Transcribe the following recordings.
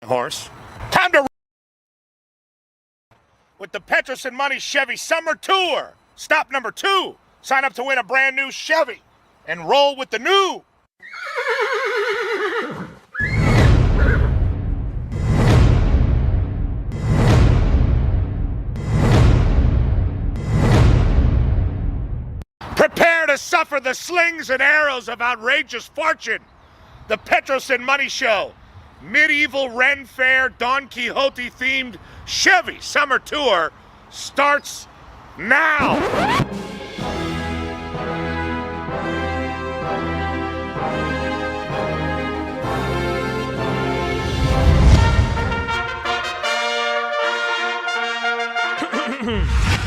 Horse. Time to with the Petros and Money Chevy Summer Tour. Stop number 2. Sign up to win a brand new Chevy and roll with the new. Prepare to suffer the slings and arrows of outrageous fortune. The Petros and Money Show. Medieval Ren Fair Don Quixote themed Chevy Summer Tour starts now.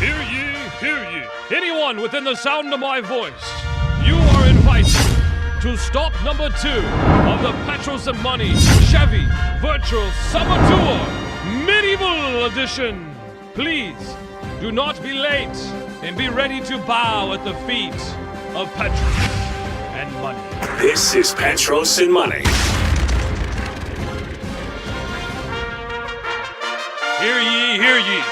Hear ye, hear ye. Anyone within the sound of my voice, you are invited to stop number 2 of the Petros and Money Chevy Virtual Summer Tour Medieval Edition. Please do not be late and be ready to bow at the feet of Petros and Money. This is Petros and Money. Hear ye, hear ye.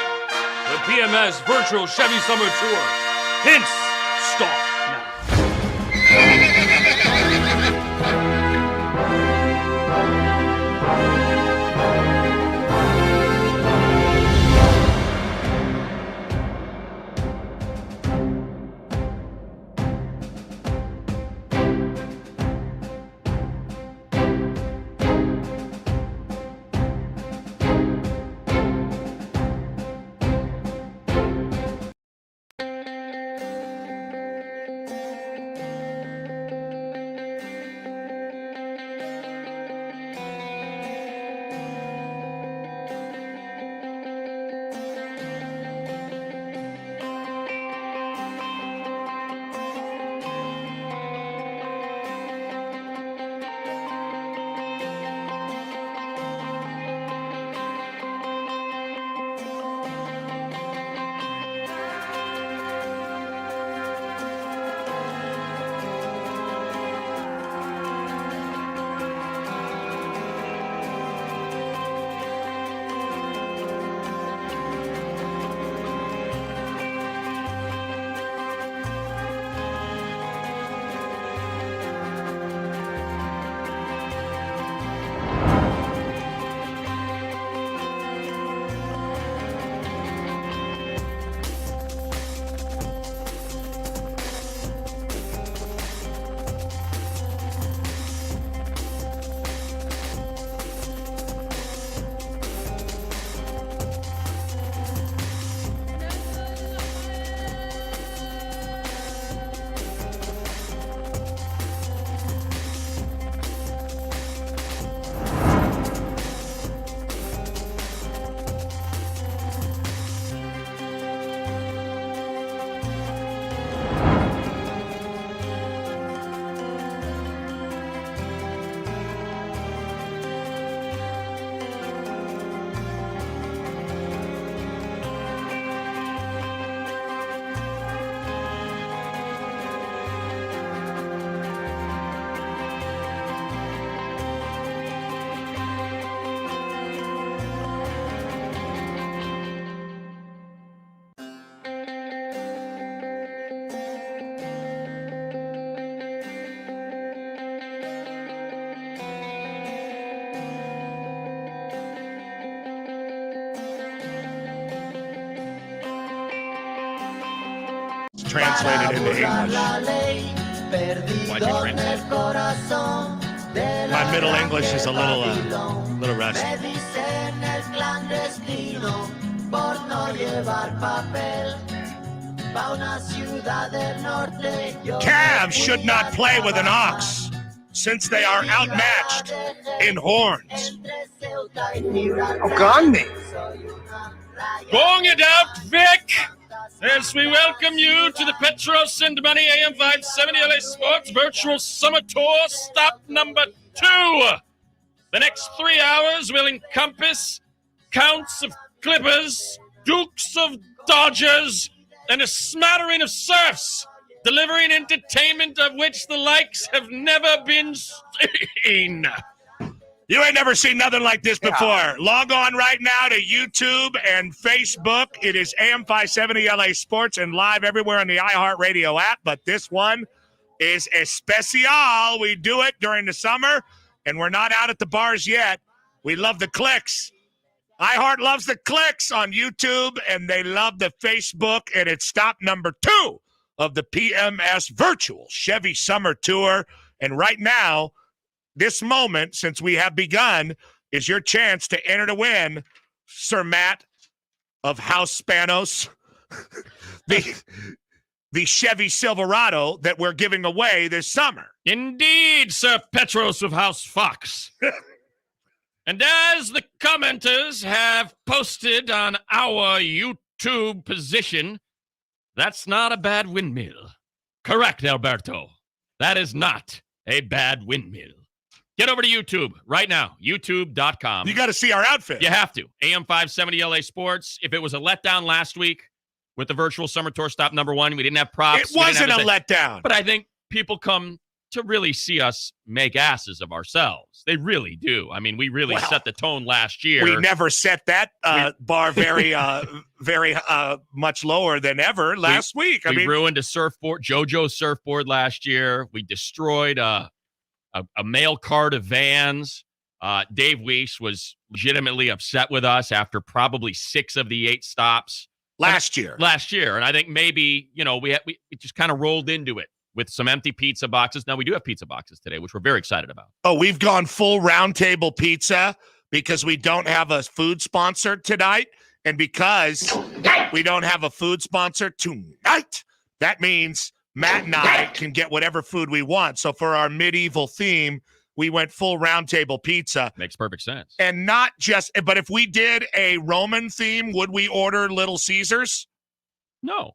The PMS Virtual Chevy Summer Tour. Hence, stop now. Translated into English. Why'd you translate? My Middle English is a little rusty. Calves should not play with an ox, since they are outmatched in horns. Oh, gone me. Gong it out, Vic! As we welcome you to the Petros and Money AM 570 LA Sports Virtual Summer Tour, stop number 2. The next 3 hours will encompass counts of Clippers, Dukes of Dodgers, and a smattering of surfs, delivering entertainment of which the likes have never been seen. You ain't never seen nothing like this before. Log on right now to YouTube and Facebook. It is AM 570 LA Sports and live everywhere on the iHeartRadio app. But this one is especial. We do it during the summer, and we're not out at the bars yet. We love the clicks. iHeart loves the clicks on YouTube, and they love the Facebook, and it's stop number 2 of the PMS Virtual Chevy Summer Tour. And right now, this moment, since we have begun, is your chance to enter to win, Sir Matt of House Spanos, the Chevy Silverado that we're giving away this summer. Indeed, Sir Petros of House Fox. And as the commenters have posted on our YouTube position, that's not a bad windmill. Correct, Alberto. That is not a bad windmill. Get over to YouTube right now, youtube.com. You got to see our outfit. You have to. AM 570 LA Sports. If it was a letdown last week with the virtual summer tour stop number 1, we didn't have props. It wasn't a letdown. But I think people come to really see us make asses of ourselves. They really do. I mean, we really set the tone last year. We never set that bar very much lower than ever last week. We ruined a surfboard, JoJo's surfboard last year. We destroyed a mail cart of Vans. Dave Weiss was legitimately upset with us after probably 6 of the 8 stops last year. And I think maybe, we just kind of rolled into it with some empty pizza boxes. Now we do have pizza boxes today, which we're very excited about. Oh, we've gone full round table pizza because we don't have a food sponsor tonight. And because we don't have a food sponsor tonight, that means Matt and I can get whatever food we want. So for our medieval theme, we went full round table pizza. Makes perfect sense. And not just, but if we did a Roman theme, would we order Little Caesars? No.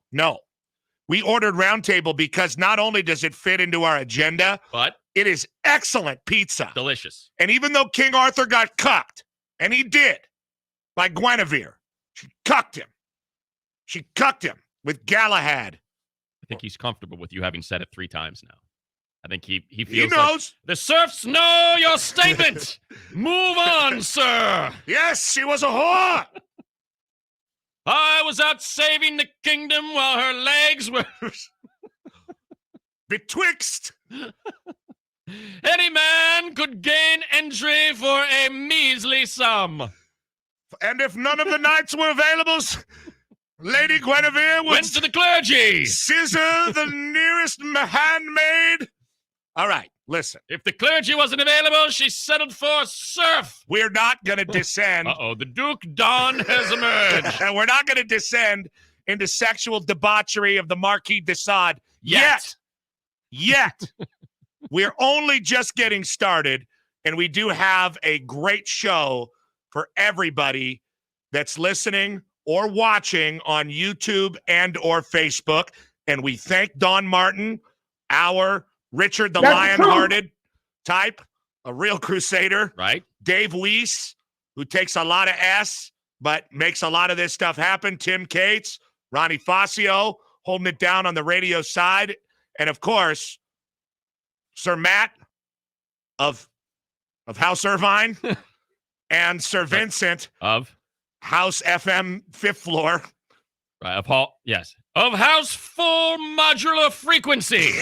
We ordered round table because not only does it fit into our agenda, but it is excellent pizza. Delicious. And even though King Arthur got cucked, and he did, by Guinevere, she cucked him with Galahad. I think he's comfortable with you having said it 3 times now. I think he feels he knows. Like the serfs know your statement. Move on, sir. Yes, she was a whore. I was out saving the kingdom while her legs were betwixt. Any man could gain entry for a measly sum. And if none of the knights were available, Lady Guinevere went to the clergy. Scissor the nearest handmaid. All right, listen. If the clergy wasn't available, she settled for serf. We're not going to descend. The Duke Don has emerged. And we're not going to descend into sexual debauchery of the Marquis de Sade yet. We're only just getting started, and we do have a great show for everybody that's listening or watching on YouTube and or Facebook. And we thank Don Martin, our Richard the Lion-Hearted type, a real crusader. Right. Dave Weiss, who takes a lot of S, but makes a lot of this stuff happen. Tim Cates, Ronnie Fascio, holding it down on the radio side. And, of course, Sir Matt of House Irvine and Sir Vincent of House FM 5th floor. Right, of Paul, yes. Of House Full Modular Frequency.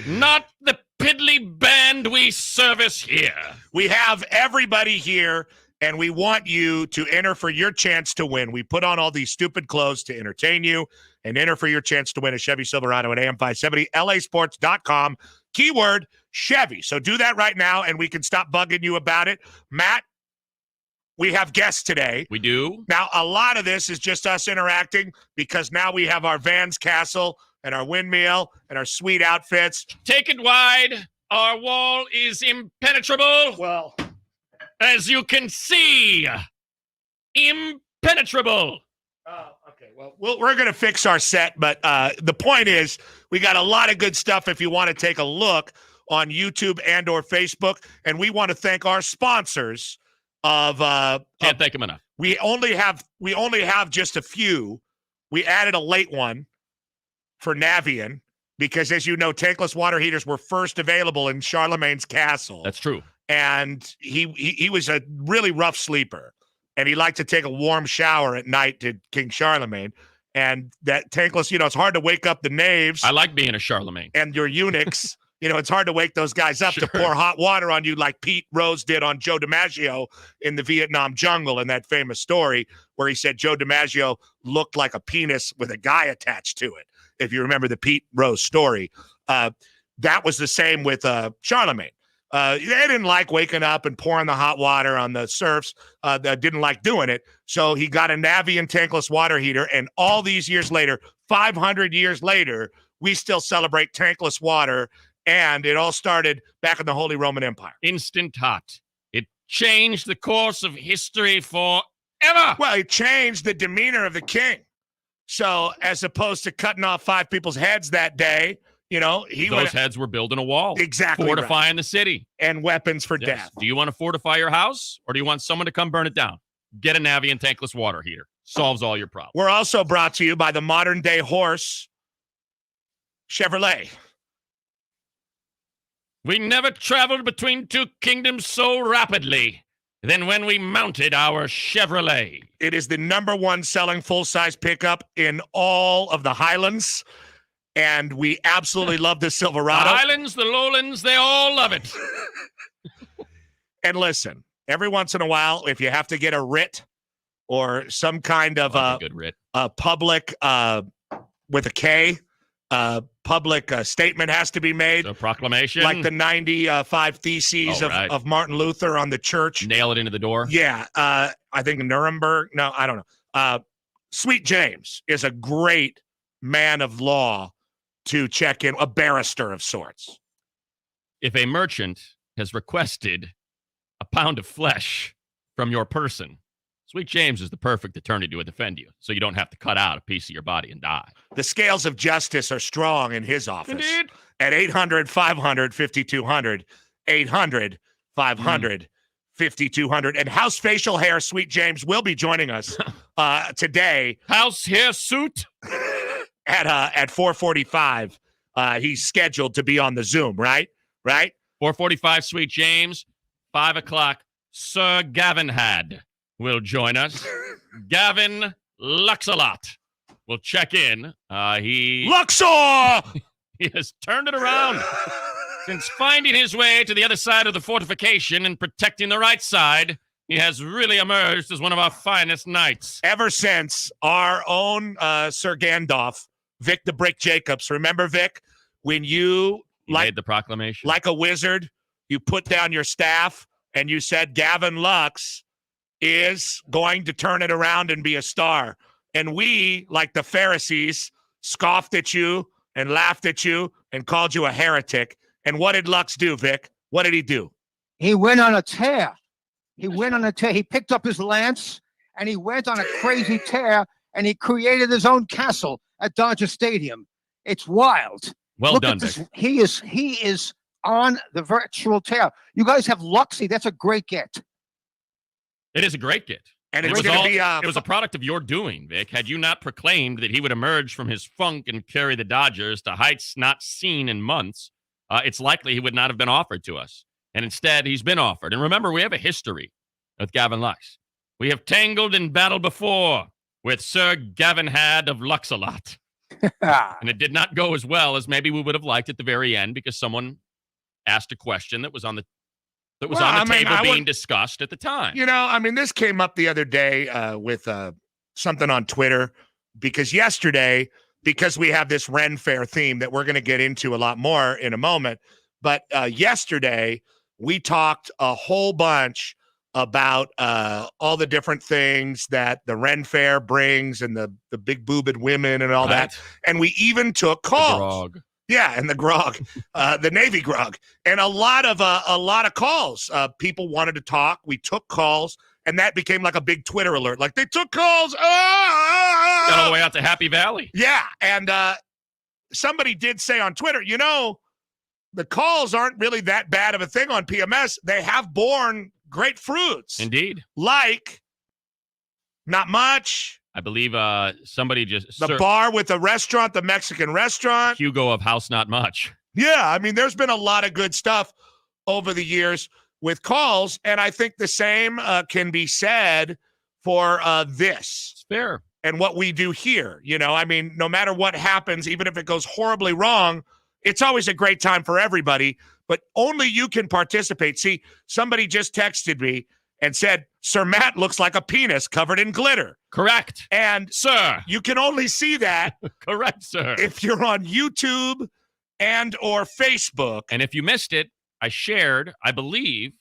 Not the piddly band we service here. We have everybody here, and we want you to enter for your chance to win. We put on all these stupid clothes to entertain you and enter for your chance to win a Chevy Silverado at AM 570, LAsports.com. Keyword Chevy. So do that right now, and we can stop bugging you about it. Matt, we have guests today. We do. Now, a lot of this is just us interacting because now we have our Vans Castle and our windmill and our sweet outfits. Take it wide. Our wall is impenetrable. Well, as you can see, impenetrable. Okay. Well, we're going to fix our set, but the point is we got a lot of good stuff if you want to take a look on YouTube and or Facebook, and we want to thank our sponsors of can't thank them enough. We only have just a few. We added a late one for Navien because, as you know, tankless water heaters were first available in Charlemagne's castle. That's true. and he was a really rough sleeper, and he liked to take a warm shower at night to King Charlemagne. And that tankless, it's hard to wake up the knaves. I like being a Charlemagne. And your eunuchs. It's hard to wake those guys up Sure. to pour hot water on you like Pete Rose did on Joe DiMaggio in the Vietnam jungle in that famous story where he said Joe DiMaggio looked like a penis with a guy attached to it. If you remember the Pete Rose story, that was the same with Charlemagne. They didn't like waking up and pouring the hot water on the serfs. They didn't like doing it. So he got a Navian tankless water heater. And all these years later, 500 years later, we still celebrate tankless water. And it all started back in the Holy Roman Empire. Instant hot. It changed the course of history forever. Well, it changed the demeanor of the king. So as opposed to cutting off 5 people's heads that day, those heads were building a wall. Exactly. Fortifying the city. And weapons for death. Do you want to fortify your house or do you want someone to come burn it down? Get a Navian tankless water heater. Solves all your problems. We're also brought to you by the modern day horse, Chevrolet. We never traveled between 2 kingdoms so rapidly than when we mounted our Chevrolet. It is the #1 selling full-size pickup in all of the Highlands, and we absolutely love the Silverado. The Highlands, the Lowlands, they all love it. And listen, every once in a while, if you have to get a writ or some kind of a good writ, public with a K, public statement has to be made. A proclamation. Like the 95 Theses of Martin Luther on the church. Nail it into the door. Yeah. I think Nuremberg. No, I don't know. Sweet James is a great man of law to check in, a barrister of sorts. If a merchant has requested a pound of flesh from your person, Sweet James is the perfect attorney to defend you, so you don't have to cut out a piece of your body and die. The scales of justice are strong in his office. Indeed. At 800-500-5200, 800-500-5200. And House Facial Hair Sweet James will be joining us today. House Hair Suit? At 4:45. He's scheduled to be on the Zoom, right? 4:45, Sweet James. 5 o'clock, Sir Gavin Had will join us. Gavin Luxalot will check in. Luxor! He has turned it around. Since finding his way to the other side of the fortification and protecting the right side, he has really emerged as one of our finest knights. Ever since our own Sir Gandalf, Vic the Brick Jacobs. Remember, Vic, when you made the proclamation? Like a wizard, you put down your staff and you said Gavin Lux is going to turn it around and be a star. And we, like the Pharisees, scoffed at you and laughed at you and called you a heretic. And what did Lux do, Vic? What did he do? He went on a tear. He picked up his lance and he went on a crazy tear and he created his own castle at Dodger Stadium. It's wild. Well done, Vic. He is on the virtual tear. You guys have Luxy. That's a great get. It is a great get. And it was a product of your doing, Vic. Had you not proclaimed that he would emerge from his funk and carry the Dodgers to heights not seen in months, it's likely he would not have been offered to us. And instead, he's been offered. And remember, we have a history with Gavin Lux. We have tangled in battle before with Sir Gavin Had of Luxalot. And it did not go as well as maybe we would have liked at the very end because someone asked a question that was on the table being discussed at the time. This came up the other day with something on Twitter because we have this Ren Fair theme that we're going to get into a lot more in a moment. But yesterday, we talked a whole bunch about all the different things that the Ren Fair brings and the big boobed women and all that. And we even took calls. Yeah, and the grog, the Navy grog, and a lot of calls. People wanted to talk. We took calls, and that became like a big Twitter alert. Like they took calls. Got all the way out to Happy Valley. Yeah, and somebody did say on Twitter, the calls aren't really that bad of a thing on PMS. They have borne great fruits. Indeed. Like, not much. I believe somebody just... The bar with the restaurant, the Mexican restaurant. Hugo of House Not Much. Yeah, there's been a lot of good stuff over the years. with calls, and I think the same can be said for this. It's fair. And what we do here. I mean, no matter what happens, even if it goes horribly wrong, it's always a great time for everybody, but only you can participate. See, somebody just texted me and said, Sir Matt looks like a penis covered in glitter. Correct. And, sir, you can only see that correct, sir, if you're on YouTube and or Facebook. And if you missed it, I shared, I believe,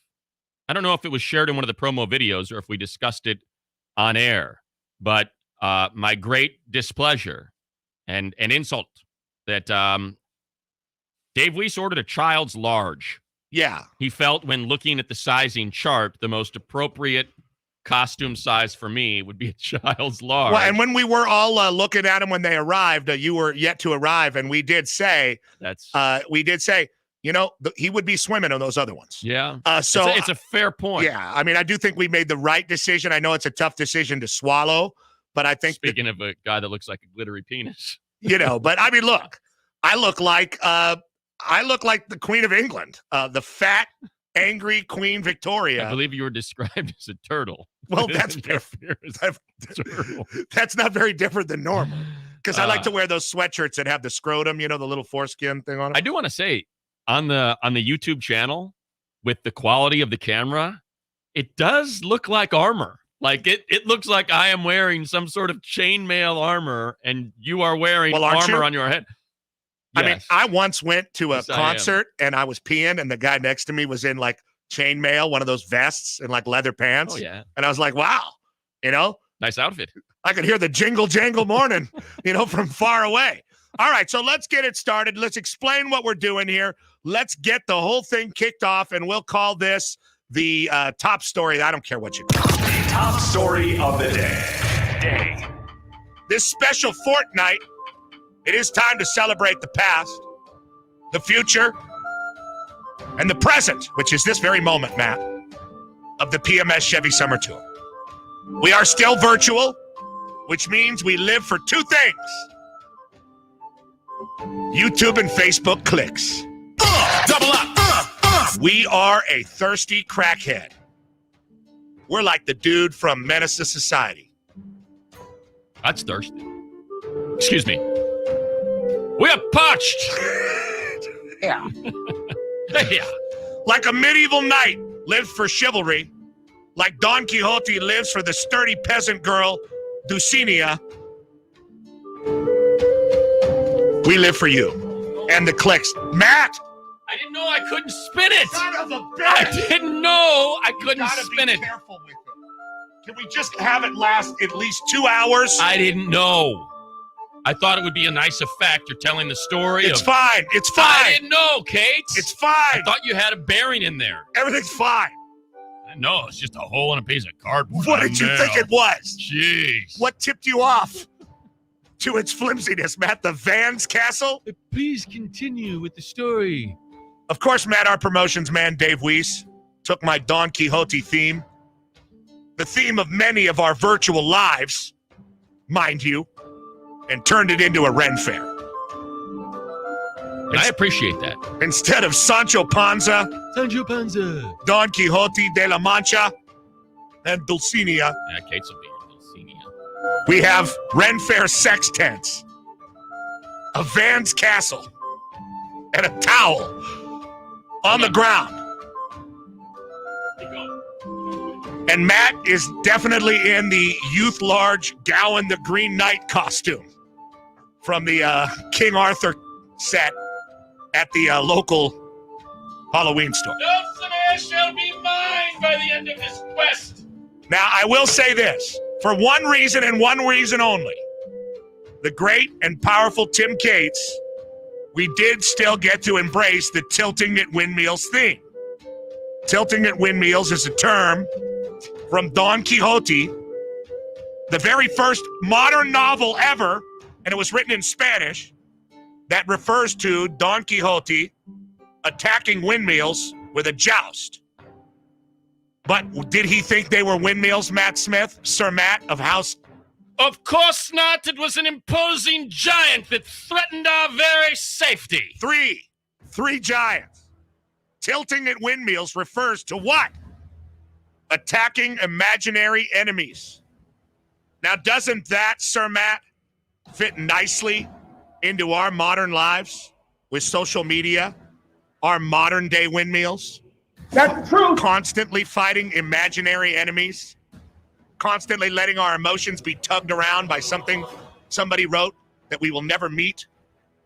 I don't know if it was shared in one of the promo videos or if we discussed it on air, but my great displeasure and insult that Dave Weiss ordered a child's large. Yeah. He felt when looking at the sizing chart, the most appropriate costume size for me would be a child's large. Well, and when we were all looking at him when they arrived, you were yet to arrive, and we did say, he would be swimming on those other ones. Yeah. So it's a fair point. Yeah. I mean, I do think we made the right decision. I know it's a tough decision to swallow, but I think speaking of a guy that looks like a glittery penis, but I mean, look, I look like the Queen of England, the fat, angry Queen Victoria. I believe you were described as a turtle. Well, that's not very different than normal, because I like to wear those sweatshirts that have the scrotum, the little foreskin thing on it. I do want to say on the YouTube channel, with the quality of the camera, it does look like armor. Like it looks like I am wearing some sort of chainmail armor, and you are wearing armor on your head. Yes. I mean, I once went to a concert and I was peeing, and the guy next to me was in like chainmail, one of those vests and like leather pants. Oh yeah. And I was like, wow, nice outfit. I could hear the jingle jangle morning, from far away. All right, so let's get it started. Let's explain what we're doing here. Let's get the whole thing kicked off, and we'll call this the top story. I don't care what you call it. Top story of the day. This special fortnight, it is time to celebrate the past, the future, and the present, which is this very moment, Matt, of the PMS Chevy Summer Tour. We are still virtual, which means we live for two things: YouTube and Facebook clicks. Double up. We are a thirsty crackhead. We're like the dude from Menace to Society. That's thirsty. Excuse me. We are parched. Yeah. Yeah. Like a medieval knight lives for chivalry, like Don Quixote lives for the sturdy peasant girl, Dulcinea, we live for you and the clicks. Matt! I didn't know I couldn't spin it. Son of a bitch! I didn't know I couldn't spin it. Careful with it. Can we just have it last at least 2 hours? I didn't know. I thought it would be a nice effect. You're telling the story. It's fine. It's fine. I didn't know, Kate. It's fine. I thought you had a bearing in there. Everything's fine. No, it's just a hole in a piece of cardboard. What did you think it was? Jeez. What tipped you off to its flimsiness, Matt? The Vans Castle? Please continue with the story. Of course, Matt, our promotions man, Dave Weiss, took my Don Quixote theme, the theme of many of our virtual lives, mind you, and turned it into a Ren Fair. I appreciate that. Instead of Sancho Panza, Don Quixote de la Mancha, and Dulcinea, Kate's will be here, Dulcinea. We have Ren Fair sex tents, a Vans Castle, and a towel on the ground. And Matt is definitely in the Youth Large Gowan the Green Knight costume from the King Arthur set at the local Halloween store. Dulcinea shall be mine by the end of this quest. Now, I will say this, for one reason and one reason only. The great and powerful Tim Cates, we did still get to embrace the tilting at windmills theme. Tilting at windmills is a term from Don Quixote, the very first modern novel ever, and it was written in Spanish, that refers to Don Quixote attacking windmills with a joust. But did he think they were windmills, Matt Smith? Sir Matt of House? Of course not. It was an imposing giant that threatened our very safety. Three giants. Tilting at windmills refers to what? Attacking imaginary enemies. Now, doesn't that, Sir Matt, fit nicely into our modern lives with social media, our modern day windmills? That's true. Constantly fighting imaginary enemies, constantly letting our emotions be tugged around by something somebody wrote that we will never meet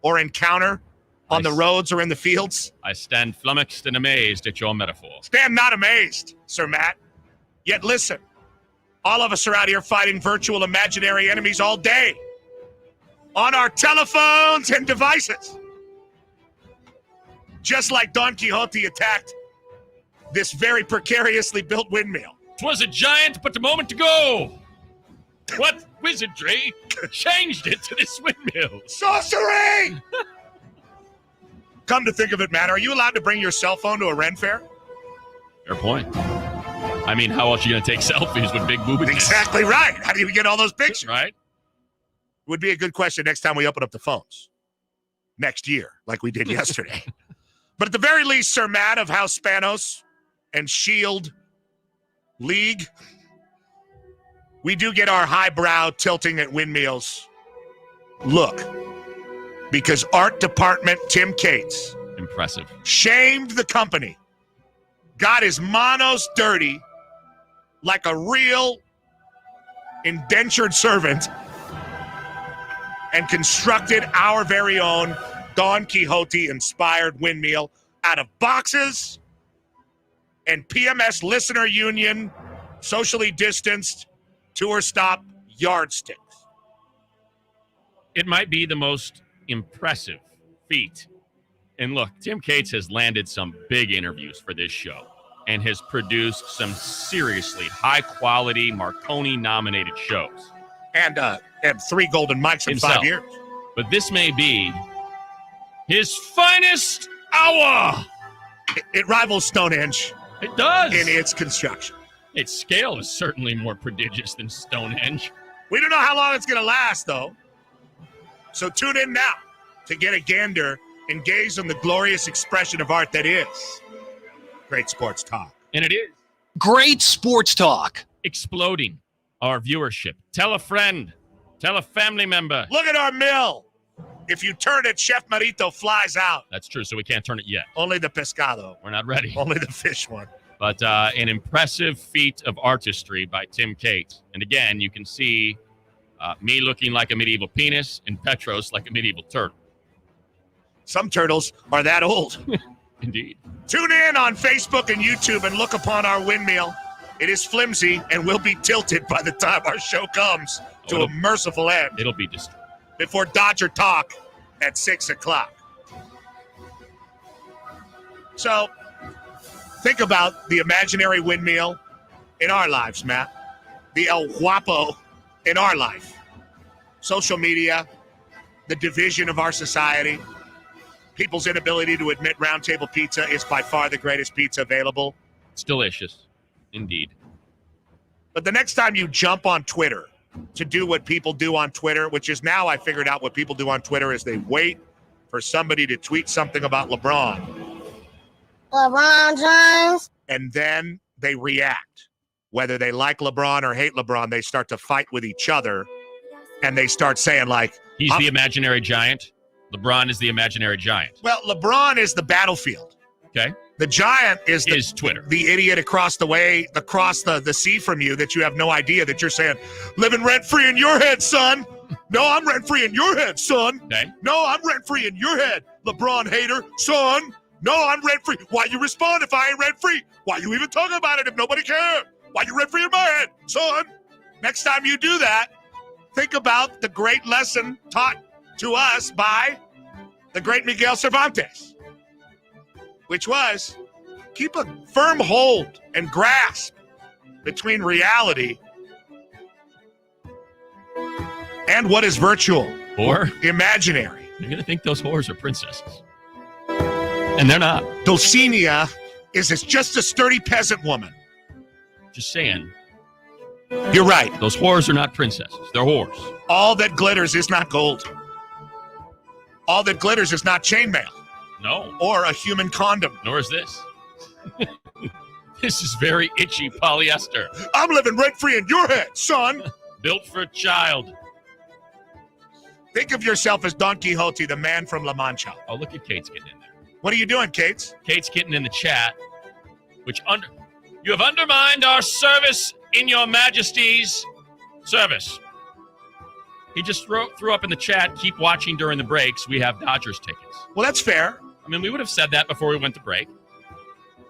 or encounter on the roads or in the fields. I stand flummoxed and amazed at your metaphor. Stand not amazed, Sir Matt. Yet listen, all of us are out here fighting virtual imaginary enemies all day on our telephones and devices. Just like Don Quixote attacked this very precariously built windmill. 'Twas a giant but a moment ago. What wizardry changed it to this windmill? Sorcery! Come to think of it, Matt, are you allowed to bring your cell phone to a Ren fair? Fair point. I mean, how else are you going to take selfies with big boobies? Exactly right. How do you get all those pictures? Right? Would be a good question next time we open up the phones. Next year, like we did yesterday. But at the very least, Sir Matt of House Spanos and Shield League, we do get our highbrow tilting at windmills look. Because art department Tim Cates Impressive. shamed the company, got his manos dirty like a real indentured servant, and constructed our very own Don Quixote-inspired windmill out of boxes and PMS Listener Union socially distanced tour stop yardsticks. It might be the most impressive feat. And look, Tim Cates has landed some big interviews for this show and has produced some seriously high-quality Marconi-nominated shows. And 3 golden mics in Himself. 5 years. But this may be his finest hour. It rivals Stonehenge It does. in its construction. Its scale is certainly more prodigious than Stonehenge. We don't know how long it's going to last, though. So tune in now to get a gander and gaze on the glorious expression of art that is great sports talk. And it is Great sports talk. exploding our viewership. Tell a friend. Tell a family member. Look at our mill. If you turn it, Chef Marito flies out. That's true, so we can't turn it yet. Only the pescado. We're not ready. Only the fish one. But an impressive feat of artistry by Tim Cates. And again, you can see me looking like a medieval penis and Petros like a medieval turtle. Some turtles are that old. Indeed. Tune in on Facebook and YouTube and look upon our windmill. It is flimsy and will be tilted by the time our show comes to a merciful end It'll be destroyed. before Dodger Talk at 6 o'clock. So, think about the imaginary windmill in our lives, Matt. The El Guapo in our life. Social media, the division of our society, people's inability to admit Round Table Pizza is by far the greatest pizza available. It's delicious. Indeed. But the next time you jump on Twitter to do what people do on Twitter, which is now I figured out what people do on Twitter is they wait for somebody to tweet something about LeBron. LeBron James. And then they react. Whether they like LeBron or hate LeBron, they start to fight with each other. And they start saying like, He's the imaginary giant. LeBron is the imaginary giant. well, LeBron is the battlefield. Okay? The giant is Twitter. the idiot across the way, across the sea from you that you have no idea that you're saying, living rent-free in your head, son. No, I'm rent-free in your head, son. Okay? No, I'm rent-free in your head, LeBron hater, son. No, I'm rent-free. Why you respond if I ain't rent-free? Why you even talk about it if nobody cares? Why you rent-free in my head, son? Next time you do that, think about the great lesson taught to us by the great Miguel Cervantes, which was keep a firm hold and grasp between reality and what is virtual, Or imaginary. you're going to think those whores are princesses. And they're not. Dulcinea is just a sturdy peasant woman. Just saying. You're right. Those whores are not princesses. They're whores. All that glitters is not gold. All that glitters is not chainmail No. or a human condom. Nor is this. This is very itchy polyester. I'm living rent-free in your head, son. Built for a child. Think of yourself as Don Quixote, the man from La Mancha. Oh, look at Kate's getting in there. What are you doing, Kate? Kate's getting in the chat, you have undermined our service in your majesty's service. He just threw up in the chat, keep watching during the breaks. We have Dodgers tickets. Well, that's fair. I mean, we would have said that before we went to break.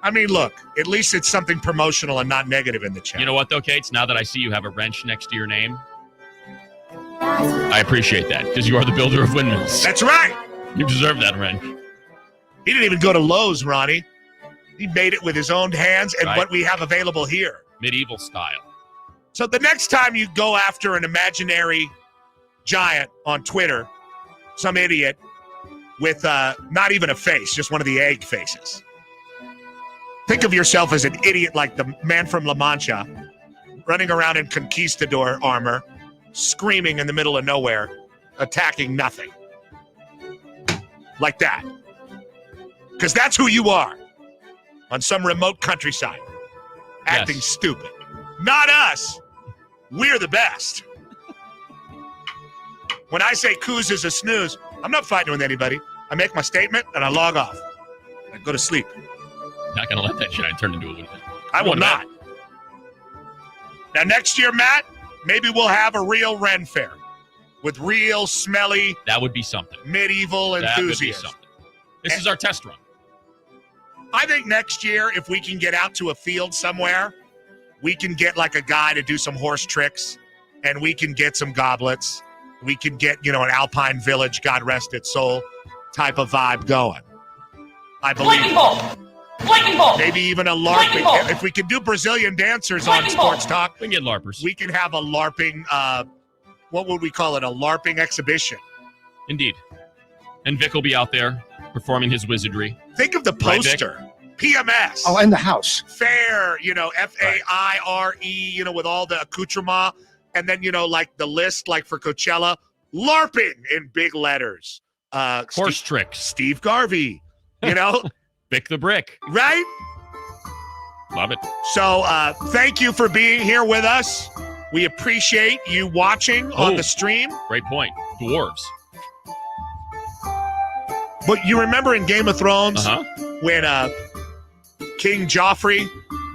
I mean, look, at least it's something promotional and not negative in the chat. You know what, though, Kates? Now that I see you have a wrench next to your name, I appreciate that because you are the builder of windmills. That's right. You deserve that wrench. He didn't even go to Lowe's, Ronnie. He made it with his own hands and Right. what we have available here. Medieval style. So the next time you go after an imaginary giant on Twitter, some idiot with not even a face, just one of the egg faces, think of yourself as an idiot like the man from La Mancha, running around in conquistador armor, screaming in the middle of nowhere, attacking nothing. Like that. Because that's who you are on some remote countryside, acting Yes. stupid. Not us. We're the best. When I say Coos is a snooze, I'm not fighting with anybody. I make my statement and I log off. I go to sleep. Not going to let that shine turn into a lunatic. I will What about- not. Now, next year, Matt, maybe we'll have a real Ren Fair with real smelly That would be something. medieval That would be enthusiasts. something. This is our test run. I think next year, if we can get out to a field somewhere, we can get like a guy to do some horse tricks, and we can get some goblets. We can get, an Alpine Village, God rest its soul, type of vibe going. I believe. Lightning bolt! Maybe even a Lightning LARPing. bolt! If we can do Brazilian dancers on Lightning bolt! Sports Talk, We can get LARPers. we can have a LARPing, what would we call it? A LARPing exhibition. Indeed. And Vic will be out there performing his wizardry. Think of the Right, Vic? poster. PMS. Oh, and the house. Fair, FAIRE, with all the accoutrement. And then, like the list, like for Coachella, LARPing in big letters. Horse tricks. Steve Garvey, Vic the Brick. right? Love it. So thank you for being here with us. We appreciate you watching on Oh. the stream. Great point. Dwarves. But you remember in Game of Thrones Uh-huh. when King Joffrey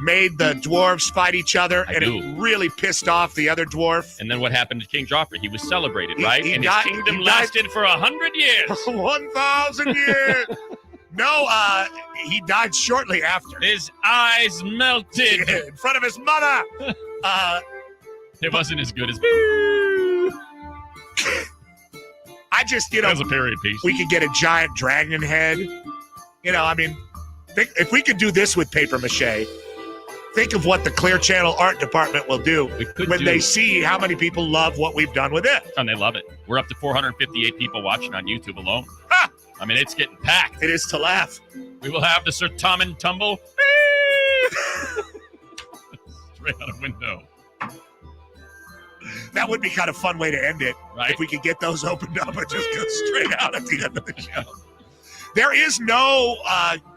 made the dwarves fight each other, I and do. it really pissed off the other dwarf? And then what happened to King Joffrey? He was celebrated, He- right? he and died- his kingdom he died- lasted for 100 years. 1,000 years. No, he died shortly after. His eyes melted. In front of his mother. It wasn't as good as I just, that was a period piece. we could get a giant dragon head. Think, if we could do this with paper mache, think of what the Clear Channel art department will do We could when do, they see how many people love what we've done with it. and they love it. We're up to 458 people watching on YouTube alone. Ha! I mean, it's getting packed. It is to laugh. We will have the Sir Tom and Tumble straight out of window, That would be kind of a fun way to end it. right? If we could get those opened up and just go straight out at the end of the show. There is no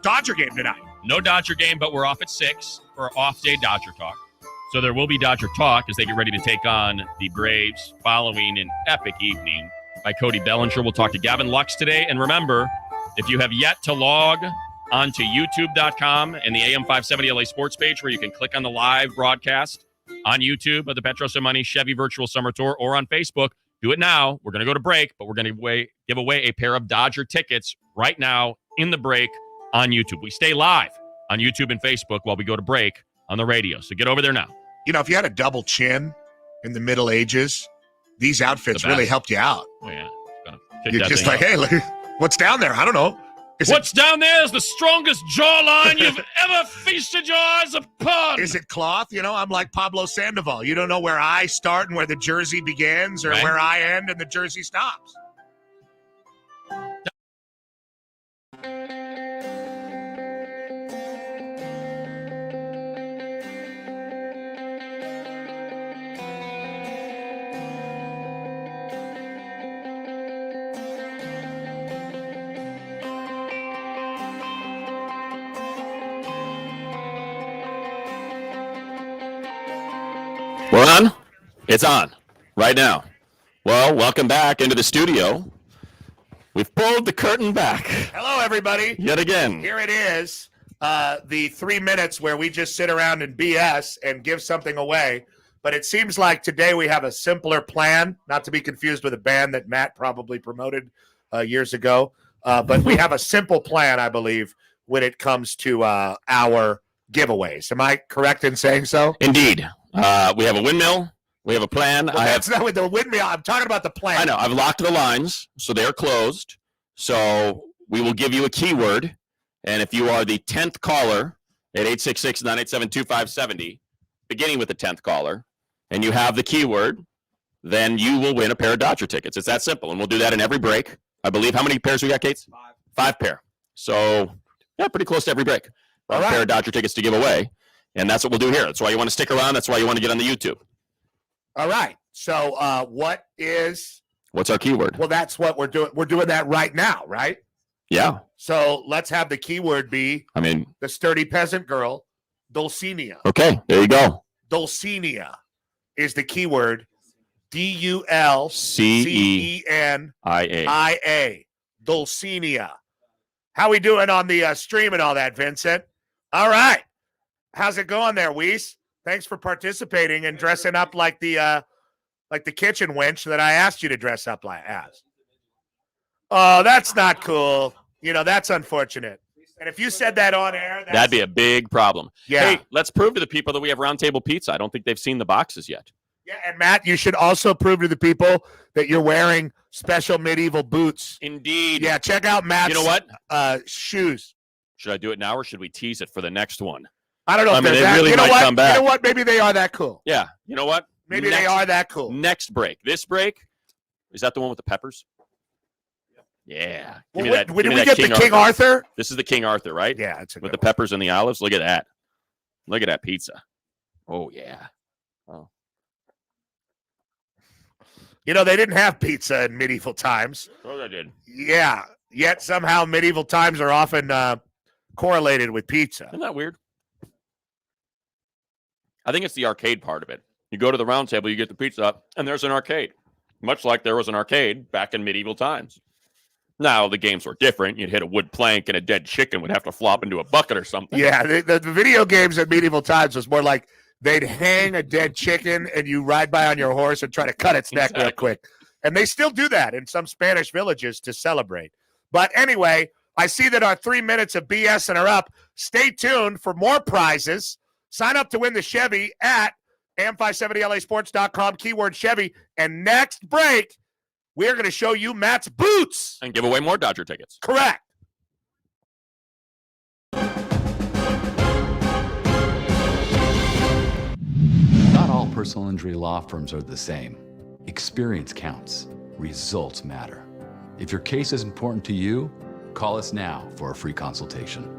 Dodger game tonight. No Dodger game, but we're off at 6 for off-day Dodger talk. So there will be Dodger talk as they get ready to take on the Braves following an epic evening by Cody Bellinger. We'll talk to Gavin Lux today. And remember, if you have yet to log onto youtube.com and the AM 570 LA Sports page where you can click on the live broadcast on YouTube of the Petros and Money Chevy Virtual Summer Tour or on Facebook, do it now. We're going to go to break, but we're going to give away a pair of Dodger tickets right now in the break on YouTube. We stay live on YouTube and Facebook while we go to break on the radio. So get over there now. If you had a double chin in the Middle Ages, these outfits The best. really helped you out. Oh, yeah. Gonna kick You're that just thing like, up. hey, look, what's down there? I don't know. What's down there is the strongest jawline you've ever feasted your eyes upon. Is it cloth? I'm like Pablo Sandoval. You don't know where I start and where the jersey begins or Right. where I end and the jersey stops. It's on right now. Well, welcome back into the studio. We've pulled the curtain back. Hello, everybody. Yet again. Here it is, the 3 minutes where we just sit around and BS and give something away. But it seems like today we have a simpler plan, not to be confused with a band that Matt probably promoted years ago. But we have a simple plan, I believe, when it comes to our giveaways. Am I correct in saying so? Indeed. We have a windmill. We have a plan. Well, that's not with the windmill. I'm talking about the plan. I know. I've locked the lines, so they're closed. So we will give you a keyword. And if you are the 10th caller at 866-987-2570, beginning with the 10th caller, and you have the keyword, then you will win a pair of Dodger tickets. It's that simple. And we'll do that in every break. I believe, how many pairs we got, Kate? 5 pair. So, yeah, pretty close to every break. A pair of Dodger tickets to give away. And that's what we'll do here. That's why you want to stick around. That's why you want to get on the YouTube. All right. So what's our keyword? Well, that's what we're doing. We're doing that right now, right? Yeah. So let's have the keyword be the sturdy peasant girl, Dulcinea. Okay, there you go. Dulcinea is the keyword. Dulcenia. Dulcinea. How we doing on the stream and all that, Vincent? All right. How's it going there, Weiss? Thanks for participating and dressing up like the kitchen wench that I asked you to dress up as. Oh, that's not cool. You know, that's unfortunate. And if you said that on air, that'd be a big problem. Yeah. Hey, let's prove to the people that we have Round Table Pizza. I don't think they've seen the boxes yet. Yeah, and Matt, you should also prove to the people that you're wearing special medieval boots. Indeed. Yeah, check out Matt's shoes. Should I do it now or should we tease it for the next one? I don't know if they really might come back. You know what? Maybe they are that cool. Yeah. You know what? Maybe they are that cool. Next break. This break, is that the one with the peppers? Yeah. Well, did we get the King Arthur? This is the King Arthur, right? Yeah. It's with the peppers and the olives. Look at that. Look at that pizza. Oh, yeah. Oh. You know, they didn't have pizza in medieval times. Oh, they did. Yeah. Yet somehow medieval times are often correlated with pizza. Isn't that weird? I think it's the arcade part of it. You go to the round table, you get the pizza up, and there's an arcade. Much like there was an arcade back in medieval times. Now, the games were different. You'd hit a wood plank and a dead chicken would have to flop into a bucket or something. Yeah, the video games at medieval times was more like they'd hang a dead chicken and you ride by on your horse and try to cut its neck real quick. And they still do that in some Spanish villages to celebrate. But anyway, I see that our 3 minutes of BS are up. Stay tuned for more prizes. Sign up to win the Chevy at am570lasports.com, keyword Chevy. And next break, we're going to show you Matt's boots. And give away more Dodger tickets. Correct. Not all personal injury law firms are the same. Experience counts. Results matter. If your case is important to you, call us now for a free consultation.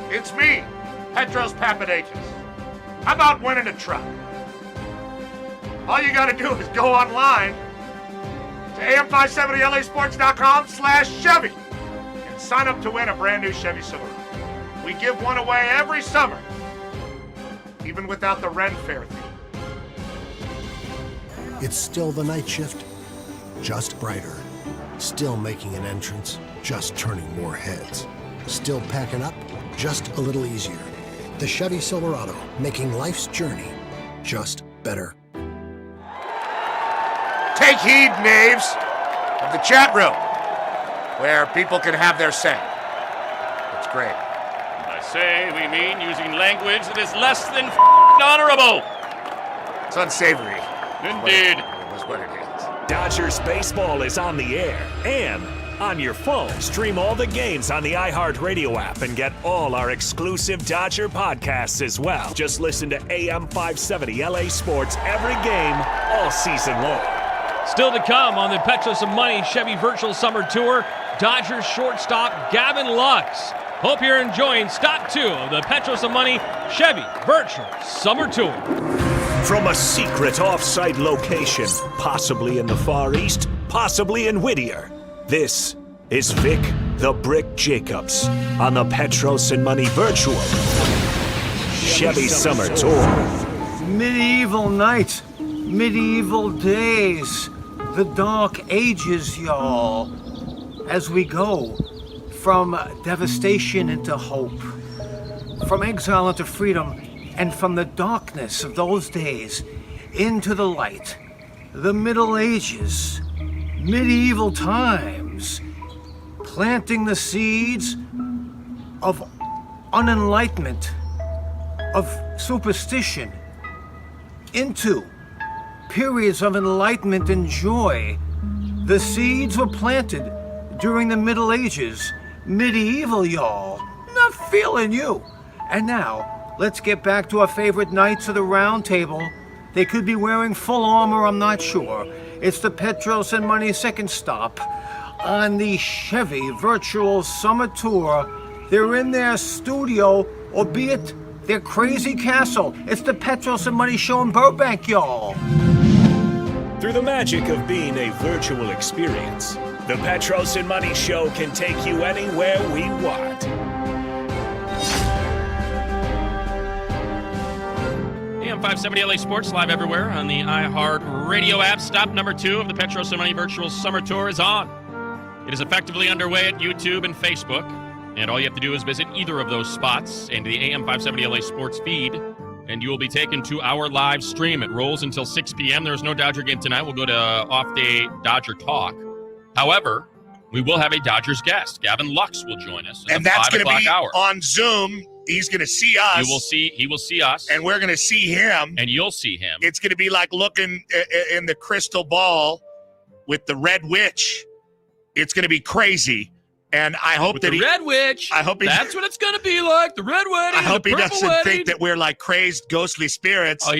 It's me, Petros. How about winning a truck? All you got to do is go online to am570lasports.com/Chevy and sign up to win a brand new Chevy Silverado. We give one away every summer, even without the Ren Fair theme. It's still the night shift, just brighter. Still making an entrance, just turning more heads. Still packing up, just a little easier. The Chevy Silverado, making life's journey just better. Take heed, knaves, of the chat room, where people can have their say. It's great. By say, we mean using language that is less than honorable. It's unsavory. Indeed. It was what it is. Dodgers baseball is on the air and on your phone. Stream all the games on the iHeartRadio app and get all our exclusive Dodger podcasts as well. Just listen to AM 570 LA Sports every game all season long. Still to come on the Petros of Money Chevy Virtual Summer Tour, Dodgers shortstop Gavin Lux. Hope you're enjoying Stop 2 of the Petros of Money Chevy Virtual Summer Tour. From a secret off-site location, possibly in the Far East, possibly in Whittier, this is Vic the Brick Jacobs on the Petros and Money Virtual Chevy Summer Tour. Medieval night, medieval days, the dark ages, y'all. As we go from devastation into hope, from exile into freedom, and from the darkness of those days into the light, the Middle Ages, medieval times, planting the seeds of unenlightenment, of superstition, into periods of enlightenment and joy. The seeds were planted during the Middle Ages, medieval, y'all. Not feeling you. And now, let's get back to our favorite Knights of the Round Table. They could be wearing full armor, I'm not sure. It's the Petros and Money second stop on the Chevy Virtual Summer Tour. They're in their studio, albeit their crazy castle. It's the Petros and Money show in Burbank, y'all. Through the magic of being a virtual experience, the Petros and Money show can take you anywhere we want. AM 570 LA Sports, live everywhere on the iHeart Radio app. Stop number 2 of the Petros and Money Virtual Summer Tour is on. It is effectively underway at YouTube and Facebook, and all you have to do is visit either of those spots into the AM 570 LA Sports feed, and you will be taken to our live stream. It rolls until 6 p.m. There's no Dodger game tonight. We'll go to off-day Dodger talk. However, we will have a Dodgers guest. Gavin Lux will join us. And that's going to be hour. On Zoom. He's going to see us. He will see us. And we're going to see him. And you'll see him. It's going to be like looking in the crystal ball with the Red Witch. It's going to be crazy. And I hope with that the Red Witch. I hope that's what it's going to be like. The Red Wedding. I hope he doesn't think that we're like crazed, ghostly spirits. Oh,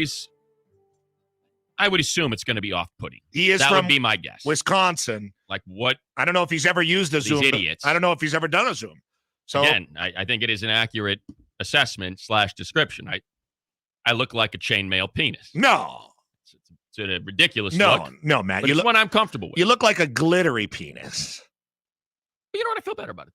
I would assume it's going to be off-putting. He is that from would be my guess. Wisconsin. Like what? I don't know if he's ever used a Zoom. Idiots. I don't know if he's ever done a Zoom. So again, I think it is an accurate assessment / description. I look like a chainmail penis. No. It's a ridiculous look. No, Matt. But it's one I'm comfortable with. You look like a glittery penis. But you know what? I feel better about it.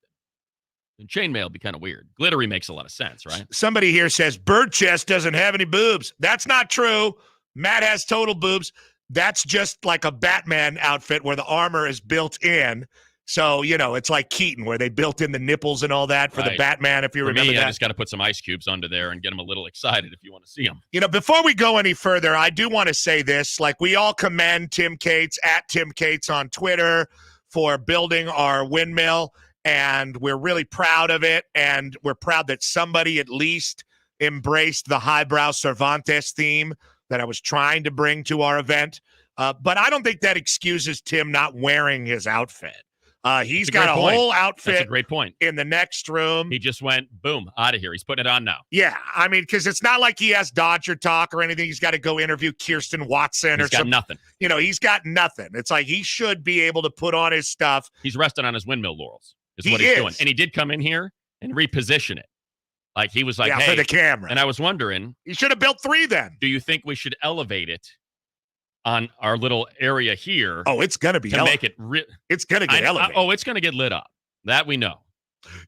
And chainmail would be kind of weird. Glittery makes a lot of sense, right? Somebody here says Bird Chest doesn't have any boobs. That's not true. Matt has total boobs. That's just like a Batman outfit where the armor is built in. So, it's like Keaton where they built in the nipples and all that for the Batman, if you remember that. I just got to put some ice cubes under there and get them a little excited if you want to see them. Before we go any further, I do want to say this. Like, we all commend Tim Cates at Tim Cates on Twitter for building our windmill, and we're really proud of it, and we're proud that somebody at least embraced the highbrow Cervantes theme that I was trying to bring to our event. But I don't think that excuses Tim not wearing his outfit. He's got a whole outfit. That's a great point. In the next room. He just went, boom, out of here. He's putting it on now. Yeah, I mean, because it's not like he has Dodger talk or anything. He's got to go interview Kirsten Watson He's got nothing. He's got nothing. It's like he should be able to put on his stuff. He's resting on his windmill laurels is what he's doing. And he did come in here and reposition it. Like he was like, hey. For the camera. And I was wondering. He should have built 3 then. Do you think we should elevate it on our little area here? Oh, it's going to be to make it it's going to get elevated. It's going to get lit up. That we know.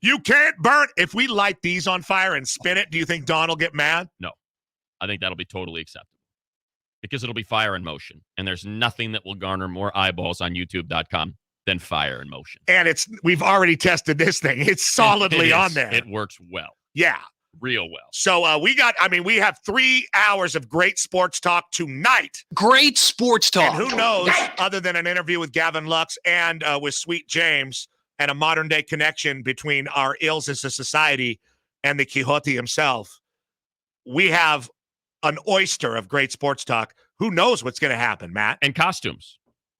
You can't burn. If we light these on fire and spin it, do you think Don will get mad? No. I think that'll be totally acceptable. Because it'll be fire in motion. And there's nothing that will garner more eyeballs on YouTube.com than fire in motion. And we've already tested this thing. It's solidly on there. It works well. Yeah. Real well. So we have 3 hours of great sports talk tonight. Great sports talk. And who knows, other than an interview with Gavin Lux and with Sweet James and a modern day connection between our ills as a society and the Quixote himself, we have an oyster of great sports talk. Who knows what's going to happen, Matt? And costumes.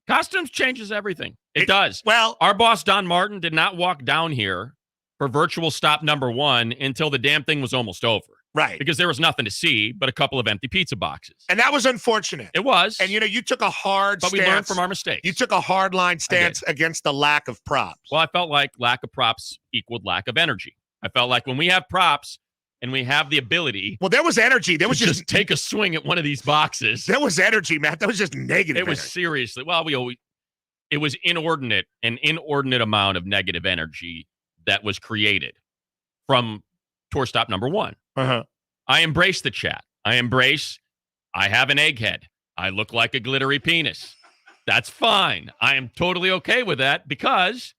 Costumes changes everything. It does. Well, our boss, Don Martin, did not walk down here for virtual stop number 1 until the damn thing was almost over. Right. Because there was nothing to see but a couple of empty pizza boxes. And that was unfortunate. It was. And, you took a hard stance. But we learned from our mistakes. You took a hard line stance against the lack of props. Well, I felt like lack of props equaled lack of energy. I felt like when we have props and we have the ability. Well, there was energy. There was just take a swing at one of these boxes. There was energy, Matt. That was just negative. It was energy. seriously. Well, it was an inordinate amount of negative energy that was created from tour stop number 1. Uh-huh. I embrace the chat. I have an egghead. I look like a glittery penis. That's fine. I am totally okay with that because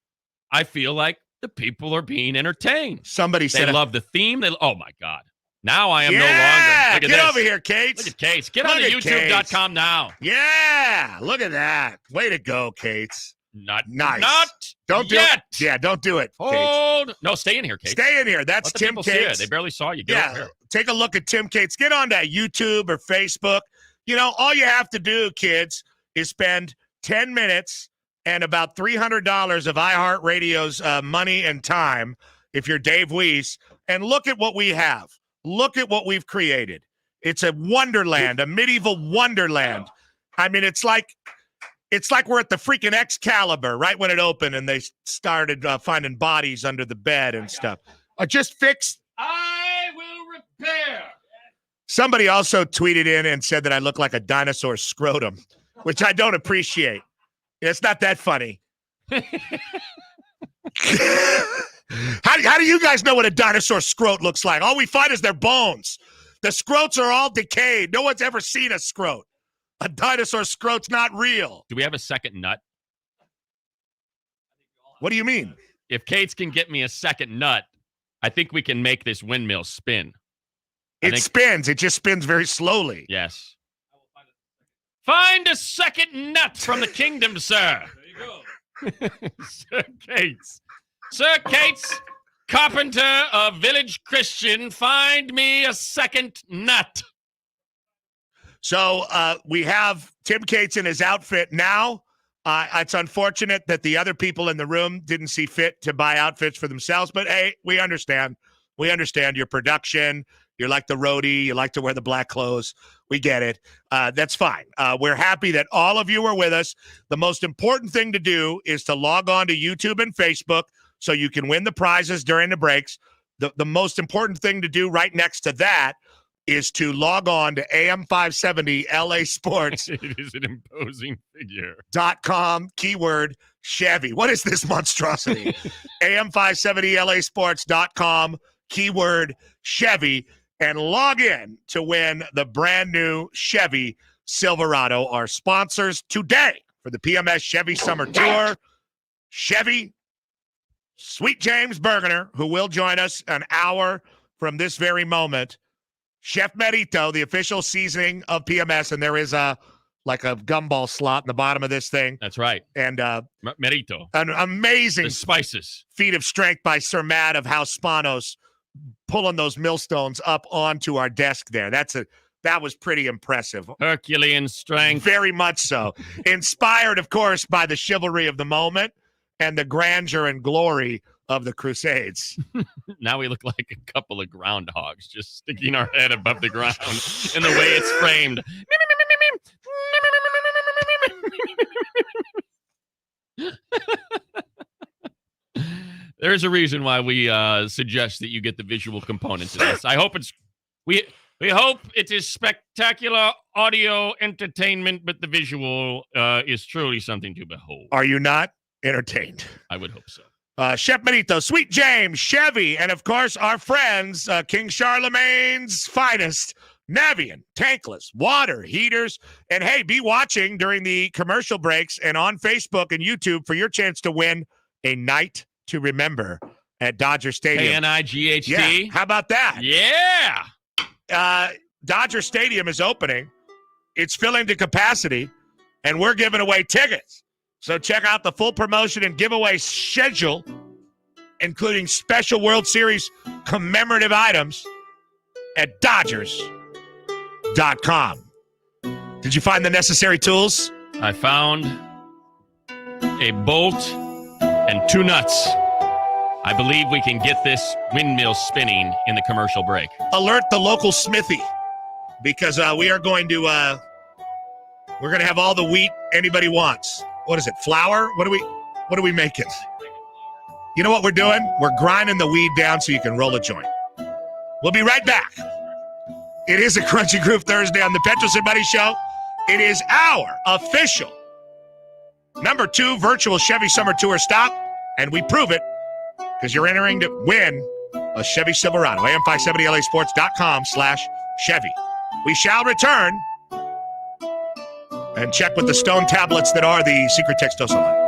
I feel like the people are being entertained. Somebody said they love the theme. Oh my God. Now I am no longer. Yeah, Look at get this. over here, Kate. Look at Kate. Get on to YouTube.com now. Yeah, look at that. Way to go, Kate. Not nice. Not don't yet. Do it. Yeah, don't do it. Hold. Kate. No, stay in here, Kate. Stay in here. That's Let the Tim people see it. Cates. They barely saw you. Get over here. Take a look at Tim Cates. Get on that YouTube or Facebook. You know, all you have to do, kids, is spend 10 minutes and about $300 of iHeartRadio's money and time, if you're Dave Weiss, and look at what we have. Look at what we've created. It's a wonderland, a medieval wonderland. I mean, it's like we're at the freaking Excalibur right when it opened and they started finding bodies under the bed and stuff. Just fix. I will repair. Somebody also tweeted in and said that I look like a dinosaur scrotum, which I don't appreciate. It's not that funny. How do you guys know what a dinosaur scrot looks like? All we find is their bones. The scrotes are all decayed. No one's ever seen a scrot. A dinosaur scrot's not real. Do we have a second nut? What do you mean? If Cates can get me a second nut, I think we can make this windmill spin. It spins. It just spins very slowly. Yes. Find a second nut from the kingdom, sir. There you go. Sir Cates. Sir Cates, carpenter of Village Christian, find me a second nut. So we have Tim Cates in his outfit now. It's unfortunate that the other people in the room didn't see fit to buy outfits for themselves. But, hey, we understand. We understand your production. You're like the roadie. You like to wear the black clothes. We get it. That's fine. We're happy that all of you are with us. The most important thing to do is to log on to YouTube and Facebook so you can win the prizes during the breaks. The most important thing to do right next to that is to log on to AM570 LA Sports. It is an imposing figure. .com, keyword Chevy. What is this monstrosity? AM570LAsports.com, keyword Chevy, and log in to win the brand new Chevy Silverado. Our sponsors today for the PMS Chevy Summer Tour. Chevy, Sweet James Bergener, who will join us an hour from this very moment. Chef Merito, the official seasoning of PMS, and there is a gumball slot in the bottom of this thing. That's right. And Merito. An amazing the spices feat of strength by Sir Matt of House Spanos, pulling those millstones up onto our desk there. That was pretty impressive. Herculean strength. Very much so. Inspired, of course, by the chivalry of the moment and the grandeur and glory of the Crusades. Now we look like a couple of groundhogs just sticking our head above the ground in the way it's framed. There's a reason why we suggest that you get the visual components of this. We hope it is spectacular audio entertainment, but the visual is truly something to behold. Are you not entertained? I would hope so. Chef Benito, Sweet James, Chevy, and of course our friends, King Charlemagne's finest, Navian, tankless, water, heaters, and hey, be watching during the commercial breaks and on Facebook and YouTube for your chance to win a night to remember at Dodger Stadium. KNIGHT. Yeah, how about that? Yeah. Dodger Stadium is opening. It's filling to capacity, and we're giving away tickets. So check out the full promotion and giveaway schedule, including special World Series commemorative items at Dodgers.com. Did you find the necessary tools? I found a bolt and 2 nuts. I believe we can get this windmill spinning in the commercial break. Alert the local smithy, because we are going to we're going to have all the wheat anybody wants. What is it? Flour? What are we making? You know what we're doing? We're grinding the weed down so you can roll a joint. We'll be right back. It is a Crunchy Groove Thursday on the Petros and Money Show. It is our official number 2 virtual Chevy Summer Tour stop, and we prove it because you're entering to win a Chevy Silverado. am570lasports.com/Chevy. We shall return and check with the stone tablets that are the secret Textoso line.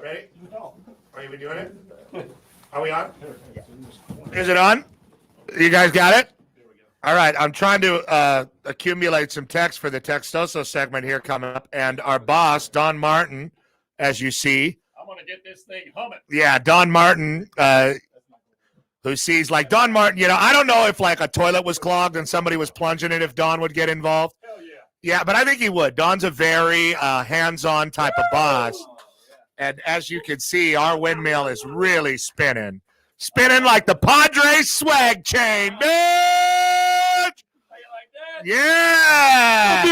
Ready? Are you doing it? Are we on? Is it on? You guys got it? All right. I'm trying to accumulate some text for the Textoso segment here coming up. And our boss, Don Martin, as you see. I'm going to get this thing humming. Yeah, Don Martin, who sees, like, Don Martin, I don't know if, like, a toilet was clogged and somebody was plunging it, if Don would get involved. Hell yeah. Yeah, but I think he would. Don's a very hands-on type of boss. And as you can see, our windmill is really spinning. Spinning like the Padres swag chain, bitch! How you like that? Yeah!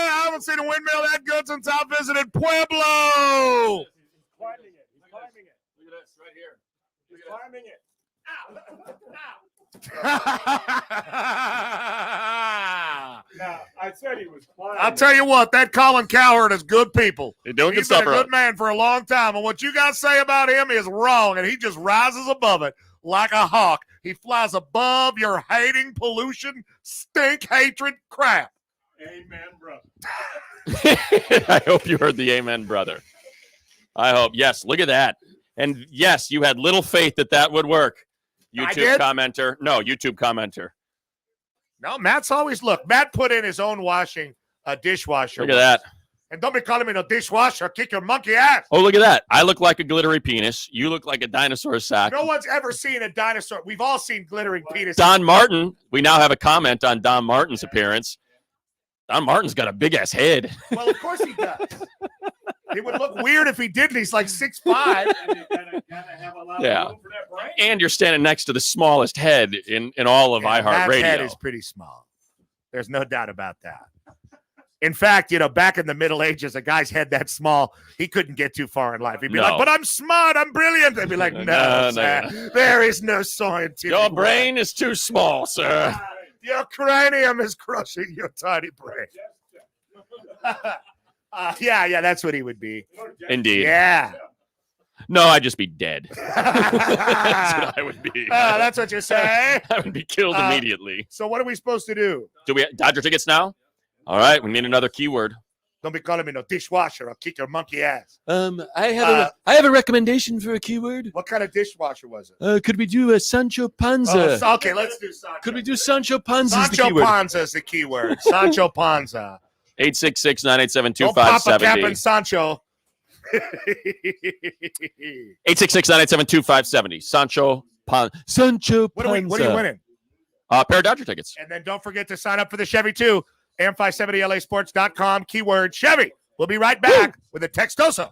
I haven't seen a windmill that good since I visited Pueblo! He's climbing it. He's climbing it. Look at this right here. He's climbing it. Ow! Ow! Now, I said he was climbing. I'll tell you what, that Colin Cowherd is good people. He's doing good He's been stuff, a good man for a long time, and what you guys say about him is wrong, and he just rises above it like a hawk. He flies above your hating, pollution, stink, hatred, crap. Amen, brother. I hope you heard the amen, brother. I hope. Yes, look at that. And yes, you had little faith that would work. YouTube commenter. No, YouTube commenter. No, Matt put in his own dishwasher. Look at that. And don't be calling me no dishwasher. Kick your monkey ass. Oh, look at that. I look like a glittery penis. You look like a dinosaur sack. No one's ever seen a dinosaur. We've all seen glittering penises. Don Martin. We now have a comment on Don Martin's appearance. Don Martin's got a big-ass head. Well, of course he does. It would look weird if he didn't. He's like 6'5". Yeah. And you're standing next to the smallest head in all of iHeartRadio. That head is pretty small. There's no doubt about that. In fact, back in the Middle Ages, a guy's head that small, he couldn't get too far in life. He'd be like, but I'm smart, I'm brilliant. They'd be like, no, sir. There is no scientific Your brain is too small, sir. Your cranium is crushing your tiny brain. Yeah, that's what he would be. Indeed. Yeah. No, I'd just be dead. That's what I would be. That's what you say? I would be killed immediately. So what are we supposed to do? Do we Dodger tickets now? All right, we need another keyword. Don't be calling me no dishwasher. I'll kick your monkey ass. I have a recommendation for a keyword. What kind of dishwasher was it? Could we do a Sancho Panza? Okay, let's do Sancho. Could we do Sancho Panza? Sancho Panza is the keyword. Sancho Panza. 866-987-2570. Don't pop a cap in Sancho. 866-987-2570. Sancho Panza. Sancho Panza. What are you winning? A pair of Dodger tickets. And then don't forget to sign up for the Chevy too. am570lasports.com, keyword Chevy. We'll be right back with a Textoso.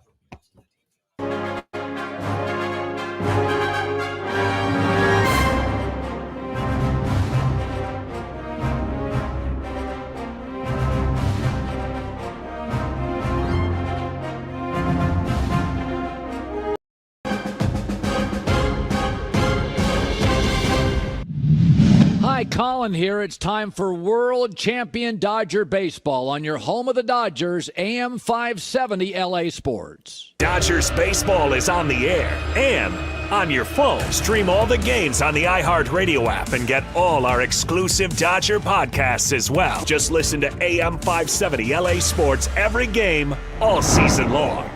Hi, Colin here. It's time for World Champion Dodger Baseball on your home of the Dodgers, AM 570 LA Sports. Dodgers baseball is on the air and on your phone. Stream all the games on the iHeartRadio app and get all our exclusive Dodger podcasts as well. Just listen to AM 570 LA Sports every game, all season long.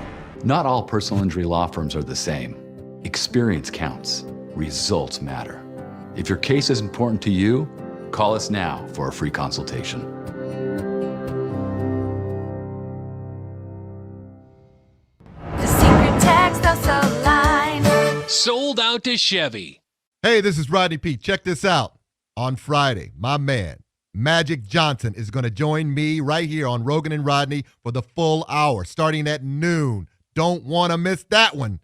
Not all personal injury law firms are the same. Experience counts. Results matter. If your case is important to you, call us now for a free consultation. The secret Textoso line. Sold out to Chevy. Hey, this is Rodney Peete. Check this out. On Friday, my man, Magic Johnson is going to join me right here on Rogan and Rodney for the full hour, starting at noon. Don't want to miss that one.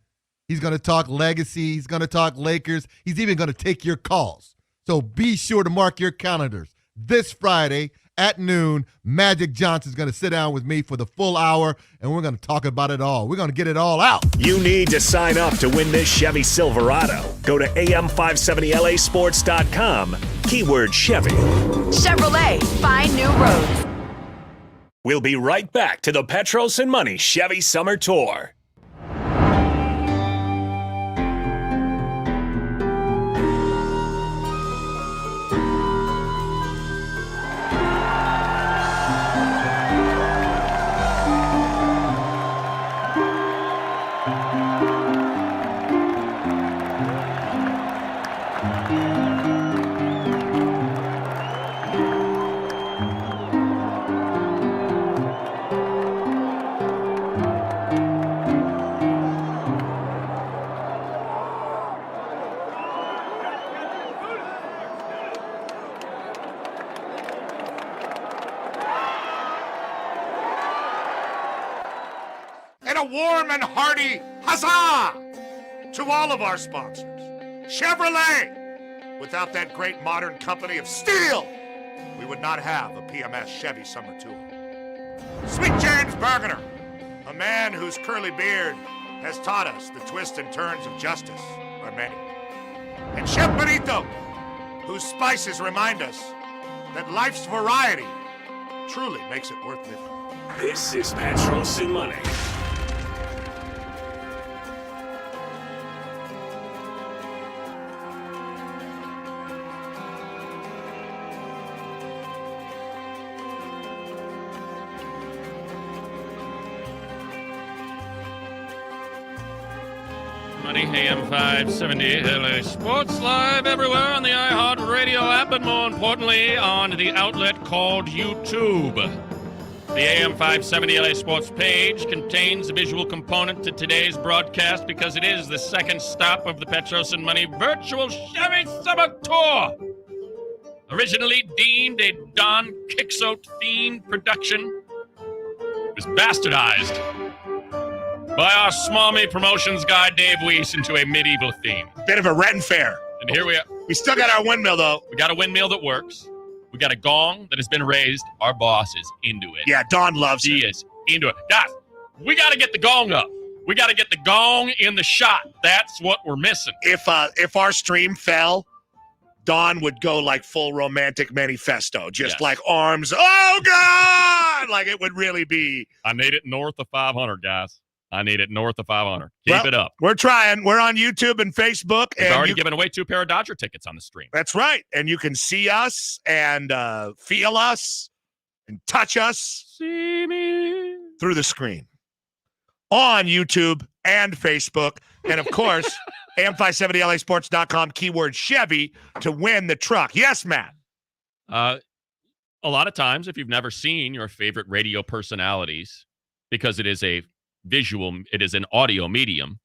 He's going to talk legacy. He's going to talk Lakers. He's even going to take your calls. So be sure to mark your calendars. This Friday at noon, Magic Johnson's going to sit down with me for the full hour, and we're going to talk about it all. We're going to get it all out. You need to sign up to win this Chevy Silverado. Go to am570lasports.com, keyword Chevy. Chevrolet, find new roads. We'll be right back to the Petros and Money Chevy Summer Tour. A warm and hearty huzzah to all of our sponsors. Chevrolet. Without that great modern company of steel, we would not have a PMS Chevy Summer Tour. Sweet James Bergener, a man whose curly beard has taught us the twists and turns of justice are many. And Chef Benito, whose spices remind us that life's variety truly makes it worth living. This is Petros and Money. AM 570 LA Sports, live everywhere on the iHeart Radio app, but more importantly on the outlet called YouTube. The AM 570 LA Sports page contains a visual component to today's broadcast because it is the second stop of the Petros and Money virtual Chevy Summer Tour. Originally deemed a Don Quixote-themed production, it was bastardized by our Smalmy Promotions guy, Dave Weiss, into a medieval theme. Bit of a Ren fair. And here we are. We still got our windmill, though. We got a windmill that works. We got a gong that has been raised. Our boss is into it. Yeah, Don loves it. He is into it. Guys, we got to get the gong up. We got to get the gong in the shot. That's what we're missing. If our stream fell, Don would go like full romantic manifesto, just like arms. Oh, God! Like it would really be. I need it north of 500, guys. I need it north of 500. Keep it up. We're trying. We're on YouTube and Facebook. We've already given away 2 pair of Dodger tickets on the stream. That's right. And you can see us and feel us and touch us see me through the screen on YouTube and Facebook. And, of course, am570lasports.com, keyword Chevy, to win the truck. Yes, Matt. A lot of times, if you've never seen your favorite radio personalities, because it is a visual, it is an audio medium,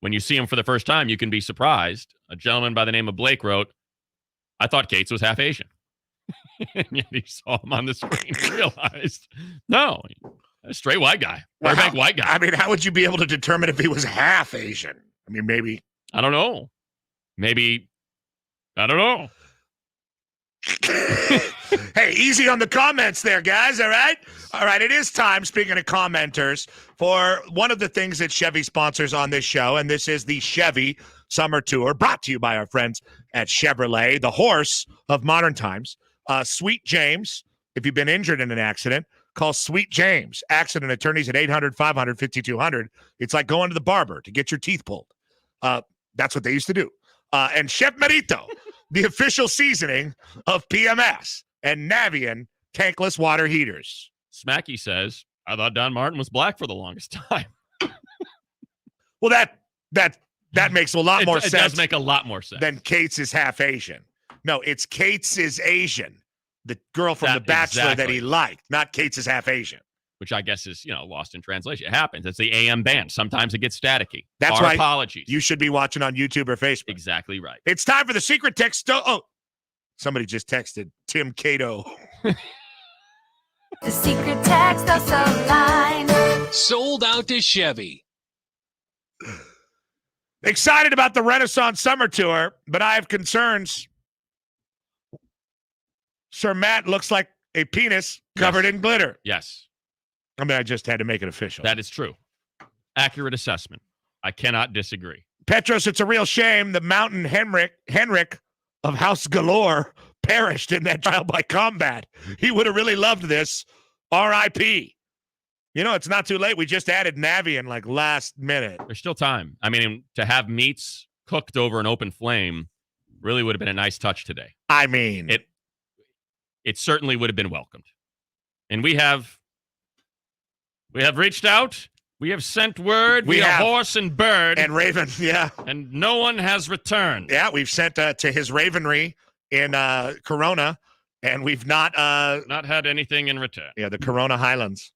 when you see him for the first time, you can be surprised. A gentleman by the name of Blake wrote, I thought Cates was half Asian. And yet he saw him on the screen and realized, no, a straight white guy. Burbank white guy. I mean, how would you be able to determine if he was half Asian? I mean, maybe. I don't know. Maybe. I don't know. Hey, easy on the comments there, guys, all right? All right, it is time, speaking of commenters, for one of the things that Chevy sponsors on this show, and this is the Chevy Summer Tour, brought to you by our friends at Chevrolet, the horse of modern times. Sweet James, if you've been injured in an accident, call Sweet James. Accident attorneys at 800-500-5200. It's like going to the barber to get your teeth pulled. That's what they used to do. And Chef Merito, the official seasoning of PMS and Navian tankless water heaters. Smacky says, I thought Don Martin was black for the longest time. Well, that makes a lot more sense. It does make a lot more sense. Than Cates is half Asian. No, it's Cates is Asian. The girl from The Bachelor that he liked, not Cates is half Asian. Which I guess is, lost in translation. It happens. It's the AM band. Sometimes it gets staticky. That's Our right. Apologies. You should be watching on YouTube or Facebook. Exactly right. It's time for the secret text. Somebody just texted Tim Cato. The secret text us line. Sold out to Chevy. Excited about the Renaissance Summer Tour, but I have concerns. Sir Matt looks like a penis covered in glitter. Yes. I mean, I just had to make it official. That is true. Accurate assessment. I cannot disagree. Petros, it's a real shame the Mountain Henrik of House Galore perished in that trial by combat. He would have really loved this. R.I.P. You know, it's not too late. We just added Navian like last minute. There's still time. I mean, to have meats cooked over an open flame really would have been a nice touch today. I mean, it certainly would have been welcomed. And we have reached out. We have sent word via horse and bird. And Raven, yeah. And no one has returned. Yeah, we've sent to his Ravenry in Corona, and we've not had anything in return. Yeah, the Corona Highlands.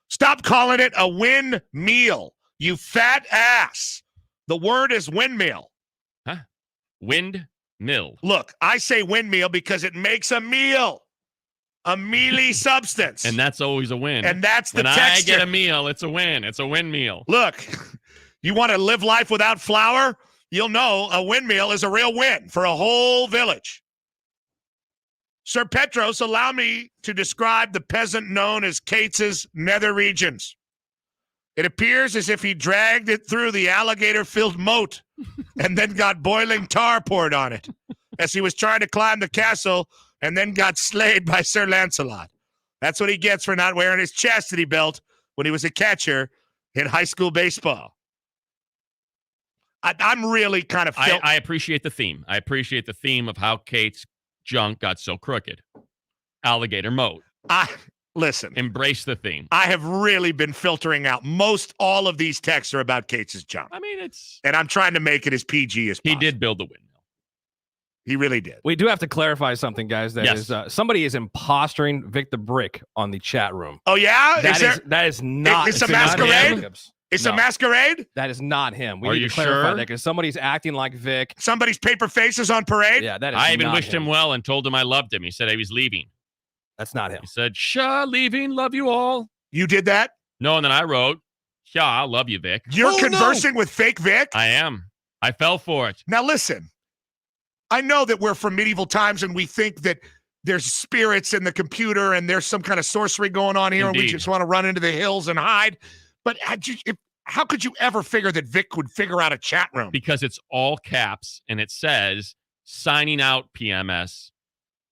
Stop calling it a windmeal, you fat ass. The word is windmill. Huh? Windmill. Look, I say windmeal because it makes a meal. A mealy substance. And that's always a win. And that's the when texture. I get a meal, it's a win. It's a windmeal. Look, you want to live life without flour? You'll know a windmeal is a real win for a whole village. Sir Petros, allow me to describe the peasant known as Cates's nether regions. It appears as if he dragged it through the alligator-filled moat and then got boiling tar poured on it as he was trying to climb the castle and then got slayed by Sir Lancelot. That's what he gets for not wearing his chastity belt when he was a catcher in high school baseball. I'm really kind of... I appreciate the theme. I appreciate the theme of how Kate's junk got so crooked. Alligator moat. Listen. Embrace the theme. I have really been filtering out. All of these texts are about Kate's junk. I mean, it's... And I'm trying to make it as PG as possible. He did build the windmill. He really did. We do have to clarify something, guys. That is somebody is impostering Vic the Brick on the chat room. Oh, yeah? That is not. It's a masquerade? It's a masquerade? That is not him. We Are need you to clarify sure? that because somebody's acting like Vic. Somebody's paper face is on parade? Yeah, that is I even not wished him well and told him I loved him. He said he was leaving. That's not him. He said, "Sha, leaving, love you all." You did that? No, and then I wrote, "Sha, I love you, Vic." You're conversing with fake Vic? I am. I fell for it. Now, listen. I know that we're from medieval times and we think that there's spirits in the computer and there's some kind of sorcery going on here and we just want to run into the hills and hide. But how could you ever figure that Vic would figure out a chat room? Because it's all caps and it says, signing out PMS,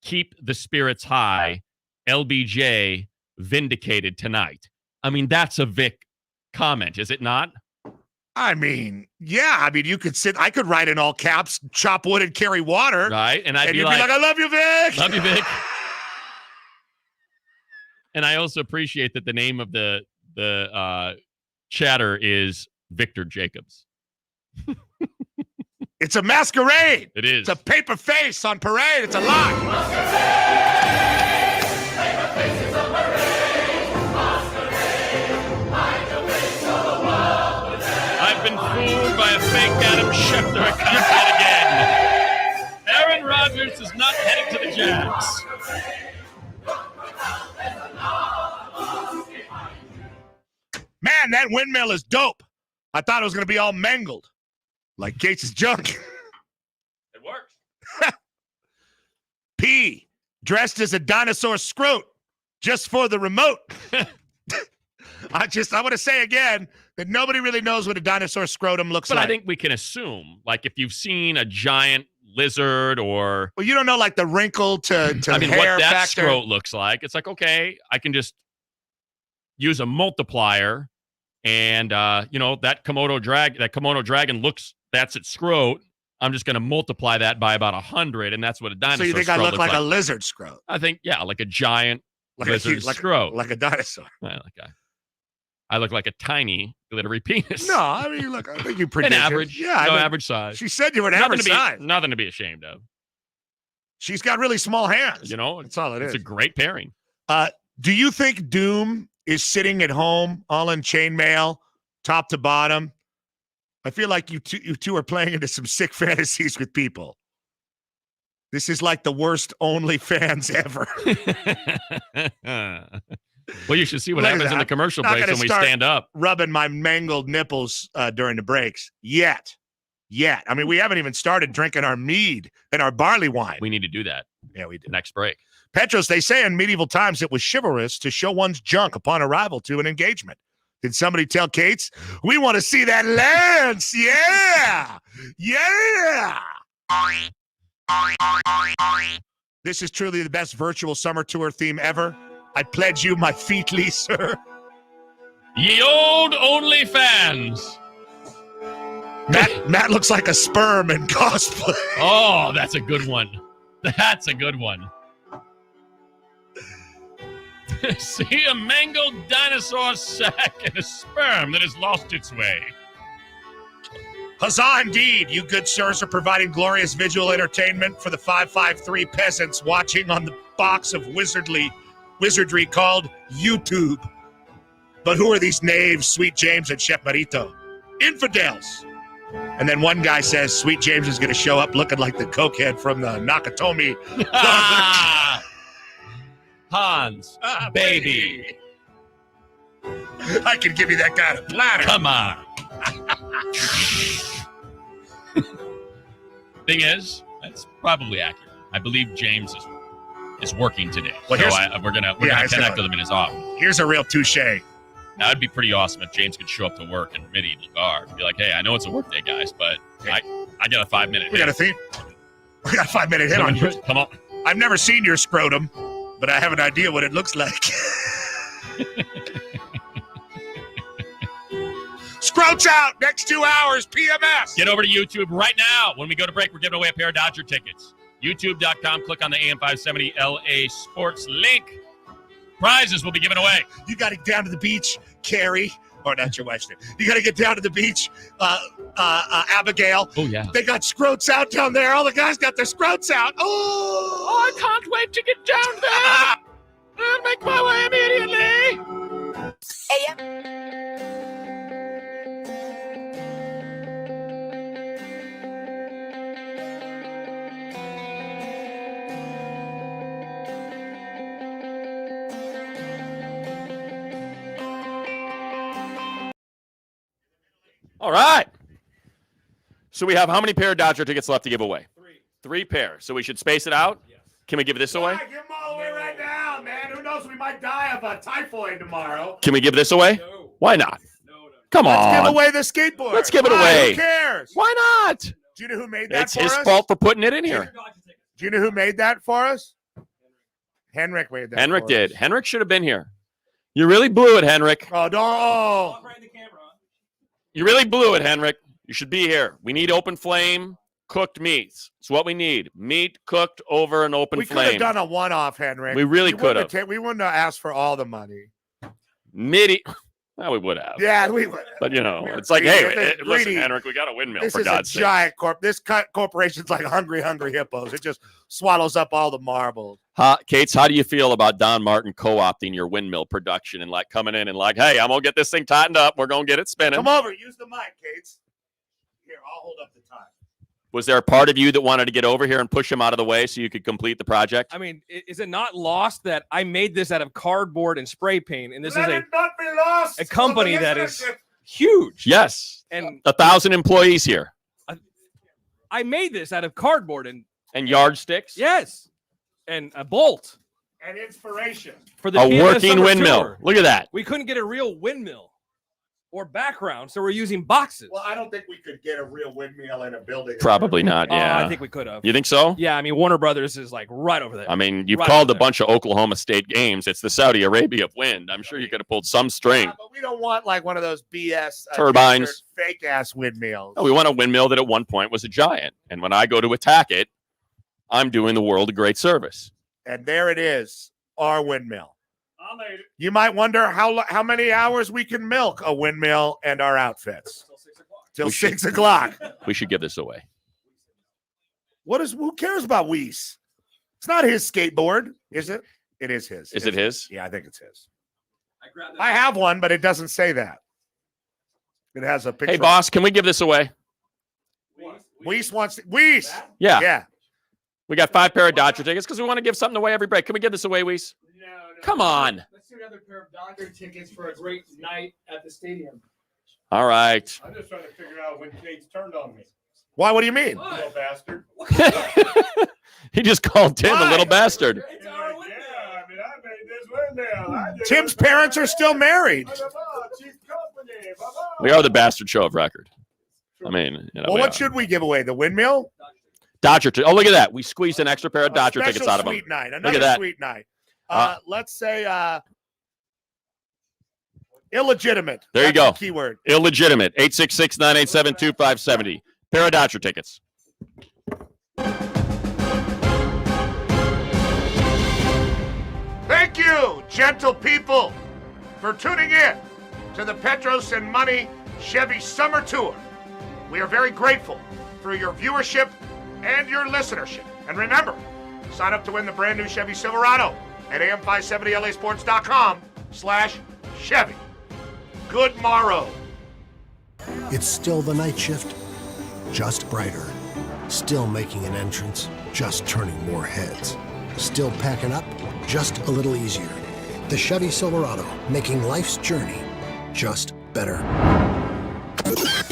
keep the spirits high, LBJ vindicated tonight. I mean, that's a Vic comment, is it not? I mean, yeah. I mean, I could write in all caps, chop wood and carry water. Right. And I'd be you'd like, I love you, Vic. Love you, Vic. And I also appreciate that the name of the chatter is Victor Jacobs. It's a masquerade. It is. It's a paper face on parade. It's a lie. Paper faces on parade. I've been fooled by a fake Adam Schefter account yet again. Aaron Rodgers is not heading to the Jags. Man, that windmill is dope. I thought it was going to be all mangled, like Gates' junk. It works. P, dressed as a dinosaur scrote, just for the remote. I want to say again that nobody really knows what a dinosaur scrotum looks like. But I think we can assume, like, if you've seen a giant lizard or... Well, you don't know, like, the wrinkle to I mean, hair what that factor. scrote looks like. It's like, okay, I can just use a multiplier and, that Komodo dragon looks, that's its scrote. I'm just going to multiply that by about 100, and that's what a dinosaur So you think I look like a lizard scrote? I think, yeah, like a giant lizard scrote. Like a dinosaur. Yeah, I look like a tiny glittery penis. No, I mean, look, I think you pretty an average. Yeah, average size. She said you were an average size. Nothing to be ashamed of. She's got really small hands. That's all it is. It's a great pairing. Do you think Doom is sitting at home, all in chainmail, top to bottom? I feel like you two are playing into some sick fantasies with people. This is like the worst OnlyFans ever. Well, you should see what happens in the commercial breaks when we stand up. Rubbing my mangled nipples during the breaks. Yet. I mean, we haven't even started drinking our mead and our barley wine. We need to do that. Yeah, we do. Next break. Petros, they say in medieval times it was chivalrous to show one's junk upon arrival to an engagement. Did somebody tell Cates? We want to see that lance. Yeah. This is truly the best virtual summer tour theme ever. I pledge you my feetly, sir. Ye old OnlyFans. Matt looks like a sperm in cosplay. Oh, that's a good one. That's a good one. See a mangled dinosaur sack and a sperm that has lost its way. Huzzah indeed, you good sirs are providing glorious visual entertainment for the 553 peasants watching on the box of wizardry called YouTube. But who are these knaves, Sweet James and Chef Marito? Infidels. And then one guy says Sweet James is going to show up looking like the cokehead from the Nakatomi. Hans, baby. I can give you that kind of platter. Come on. Thing is, that's probably accurate. I believe James is working today. Well, so we're gonna connect with him in his office. Here's a real touche. Now, it'd be pretty awesome if James could show up to work in medieval garb. Be like, hey, I know it's a work day, guys, but I got a 5-minute We got a 5-minute hit on you. Come on. I've never seen your scrotum, but I have an idea what it looks like. Scroats out next 2 hours, PMS. Get over to YouTube right now. When we go to break, we're giving away a pair of Dodger tickets. YouTube.com. Click on the AM570 LA Sports link. Prizes will be given away. You got to get down to the beach, Carrie. Or not your wife's name. You got to get down to the beach, Abigail. Oh, yeah. They got scroats out down there. All the guys got their scroats out. Oh, I can't wait to get down there. I'll make my way immediately. All right. So we have how many pair of Dodger tickets left to give away? 3 pairs. So we should space it out? Yes. Can we give this away? Yeah, give them all away right now, man. Who knows? We might die of a typhoid tomorrow. Can we give this away? No. Why not? Come on. Let's give away the skateboard. Let's give it away. Who cares? Why not? Do you know who made that It's for us? his fault for putting it in here. Do you know who made that for us? Henrik made that. Henrik for did. us. Henrik should have been here. You really blew it, Henrik. Oh, no. You really blew it, Henrik. You should be here. We need open flame cooked meats. It's what we need. Meat cooked over an open We flame. could have done a one-off, Henrik. We really could have. We wouldn't have asked for all the money. Well, we would have. Yeah, we would. But, you know, We're it's like, greedy. hey, They're listen, greedy. Henrik, we got a windmill, This for is God's a sake. giant This corporation's like hungry hippos. It just swallows up all the marbles. Kates, how do you feel about Don Martin co-opting your windmill production and like coming in and like, hey, I'm going to get this thing tightened up. We're going to get it spinning. Come over. Use the mic, Kates. Here, I'll hold up the time. Was there a part of you that wanted to get over here and push him out of the way so you could complete the project? I mean, is it not lost that I made this out of cardboard and spray paint, and this Let is it not be lost a company on the that is listenership. huge. Yes. And 1,000 employees here. I made this out of cardboard and yardsticks? Yes. And a bolt. And inspiration. For the A Canada working Summer windmill. Tour. Look at that. We couldn't get a real windmill or background, so we're using boxes. Well, I don't think we could get a real windmill in a building. Probably not, yeah. I think we could have. You think so? Yeah, I mean, Warner Brothers is like right over there. I mean, you've Right called a over there. bunch of Oklahoma State games. It's the Saudi Arabia of wind. I'm sure you could have pulled some string. But we don't want like one of those BS Turbines. fake ass windmills. No, we want a windmill that at one point was a giant. And when I go to attack it, I'm doing the world a great service. And there it is, our windmill. You might wonder how many hours we can milk a windmill and our outfits. Till 6 o'clock. We should give this away. Who cares about Weiss? It's not his skateboard, is it? It is his. Is it his? Yeah, I think it's his. I have one, but it doesn't say that. It has a picture. Hey, boss, can we give this away? Weiss wants Weiss. Yeah. Yeah. We got 5 pair of Dodger tickets because we want to give something away every break. Can we give this away, Weiss? No. Come on. Let's do another pair of Dodger tickets for a great night at the stadium. All right. I'm just trying to figure out when Kate's turned on me. Why? What do you mean? What? Little bastard. He just called Tim a little bastard. Yeah, I mean, I made this windmill. Tim's parents are still married. We are the bastard show of record. I mean, you know. Well, what should we give away? The windmill? Dodger tickets. Oh, look at that. We squeezed an extra pair of Dodger Special tickets out of them. sweet night. Look Another at that. sweet night. Let's say illegitimate. There you That's go. the keyword. Illegitimate. 866-987-2570. Pair of Dodger tickets. Thank you, gentle people, for tuning in to the Petros and Money Chevy Summer Tour. We are very grateful for your viewership and your listenership. And remember, sign up to win the brand new Chevy Silverado at am570lasports.com/Chevy. Good morrow. It's still the night shift, just brighter. Still making an entrance, just turning more heads. Still packing up, just a little easier. The Chevy Silverado, making life's journey just better.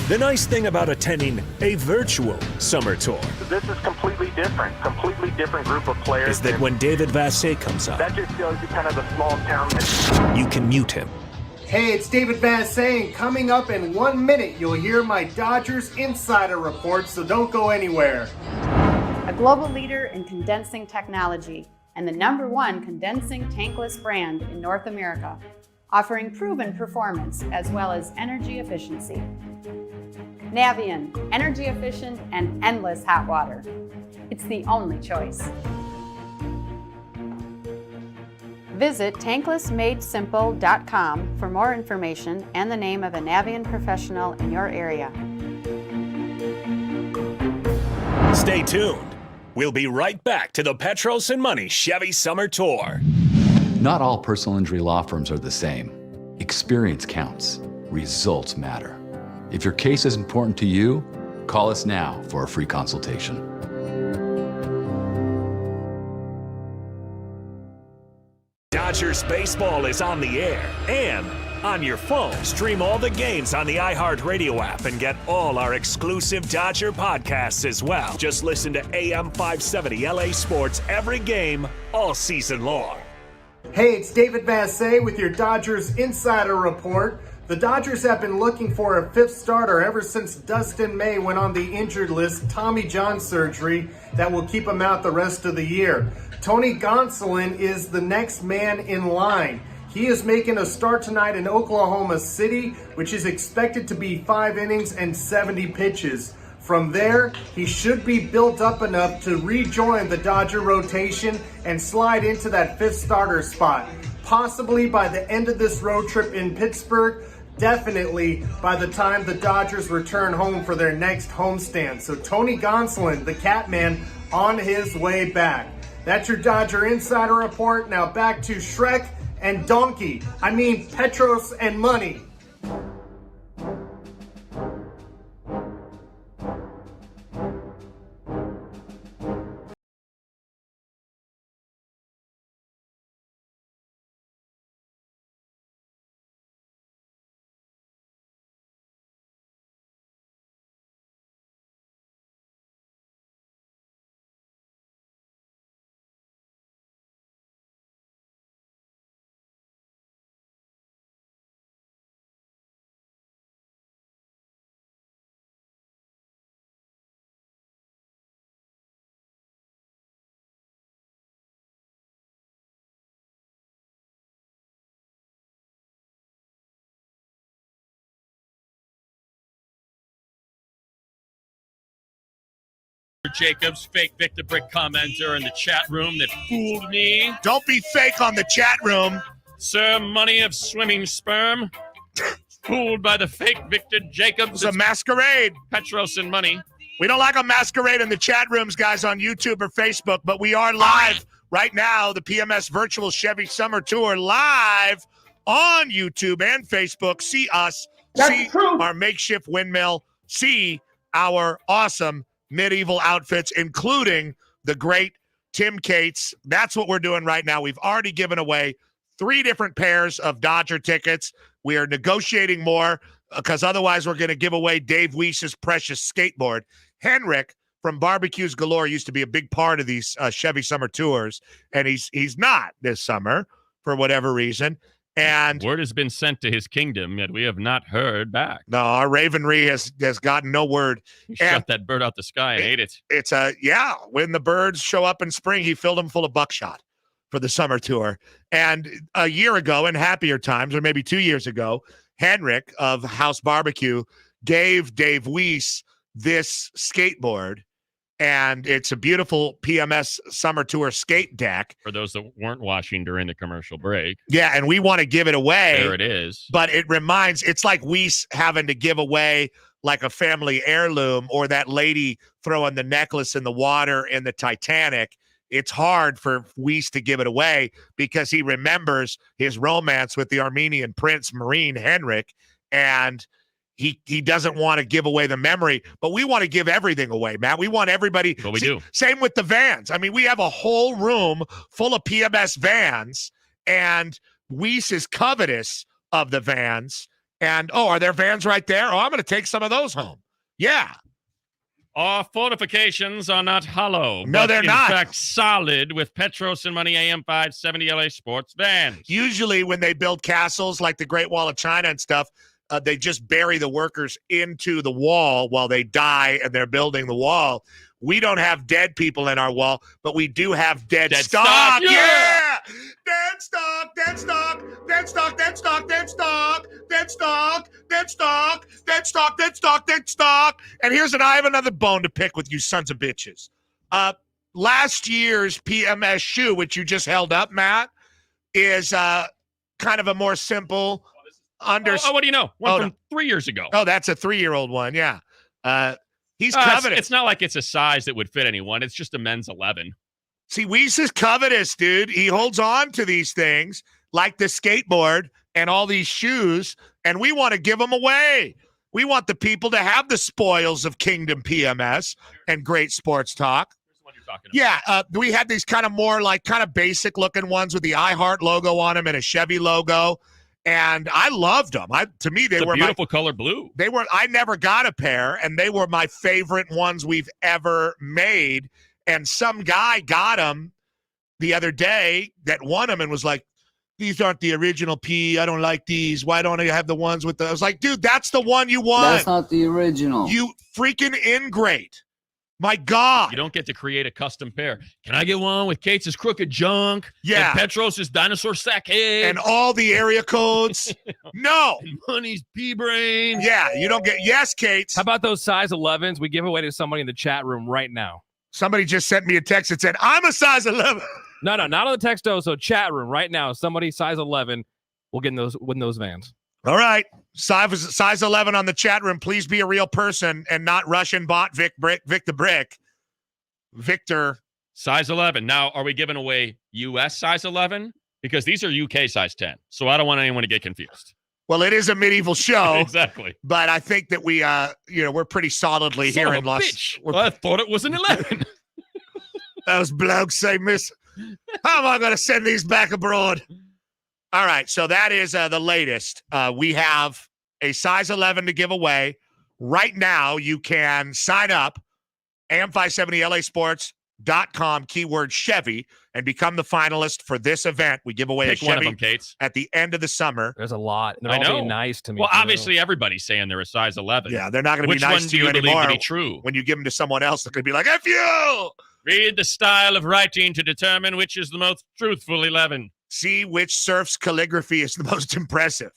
The nice thing about attending a virtual summer tour This is completely different group of players. is that when David Vassay comes up, That just shows you kind of the small town. you can mute him. Hey, it's David Vassay, and coming up in 1 minute, you'll hear my Dodgers Insider Report, so don't go anywhere. A global leader in condensing technology and the #1 condensing tankless brand in North America, offering proven performance as well as energy efficiency. Navion, energy efficient and endless hot water. It's the only choice. Visit tanklessmadesimple.com for more information and the name of a Navion professional in your area. Stay tuned. We'll be right back to the Petros and Money Chevy Summer Tour. Not all personal injury law firms are the same. Experience counts. Results matter. If your case is important to you, call us now for a free consultation. Dodgers baseball is on the air and on your phone. Stream all the games on the iHeartRadio app and get all our exclusive Dodger podcasts as well. Just listen to AM 570 LA Sports every game, all season long. Hey, it's David Vassay with your Dodgers Insider Report. The Dodgers have been looking for a 5th starter ever since Dustin May went on the injured list, Tommy John surgery, that will keep him out the rest of the year. Tony Gonsolin is the next man in line. He is making a start tonight in Oklahoma City, which is expected to be 5 innings and 70 pitches. From there, he should be built up enough to rejoin the Dodger rotation and slide into that 5th starter spot, possibly by the end of this road trip in Pittsburgh, definitely by the time the Dodgers return home for their next homestand. So Tony Gonsolin, the Catman, on his way back. That's your Dodger Insider Report. Now back to Shrek and Donkey. I mean Petros and Money. Jacobs, fake Victor Brick commenter in the chat room that fooled me. Don't be fake on the chat room. Sir Money of Swimming Sperm, fooled by the fake Victor Jacobs. It's a masquerade. Petros and Money. We don't like a masquerade in the chat rooms, guys, on YouTube or Facebook, but we are live right now. The PMS Virtual Chevy Summer Tour live on YouTube and Facebook. See us. See our makeshift windmill. See our awesome medieval outfits, including the great Tim Cates. That's what we're doing right now. We've already given away 3 different pairs of Dodger tickets. We are negotiating more because otherwise we're going to give away Dave Weiss's precious skateboard. Henrik from Barbecues Galore used to be a big part of these Chevy summer tours, and he's not this summer for whatever reason. And word has been sent to his kingdom, yet we have not heard back. No, our Ravenry has gotten no word. He shot that bird out the sky and ate it. It's when the birds show up in spring, he filled them full of buckshot for the summer tour. And a year ago, in happier times, or maybe 2 years ago, Henrik of House Barbecue gave Dave Weiss this skateboard. And it's a beautiful PMS summer tour skate deck. For those that weren't watching during the commercial break. Yeah, and we want to give it away. There it is. But it's like Weiss having to give away like a family heirloom, or that lady throwing the necklace in the water in the Titanic. It's hard for Weiss to give it away because he remembers his romance with the Armenian prince, Marine Henrik, and he doesn't want to give away the memory, but we want to give everything away, Matt. We want everybody. But we do. Same with the vans. I mean, we have a whole room full of PMS vans, and Weiss is covetous of the vans. And, are there vans right there? I'm going to take some of those home. Yeah. Our fortifications are not hollow. No, they're not. In fact, solid with Petros and Money AM 570 LA Sports vans. Usually when they build castles like the Great Wall of China and stuff, they just bury the workers into the wall while they die and they're building the wall. We don't have dead people in our wall, but we do have dead stock. Yeah! Dead stock, dead stock, dead stock, dead stock, dead stock, dead stock, dead stock, dead stock, dead stock, dead stock. And I have another bone to pick with you sons of bitches. Last year's PMS shoe, which you just held up, Matt, is kind of a more simple what do you know? One from 3 years ago. Oh, that's a 3-year-old one. Yeah. He's covetous. It's not like it's a size that would fit anyone. It's just a men's 11. See, Weiss is covetous, dude. He holds on to these things like the skateboard and all these shoes, and we want to give them away. We want the people to have the spoils of Kingdom PMS and great sports talk. Yeah, we had these kind of more like kind of basic looking ones with the iHeart logo on them and a Chevy logo. And I loved them. To me, they were beautiful color blue. I never got a pair, and they were my favorite ones we've ever made. And some guy got them the other day that won them and was like, "These aren't the original P. I don't like these. Why don't I have the ones with the?" I was like, "Dude, that's the one you won. That's not the original. You freaking ingrate. My God. You don't get to create a custom pair. Can I get one with Kate's crooked junk? Yeah. And Petros' dinosaur sack head? And all the area codes? No. And Money's pea-brain? Yeah, you don't get... Yes, Kate. How about those size 11s we give away to somebody in the chat room right now? Somebody just sent me a text that said, I'm a size 11. No, not on the text, so chat room right now. Somebody size 11 will win those vans. All right. Size 11 on the chat room. Please be a real person and not Russian bot Vic the Brick. Victor. Size 11. Now, are we giving away U.S. size 11? Because these are UK size 10. So I don't want anyone to get confused. Well, it is a medieval show. Exactly. But I think that we're pretty solidly here in Los. I thought it was an 11. Those blokes say, miss, how am I going to send these back abroad? All right, so that is the latest. We have a size 11 to give away. Right now, you can sign up, am570lasports.com, keyword Chevy, and become the finalist for this event. We give away a Chevy one of them, Kates. At the end of the summer. There's a lot. They're I all know. being nice to me. Well, obviously, everybody's saying they're a size 11. Yeah, they're not going to be nice to you believe anymore. to be true? When you give them to someone else, they're going to be like, F you! Read the style of writing to determine which is the most truthful 11. See which surf's calligraphy is the most impressive.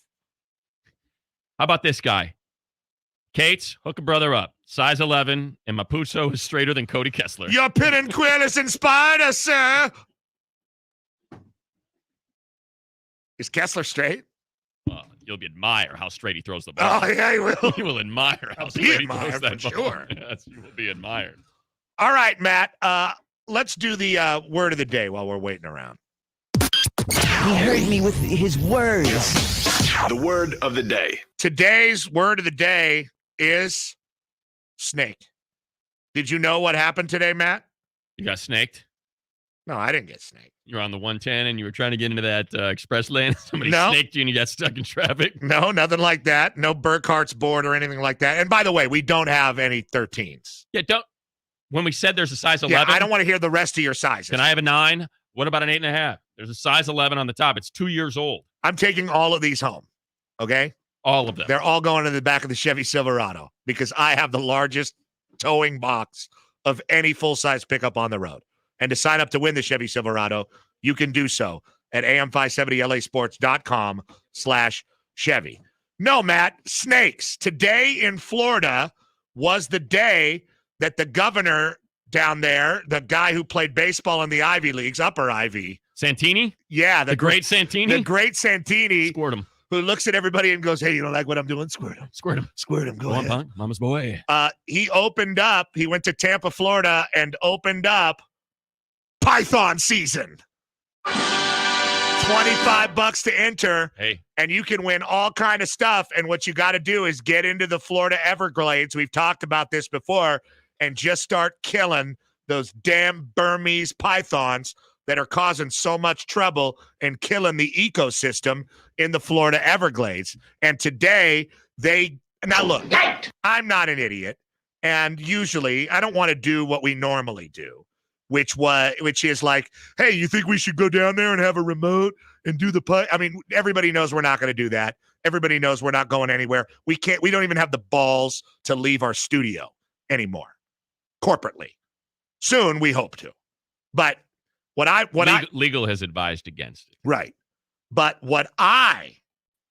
How about this guy? Kate's, hook a brother up. Size 11, and Maputo is straighter than Cody Kessler. Your pin and quill is inspired us, sir. Is Kessler straight? You'll admire how straight he throws the ball. Oh, yeah, he will. You will admire how straight he throws that ball. Sure. Yes, you will be admired. All right, Matt. Let's do the word of the day while we're waiting around. He heard me with his words. The word of the day. Today's word of the day is snake. Did you know what happened today, Matt? You got snaked? No, I didn't get snaked. You're on the 110 and you were trying to get into that express lane. Somebody No. snaked you and you got stuck in traffic. No, nothing like that. No Burkhart's board or anything like that. And by the way, we don't have any 13s. Yeah, don't. When we said there's a size 11. Yeah, I don't want to hear the rest of your sizes. Can I have a 9? What about an 8.5? There's a size 11 on the top. It's 2 years old. I'm taking all of these home. Okay? All of them. They're all going to the back of the Chevy Silverado because I have the largest towing box of any full-size pickup on the road. And to sign up to win the Chevy Silverado, you can do so at am570lasports.com/Chevy. No, Matt, snakes. Today in Florida was the day that the governor down there, the guy who played baseball in the Ivy Leagues, upper Ivy. Santini? Yeah. The great Santini? The great Santini. Squirt him. Who looks at everybody and goes, hey, you don't like what I'm doing? Squirt him. Squirt him. Squirt him. Go on, ahead. punk. Mama's boy. He opened up. He went to Tampa, Florida, and opened up Python season. $25 to enter. Hey. And you can win all kind of stuff. And what you got to do is get into the Florida Everglades. We've talked about this before. And just start killing those damn Burmese pythons that are causing so much trouble and killing the ecosystem in the Florida Everglades. And today now look, I'm not an idiot. And usually I don't want to do what we normally do, which is like, hey, you think we should go down there and have a remote and do the I mean, everybody knows we're not going to do that. Everybody knows we're not going anywhere. We don't even have the balls to leave our studio anymore. Corporately. Soon we hope to. But legal has advised against it. Right. But what I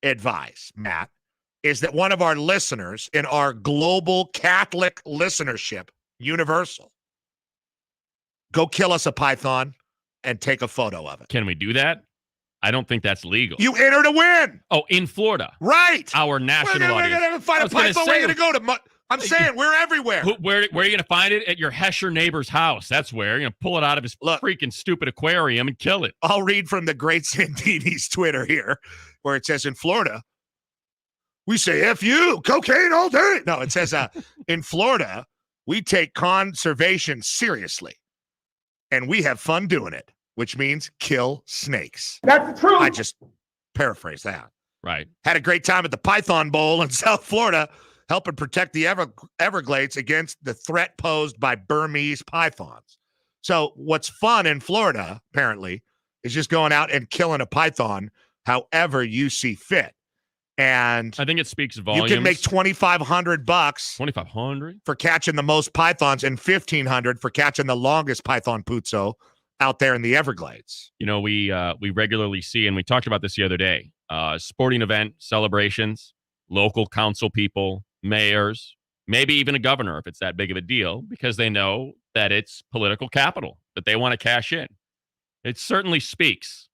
advise, Matt, is that one of our listeners in our global Catholic listenership, universal, go kill us a python and take a photo of it. Can we do that? I don't think that's legal. You enter to win. Oh, in Florida. Right. Our national audience. We're going to find a python. Where are you going to go to? I'm saying we're everywhere. Where are you going to find it? At your Hesher neighbor's house. That's where. You're going to pull it out of his freaking stupid aquarium and kill it. I'll read from the great Santini's Twitter here, where it says in Florida, we say F you, cocaine all day. No, it says in Florida, we take conservation seriously, and we have fun doing it, which means kill snakes. That's the truth. I just paraphrase that. Right. Had a great time at the Python Bowl in South Florida, helping protect the Everglades against the threat posed by Burmese pythons. So what's fun in Florida, apparently, is just going out and killing a python however you see fit. And I think it speaks volumes. You can make $2,500. $2,500 for catching the most pythons and $1,500 for catching the longest python puzzo out there in the Everglades. You know, we regularly see, and we talked about this the other day, sporting event celebrations, local council people, mayors, maybe even a governor if it's that big of a deal, because they know that it's political capital, that they want to cash in. It certainly speaks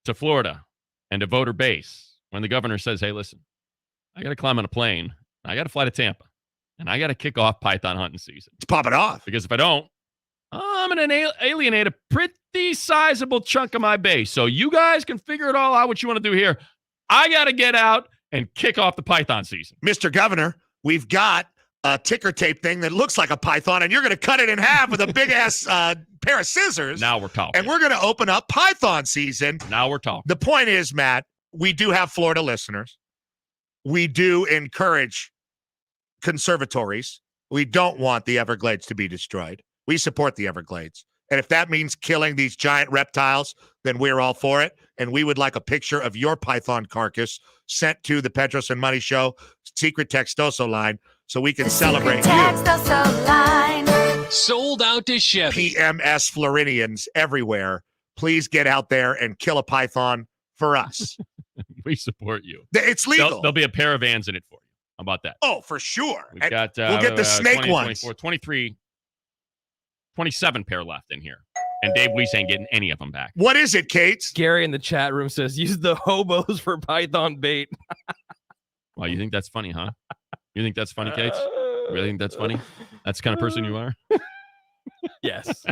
to Florida and to voter base when the governor says, hey, listen, I got to climb on a plane, I got to fly to Tampa, and I got to kick off python hunting season. Let's pop it off. Because if I don't, I'm going to alienate a pretty sizable chunk of my base. So you guys can figure it all out what you want to do here. I got to get out and kick off the python season. Mr. Governor, we've got a ticker tape thing that looks like a python, and you're going to cut it in half with a big-ass pair of scissors. Now we're talking. And we're going to open up python season. Now we're talking. The point is, Matt, we do have Florida listeners. We do encourage conservatories. We don't want the Everglades to be destroyed. We support the Everglades. And if that means killing these giant reptiles, then we're all for it. And we would like a picture of your python carcass sent to the Petros and Money Show secret Textoso line so we can celebrate you. Textoso line. Sold out to Chevy. PMS Floridians everywhere. Please get out there and kill a python for us. We support you. It's legal. There'll be a pair of vans in it for you. How about that? Oh, for sure. We've got, we'll get the snake 20, ones. 24, 23, 27 pair left in here. And Dave Weiss ain't getting any of them back. What is it, Kate? Gary in the chat room says, use the hobos for python bait. Well, you think that's funny, huh? You think that's funny, Kate? Really think that's funny? That's the kind of person you are? Yes.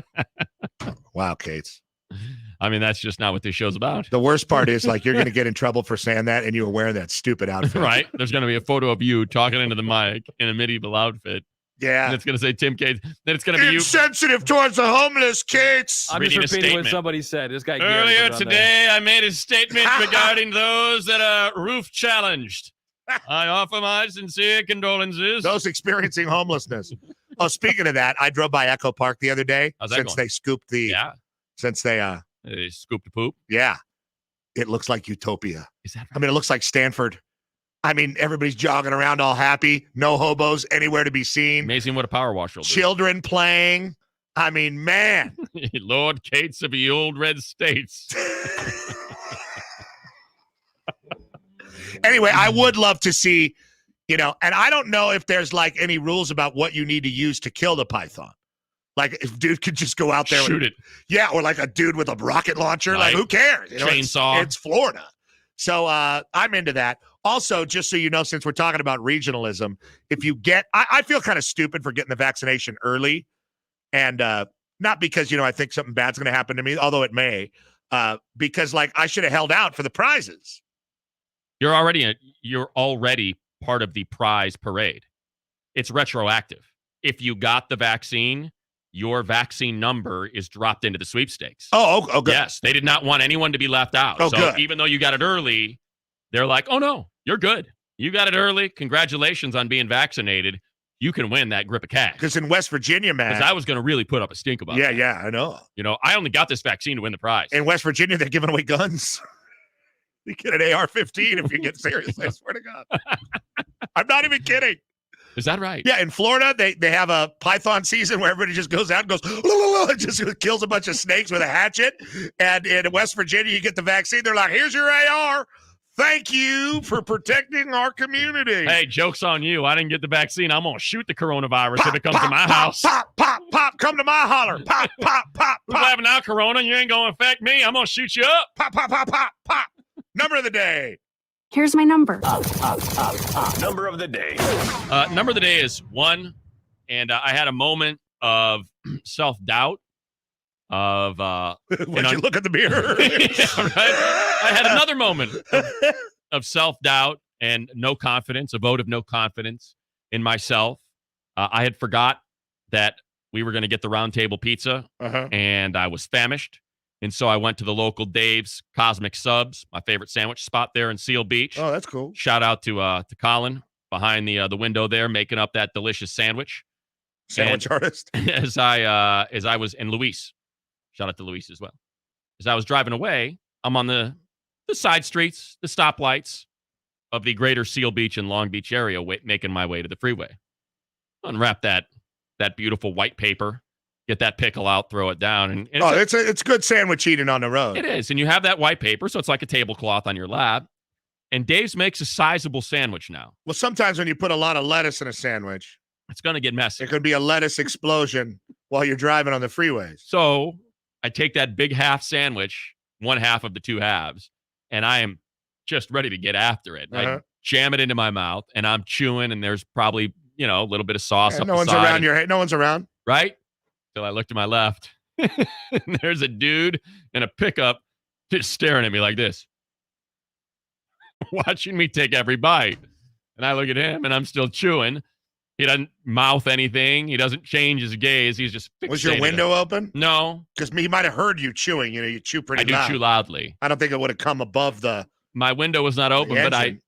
Wow, Kate. I mean, that's just not what this show's about. The worst part is, like, you're going to get in trouble for saying that, and you were wearing that stupid outfit. Right? There's going to be a photo of you talking into the mic in a medieval outfit. Yeah. And it's going to say Tim Cates. Then it's going to be you. Insensitive towards the homeless, Cates. I'm just reading a repeating what statement. somebody said. This guy Earlier Garrett was on today, I made a statement regarding those that are roof challenged. I offer my sincere condolences. Those experiencing homelessness. Oh, speaking of that, I drove by Echo Park the other day. How's that since going? they scooped the. Yeah. Since they scooped the poop. Yeah. It looks like utopia. Is that right? I mean, it looks like Stanford. I mean, everybody's jogging around all happy. No hobos anywhere to be seen. Amazing what a power wash will do. Children playing. I mean, man. Lord Cates of the old red states. Anyway, I would love to see, and I don't know if there's like any rules about what you need to use to kill the python. Like if dude could just go out there Shoot it. Yeah, or like a dude with a rocket launcher. Right. Like who cares? Chainsaw. It's Florida. So I'm into that. Also, just so you know, since we're talking about regionalism, if you get, I feel kind of stupid for getting the vaccination early. And not because, I think something bad's going to happen to me, although it may, because like I should have held out for the prizes. You're already part of the prize parade. It's retroactive. If you got the vaccine, your vaccine number is dropped into the sweepstakes. Oh, good. Yes, they did not want anyone to be left out. Oh, so good. Even though you got it early, they're like, oh, no, you're good. You got it early. Congratulations on being vaccinated. You can win that grip of cash. Because in West Virginia, man. Because I was going to really put up a stink about that. Yeah, I know. I only got this vaccine to win the prize. In West Virginia, they're giving away guns. You get an AR-15 if you get serious. I swear to God. I'm not even kidding. Is that right? Yeah, in Florida, they have a python season where everybody just goes out and goes, and just kills a bunch of snakes with a hatchet. And in West Virginia, you get the vaccine. They're like, here's your AR. Thank you for protecting our community. Hey, joke's on you. I didn't get the vaccine. I'm going to shoot the coronavirus if it comes pop, to my pop, house. Pop, pop, pop. Come to my holler. Pop, pop, pop, Who's pop. having now, corona? You ain't going to affect me. I'm going to shoot you up. Pop, pop, pop, pop, pop. Number of the day. Here's my number. Number of the day. Number of the day is 1. And I had a moment of self-doubt. When you look at the mirror. Yeah, right? I had another moment of self-doubt and no confidence, a vote of no confidence in myself. I had forgot that we were going to get the round table pizza, and I was famished. And so I went to the local Dave's Cosmic Subs, my favorite sandwich spot there in Seal Beach. Oh, that's cool. Shout out to Colin behind the window there, making up that delicious sandwich. Sandwich artist. As I was, and Luis. Shout out to Luis as well. As I was driving away, I'm on the side streets, the stoplights of the greater Seal Beach and Long Beach area, making my way to the freeway. Unwrap that beautiful white paper, get that pickle out, throw it down. And it's good sandwich eating on the road. It is. And you have that white paper, so it's like a tablecloth on your lap. And Dave's makes a sizable sandwich now. Well, sometimes when you put a lot of lettuce in a sandwich, it's going to get messy. It could be a lettuce explosion while you're driving on the freeways. So I take that big half sandwich, one half of the two halves, and I am just ready to get after it. I jam it into my mouth, and I'm chewing, and there's probably, a little bit of sauce up no the one's side. around your head. No one's around. Right? Till I look to my left. And there's a dude in a pickup just staring at me like this, watching me take every bite. And I look at him, and I'm still chewing. He doesn't mouth anything. He doesn't change his gaze. He's just fixated. Was your window open? No. Because he might have heard you chewing. You chew pretty loud. I do chew loudly. I don't think it would have come above the... My window was not open, but I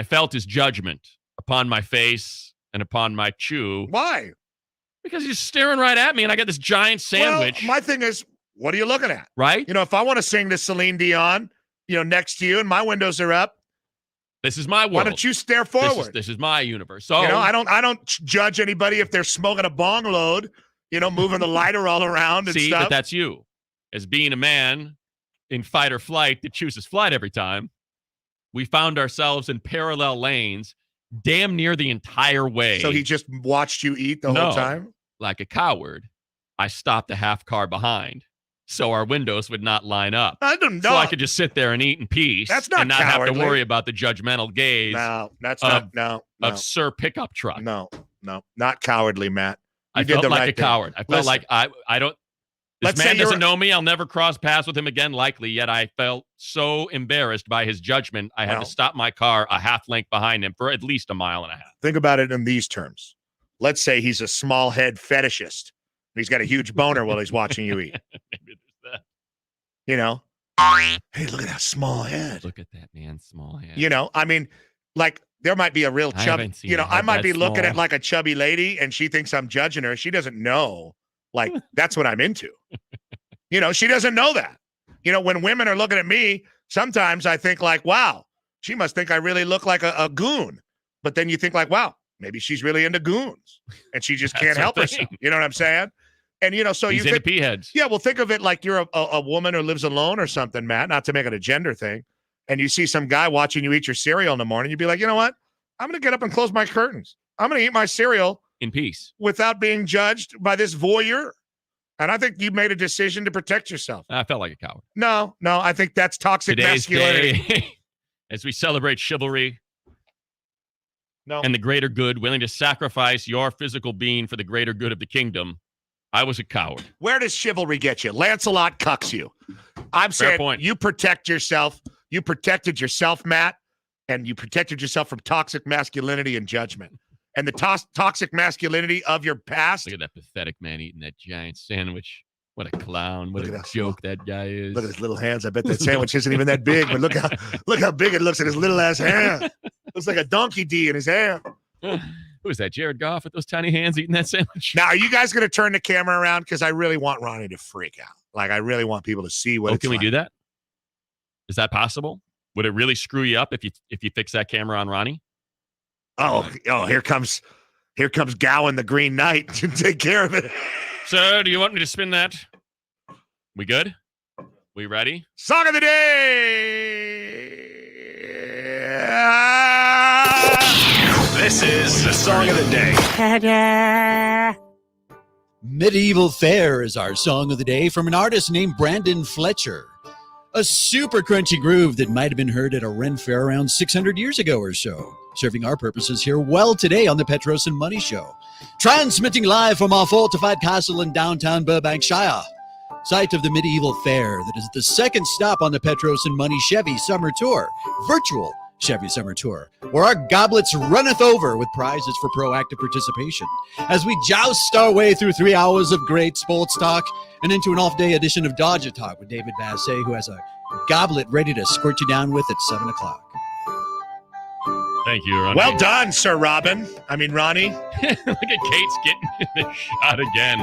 felt his judgment upon my face and upon my chew. Why? Because he's staring right at me, and I got this giant sandwich. Well, my thing is, what are you looking at? Right? If I want to sing to Celine Dion, next to you, and my windows are up, this is my world. Why don't you stare forward? This is my universe. So I don't judge anybody if they're smoking a bong load, moving the lighter all around and stuff. But that's you. As being a man in fight or flight that chooses flight every time, we found ourselves in parallel lanes damn near the entire way. So he just watched you eat the whole time? Like a coward, I stopped a half car behind so our windows would not line up. I don't know. So I could just sit there and eat in peace. That's not and not cowardly. have to worry about the judgmental gaze. No, that's not. No. Of Sir Pickup Truck. No, not cowardly, Matt. I felt like a coward. I felt like I don't. This man doesn't know me. I'll never cross paths with him again, likely. Yet I felt so embarrassed by his judgment. I had to stop my car a half length behind him for at least a mile and a half. Think about it in these terms. let's say he's a small head fetishist. He's got a huge boner while he's watching you eat. You know? Hey, look at that small head. Look at that, man. Small head. You know, I mean, like, there might be a real chubby, you know, I might be looking at like a chubby lady and she thinks I'm judging her. She doesn't know, like, that's what I'm into. You know, she doesn't know that. You know, when women are looking at me, sometimes I think like, wow, she must think I really look like a goon. But then you think like, wow, maybe she's really into goons and she just can't help herself. You know what I'm saying? And, you know, so He's you into think, P-heads. yeah, well, think of it like you're a woman who lives alone or something, Matt, not to make it a gender thing. And you see some guy watching you eat your cereal in the morning. You'd be like, you know what? I'm going to get up and close my curtains. I'm going to eat my cereal in peace without being judged by this voyeur. And I think you made a decision to protect yourself. I felt like a coward. No, I think that's toxic masculinity. Day, as we celebrate chivalry no. and the greater good, willing to sacrifice your physical being for the greater good of the kingdom, I was a coward. Where does chivalry get you? Lancelot cucks you. I'm Fair saying point. You protect yourself. You protected yourself, Matt, and you protected yourself from toxic masculinity and judgment. And the toxic masculinity of your past. Look at that pathetic man eating that giant sandwich. What a clown. What a joke that guy is. Look at his little hands. I bet that sandwich isn't even that big, but look how big it looks in his little ass hand. Looks like a donkey D in his hand. Who is that? Jared Goff with those tiny hands eating that sandwich? Now, are you guys going to turn the camera around? Because I really want Ronnie to freak out. Like, I really want people to see what it's can we like. do that? Is that possible? Would it really screw you up if you fix that camera on Ronnie? Oh, here comes Gowan the Green Knight to take care of it. Sir, do you want me to spin that? We good? We ready? Song of the day. This is the song of the day. Medieval Fair is our song of the day from an artist named Brandon Fletcher. A super crunchy groove that might have been heard at a Ren Fair around 600 years ago or so. Serving our purposes here well today on the Petros and Money Show. Transmitting live from our fortified castle in downtown Burbank, Shire. Site of the Medieval Fair that is the second stop on the Petros and Money Chevy Summer Tour. Virtual Chevy Summer Tour, where our goblets runneth over with prizes for proactive participation as we joust our way through 3 hours of great sports talk and into an off-day edition of Dodger Talk with David Bassett, who has a goblet ready to squirt you down with at 7 o'clock. Thank you, Ronnie. Well done, Sir Robin. I mean, Ronnie. Look at Kate's getting the shot again.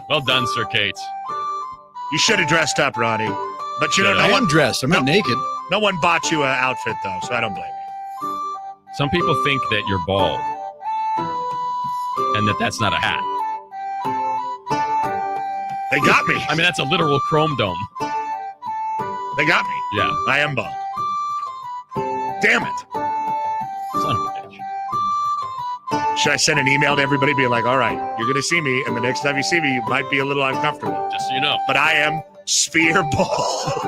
Well done, Sir Kate. You should have dressed up, Ronnie. But you know, I am dressed. I'm not naked. No one bought you an outfit, though, so I don't blame you. Some people think that you're bald and that's not a hat. They got me. I mean, that's a literal chrome dome. They got me. Yeah. I am bald. Damn it. Son of a bitch. Should I send an email to everybody being like, all right, you're going to see me, and the next time you see me, you might be a little uncomfortable. Just so you know. But I am sphere bald.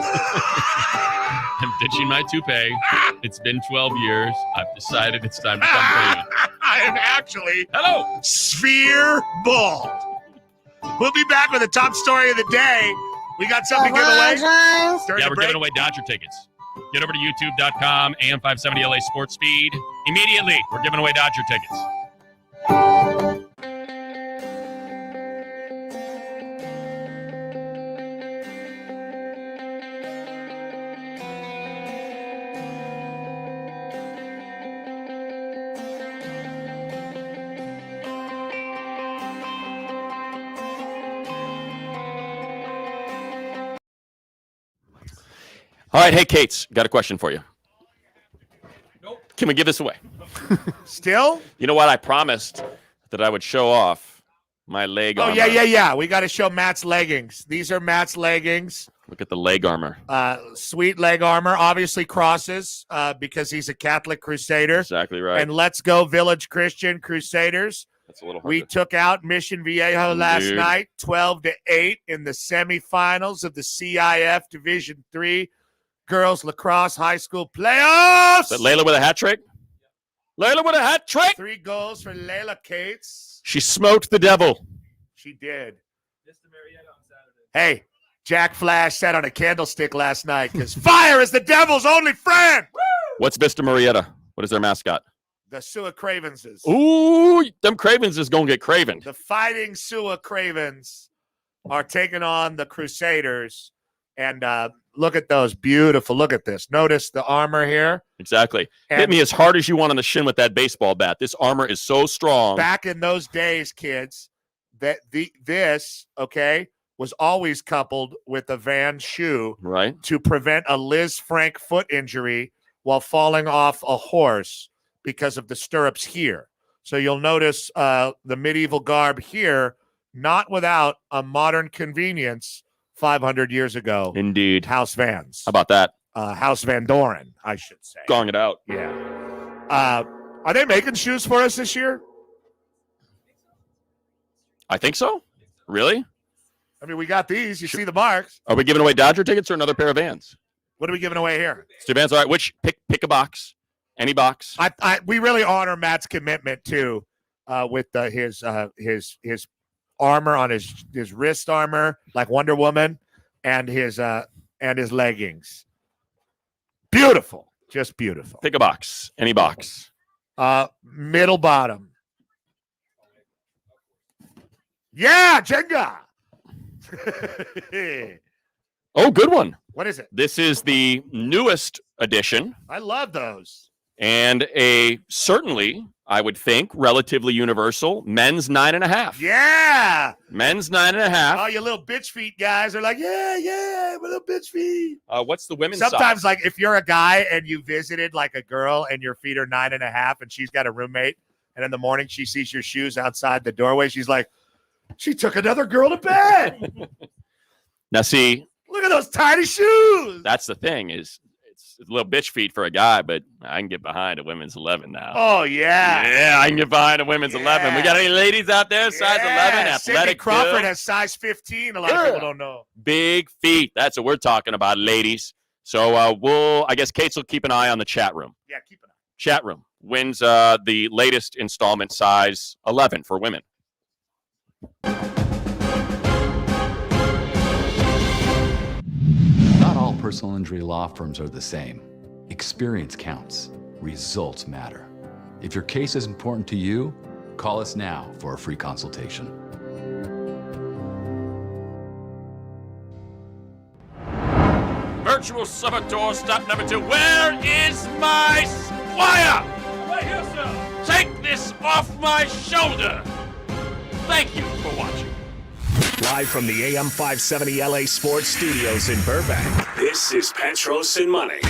I'm ditching my toupee. It's been 12 years. I've decided it's time to come clean. I am actually sphere bald. We'll be back with the top story of the day. We got something to give away. Yeah, we're giving away Dodger tickets. Get over to youtube.com, AM570 LA Sports Feed. Immediately, we're giving away Dodger tickets. All right, hey, Kate's, got a question for you. Nope. Can we give this away? Still? You know what? I promised that I would show off my leg armor. Yeah. We got to show Matt's leggings. These are Matt's leggings. Look at the leg armor. Sweet leg armor. Obviously crosses because he's a Catholic crusader. Exactly right. And let's go Village Christian Crusaders. That's a little hard We took out Mission Viejo last night, 12-8 in the semifinals of the CIF Division III Girls Lacrosse High School Playoffs. But Layla with a hat trick? Layla with a hat trick? 3 goals for Layla Cates. She smoked the devil. She did. Hey, Jack Flash sat on a candlestick last night because fire is the devil's only friend. What's Vista Marietta? What is their mascot? The Sua Cravenses. Ooh, them Cravens is going to get craven. The Fighting Sua Cravens are taking on the Crusaders. And look at those. Beautiful. Look at this. Notice the armor here. Exactly. Hit me as hard as you want on the shin with that baseball bat. This armor is so strong. Back in those days, kids, this was always coupled with a Van shoe, right, to prevent a Liz Frank foot injury while falling off a horse because of the stirrups here. So you'll notice the medieval garb here, not without a modern convenience 500 years ago. Indeed. House Vans. How about that? House Van Doren, I should say. Gong it out. Yeah. Are they making shoes for us this year? I think so. Really? I mean, we got these. You see the marks. Are we giving away Dodger tickets or another pair of Vans? What are we giving away here? It's 2 Vans. All right. Which pick a box. Any box. We really honor Matt's commitment too, with his armor on his wrist armor like Wonder Woman, and his leggings. Beautiful, just beautiful. Pick a box. Any box. Middle bottom. Yeah, Jenga. Oh, good one. What is it? This is the newest edition. I love those. And certainly, I would think, relatively universal men's 9.5. Yeah. Men's 9.5. Oh, you little bitch feet guys are like, yeah, my little bitch feet. What's the women's Sometimes, size? like, if you're a guy and you visited like a girl and your feet are 9.5 and she's got a roommate, and in the morning she sees your shoes outside the doorway, she's like, she took another girl to bed. Now, see. Look at those tiny shoes. That's the thing is, it's a little bitch feet for a guy, but I can get behind a women's 11 now. Oh, yeah. Yeah, I can get behind a women's 11. We got any ladies out there? Size 11, athletic. Sidney Crawford build? has size 15. A lot of people don't know. Big feet. That's what we're talking about, ladies. So I guess Kate's will keep an eye on the chat room. Yeah, keep an eye. Chat room wins the latest installment, size 11 for women. Not all personal injury law firms are the same. Experience counts. Results matter. If your case is important to you, call us now for a free consultation. Virtual Summer Tour, stop number 2. Where is my wire? Right here, sir. Take this off my shoulder. Thank you for watching. Live from the AM 570 LA Sports Studios in Burbank, this is Petros and Money.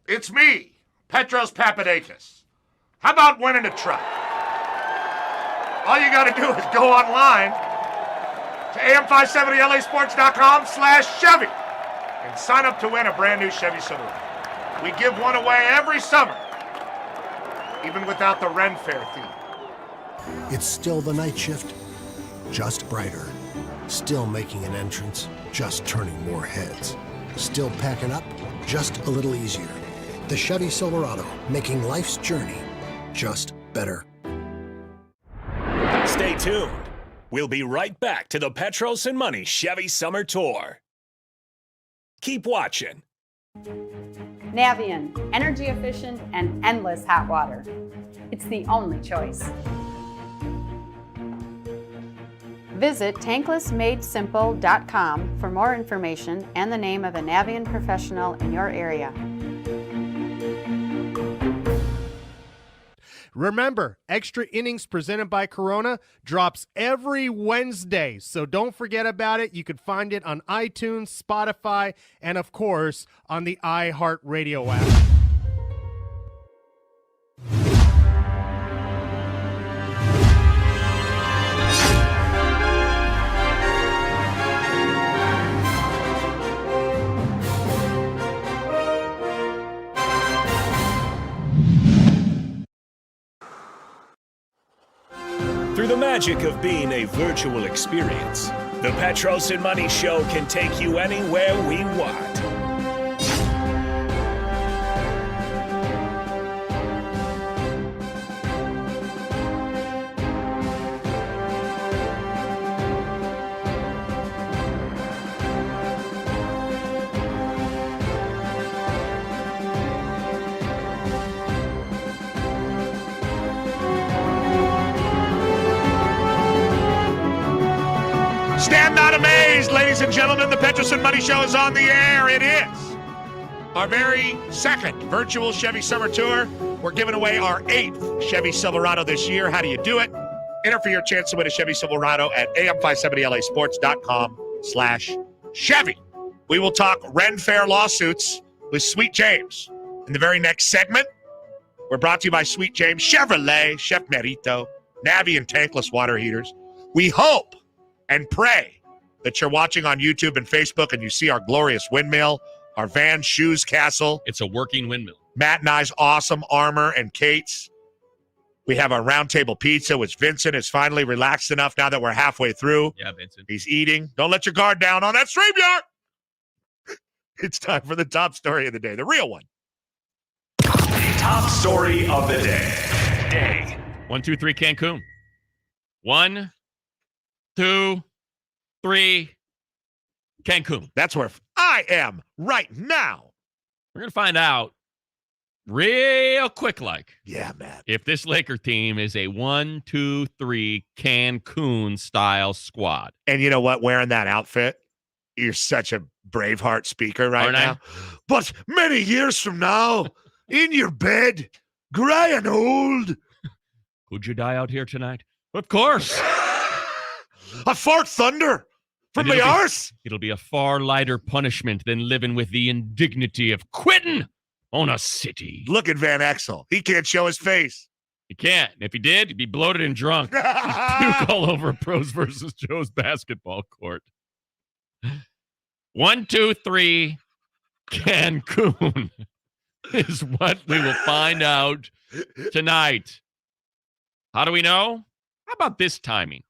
It's me, Petros Papadakis. How about winning a truck? All you got to do is go online to am570lasports.com/Chevy and sign up to win a brand new Chevy Silverado. We give one away every summer, even without the Ren Fair theme. It's still the night shift, just brighter. Still making an entrance, just turning more heads. Still packing up, just a little easier. The Chevy Silverado, making life's journey just better. Stay tuned. We'll be right back to the Petros and Money Chevy Summer Tour. Keep watching. Navien, energy efficient and endless hot water. It's the only choice. Visit tanklessmadesimple.com for more information and the name of a Navien professional in your area. Remember, Extra Innings presented by Corona drops every Wednesday, so don't forget about it. You can find it on iTunes, Spotify, and of course, on the iHeartRadio app. the magic of being a virtual experience, the Petros and Money Show can take you anywhere we want. Stand not amazed, ladies and gentlemen. The Petros and Money Show is on the air. It is our very second virtual Chevy Summer Tour. We're giving away our 8th Chevy Silverado this year. How do you do it? Enter for your chance to win a Chevy Silverado at am570lasports.com/Chevy. We will talk Ren Fair lawsuits with Sweet James. In the very next segment, we're brought to you by Sweet James Chevrolet, Chef Merito, Navi and tankless water heaters. We hope and pray that you're watching on YouTube and Facebook and you see our glorious windmill, our Van Shoes Castle. It's a working windmill. Matt and I's awesome armor and Kate's. We have our round table pizza, which Vincent is finally relaxed enough now that we're halfway through. Yeah, Vincent. He's eating. Don't let your guard down on that StreamYard. It's time for the top story of the day, the real one. Top story of the day. 1, 2, 3, Cancun. 1, 2, 3, Cancun. That's where I am right now. We're going to find out real quick, Yeah, man. if this Laker team is a 1, 2, 3 Cancun style squad. And you know what? Wearing that outfit, you're such a Braveheart speaker right Aren't I? now. But many years from now, in your bed, gray and old. Could you die out here tonight? Of course. A Fort Thunder from my arse. It'll be a far lighter punishment than living with the indignity of quitting on a city. Look at Van Exel. He can't show his face. He can't. If he did, he'd be bloated and drunk. Puke all over Pros versus Joe's basketball court. 1, 2, 3, Cancun is what we will find out tonight. How do we know? How about this timing?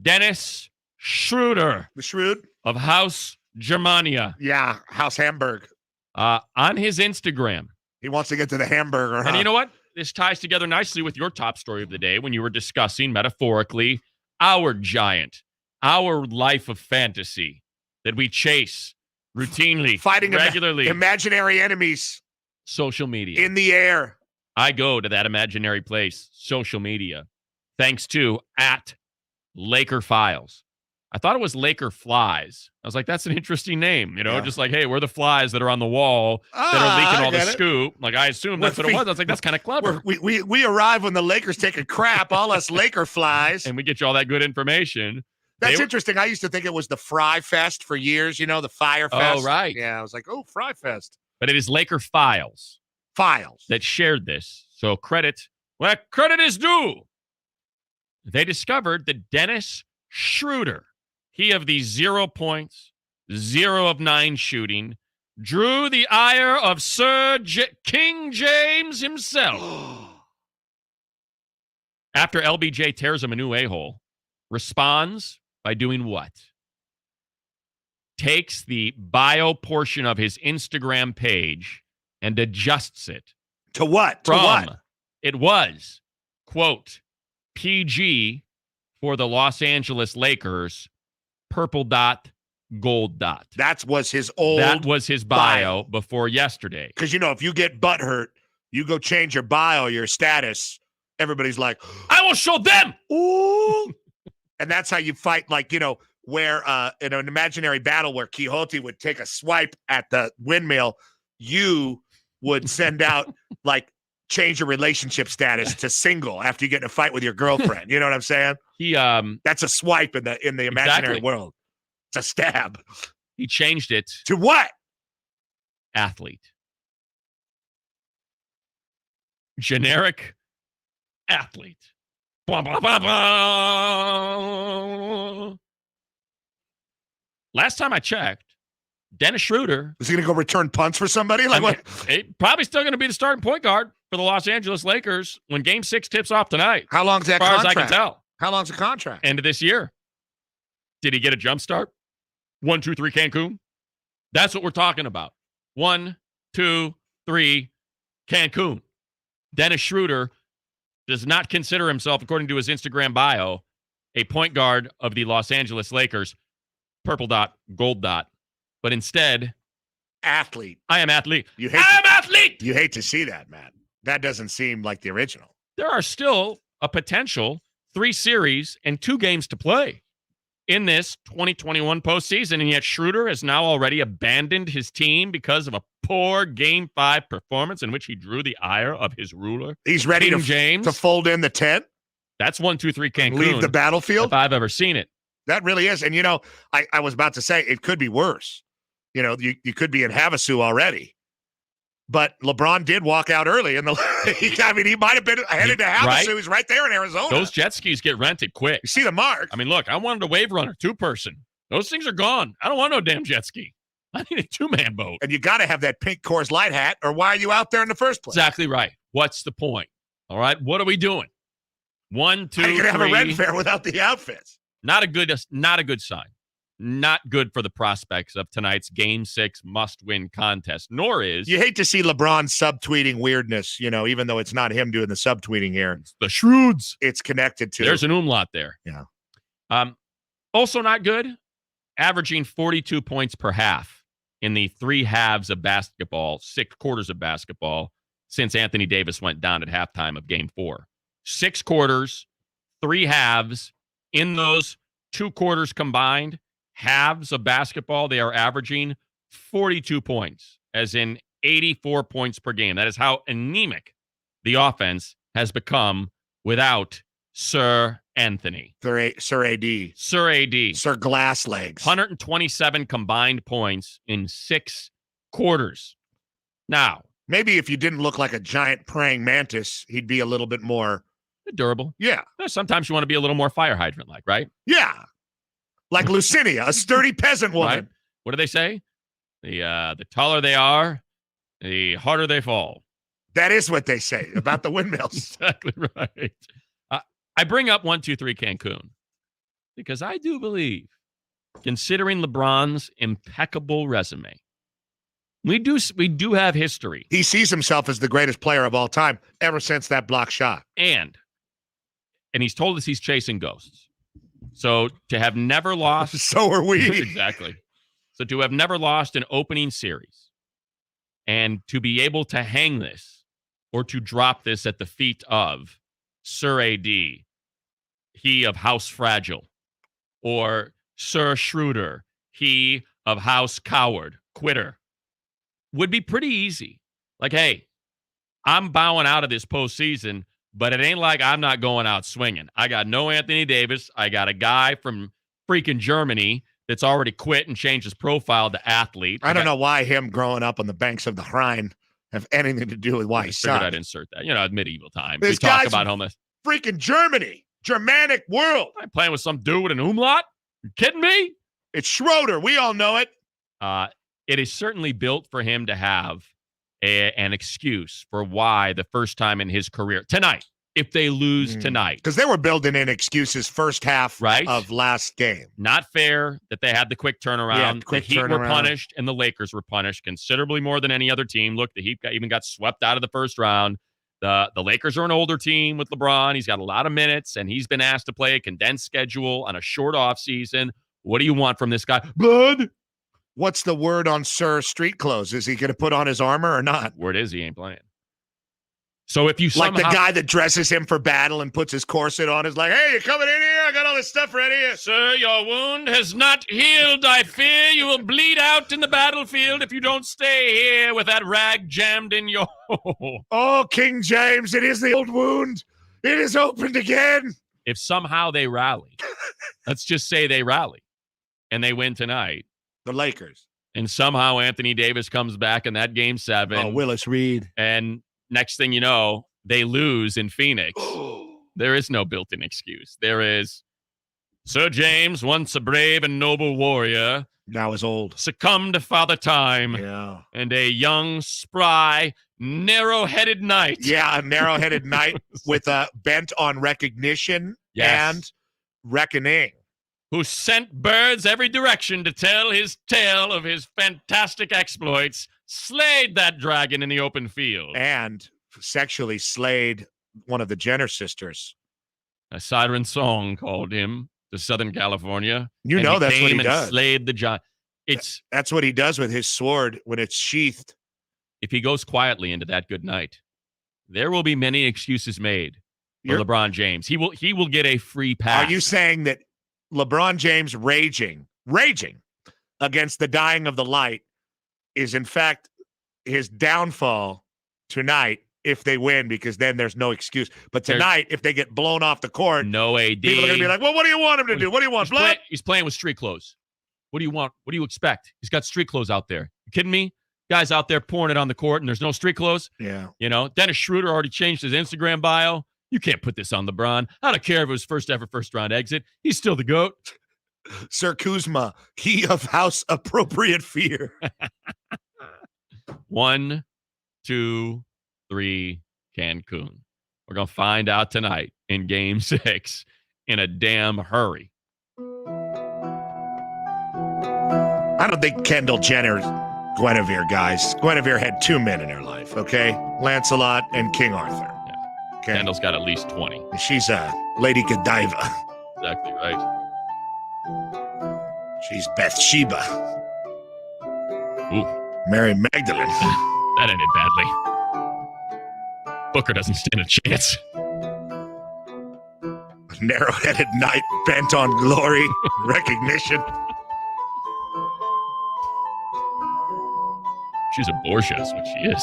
Dennis Schroeder. The Schroed? Of House Germania. Yeah, House Hamburg. On his Instagram. He wants to get to the hamburger. And you know what? This ties together nicely with your top story of the day when you were discussing, metaphorically, our giant, our life of fantasy that we chase routinely, fighting regularly. Imaginary enemies. Social media. In the air. I go to that imaginary place, social media, thanks to @Laker Files. I thought it was Laker Flies. I was like, that's an interesting name, just like, hey, we're the flies that are on the wall that are leaking all the scoop. Like, I assumed that's what it was. I was like, that's kind of clever. We arrive when the Lakers take a crap, all us Laker flies. And we get you all that good information. That's interesting. I used to think it was the Fry Fest for years, the Fire Fest. Oh, right. Yeah, I was like, oh, Fry Fest. But it is Laker Files that shared this. So credit where credit is due. They discovered that Dennis Schroeder, he of the 0 points, 0 of 9 shooting, drew the ire of Sir King James himself. After LBJ tears him a new a-hole, responds by doing what? Takes the bio portion of his Instagram page and adjusts it. To what? To what? It was, quote, PG for the Los Angeles Lakers, purple dot, gold dot. That was his bio before yesterday. Because, if you get butthurt, you go change your bio, your status, everybody's like, I will show them. Ooh. And that's how you fight, where in an imaginary battle where Quixote would take a swipe at the windmill, you would send out, change your relationship status to single after you get in a fight with your girlfriend. You know what I'm saying? That's a swipe in the imaginary world. It's a stab. He changed it to what? Athlete. Generic athlete. Blah, blah, blah, blah. Last time I checked, Dennis Schroeder. Was he going to go return punts for somebody? What? Probably still going to be the starting point guard for the Los Angeles Lakers when Game 6 tips off tonight. How long's that contract? As far as I can tell. How long's the contract? End of this year. Did he get a jump start? 1, 2, 3 Cancun? That's what we're talking about. 1, 2, 3 Cancun. Dennis Schroeder does not consider himself, according to his Instagram bio, a point guard of the Los Angeles Lakers. Purple dot, gold dot. But instead, athlete. I am athlete. You hate to see that, Matt. That doesn't seem like the original. There are still a potential 3 series and 2 games to play in this 2021 postseason, and yet Schroeder has now already abandoned his team because of a poor Game 5 performance in which he drew the ire of his ruler. He's ready James to fold in the tent. That's 1, 2, 3 Cancun. Leave the battlefield. If I've ever seen it. That really is. And, I was about to say it could be worse. You could be in Havasu already. But LeBron did walk out early in the league. I mean, he might have been headed to Havasu. Right? He's right there in Arizona. Those jet skis get rented quick. You see the mark. I mean, look, I wanted a wave runner, 2-person. Those things are gone. I don't want no damn jet ski. I need a 2-man boat. And you got to have that pink Coors Light hat, or why are you out there in the first place? Exactly right. What's the point? All right, what are we doing? 1, 2, 3. You're going to have a red fair without the outfits. Not a good sign. Not good for the prospects of tonight's Game 6 must-win contest, nor is... You hate to see LeBron subtweeting weirdness, even though it's not him doing the subtweeting here. It's the Shroods. It's connected to... There's an umlaut there. Yeah. Also not good, averaging 42 points per half in the 3 halves of basketball, 6 quarters of basketball, since Anthony Davis went down at halftime of Game 4. 6 quarters, 3 halves. In those 2 quarters combined, halves of basketball, they are averaging 42 points, as in 84 points per game. That is how anemic the offense has become without Sir Anthony. Sir AD. Sir AD. Sir Glass Legs. 127 combined points in 6 quarters. Now, maybe if you didn't look like a giant praying mantis, he'd be a little bit more durable. Yeah. Sometimes you want to be a little more fire hydrant-like, right? Yeah. Like Lucinia, a sturdy peasant woman. Right? What do they say? The taller they are, the harder they fall. That is what they say about the windmills. Exactly right. I bring up 1, 2, 3 Cancun because I do believe, considering LeBron's impeccable resume, we do have history. He sees himself as the greatest player of all time ever since that block shot. And he's told us he's chasing ghosts. So to have never lost. So are we. Exactly. So to have never lost an opening series and to be able to hang this or to drop this at the feet of Sir AD, he of House Fragile, or Sir Schroeder, he of House Coward, quitter, would be pretty easy. Like, hey, I'm bowing out of this postseason, but it ain't like I'm not going out swinging. I got no Anthony Davis. I got a guy from freaking Germany that's already quit and changed his profile to athlete. I don't know why him growing up on the banks of the Rhine have anything to do with why he figured sucked. I'd insert that. medieval times. This We talk guy's about homeless. Freaking Germany. Germanic world. I'm playing with some dude with an umlaut? You kidding me? It's Schroeder. We all know it. It is certainly built for him to have an excuse for why the first time in his career tonight, if they lose tonight. Because they were building in excuses first half of last game. Not fair that they had the quick turnaround. Yeah, quick the Heat were turnaround. punished and the Lakers were punished considerably more than any other team. Look, the Heat even got swept out of the first round. The Lakers are an older team with LeBron. He's got a lot of minutes, and he's been asked to play a condensed schedule on a short offseason. What do you want from this guy? Blood? What's the word on Sir Street Clothes? Is he going to put on his armor or not? Word is he ain't playing. So if you like the guy that dresses him for battle and puts his corset on is like, hey, you coming in here? I got all this stuff ready here. Sir, your wound has not healed. I fear you will bleed out in the battlefield if you don't stay here with that rag jammed in your Oh, King James, it is the old wound. It is opened again. If somehow they rally, let's just say they rally, and they win tonight. The Lakers. And somehow Anthony Davis comes back in that Game 7. Oh, Willis Reed. And next thing you know, they lose in Phoenix. There is no built-in excuse. There is Sir James, once a brave and noble warrior, now is old, succumbed to Father Time, and a young, spry, narrow-headed knight. Yeah, a narrow-headed knight with a bent on recognition and reckoning. Who sent birds every direction to tell his tale of his fantastic exploits, slayed that dragon in the open field. And sexually slayed one of the Jenner sisters. A siren song called him to Southern California. You know that's what he does. And slayed the giant. That's what he does with his sword when it's sheathed. If he goes quietly into that good night, there will be many excuses made for LeBron James. He will get a free pass. Are you saying that LeBron James raging against the dying of the light is in fact his downfall tonight if they win, because then there's no excuse. But tonight, if they get blown off the court, no AD. People are going to be like, well, what do you want him to do? What do you want, blood? He's playing with street clothes. What do you want? What do you expect? He's got street clothes out there. You kidding me? Guys out there pouring it on the court and there's no street clothes. Yeah. You know, Dennis Schroeder already changed his Instagram bio. You can't put this on LeBron. I don't care if it was first ever first-round exit. He's still the GOAT. Sir Kuzma, he of house appropriate fear. 1, 2, 3, Cancun. We're going to find out tonight in Game 6 in a damn hurry. I don't think Kendall Jenner, Guinevere, guys. Guinevere had 2 men in her life, okay? Lancelot and King Arthur. Yeah. Okay? Kendall's got at least 20. She's a Lady Godiva. Exactly right. She's Bathsheba. Ooh. Mary Magdalene. That ended badly. Booker doesn't stand a chance. A narrow-headed knight bent on glory, recognition. She's a Borgia, is what she is.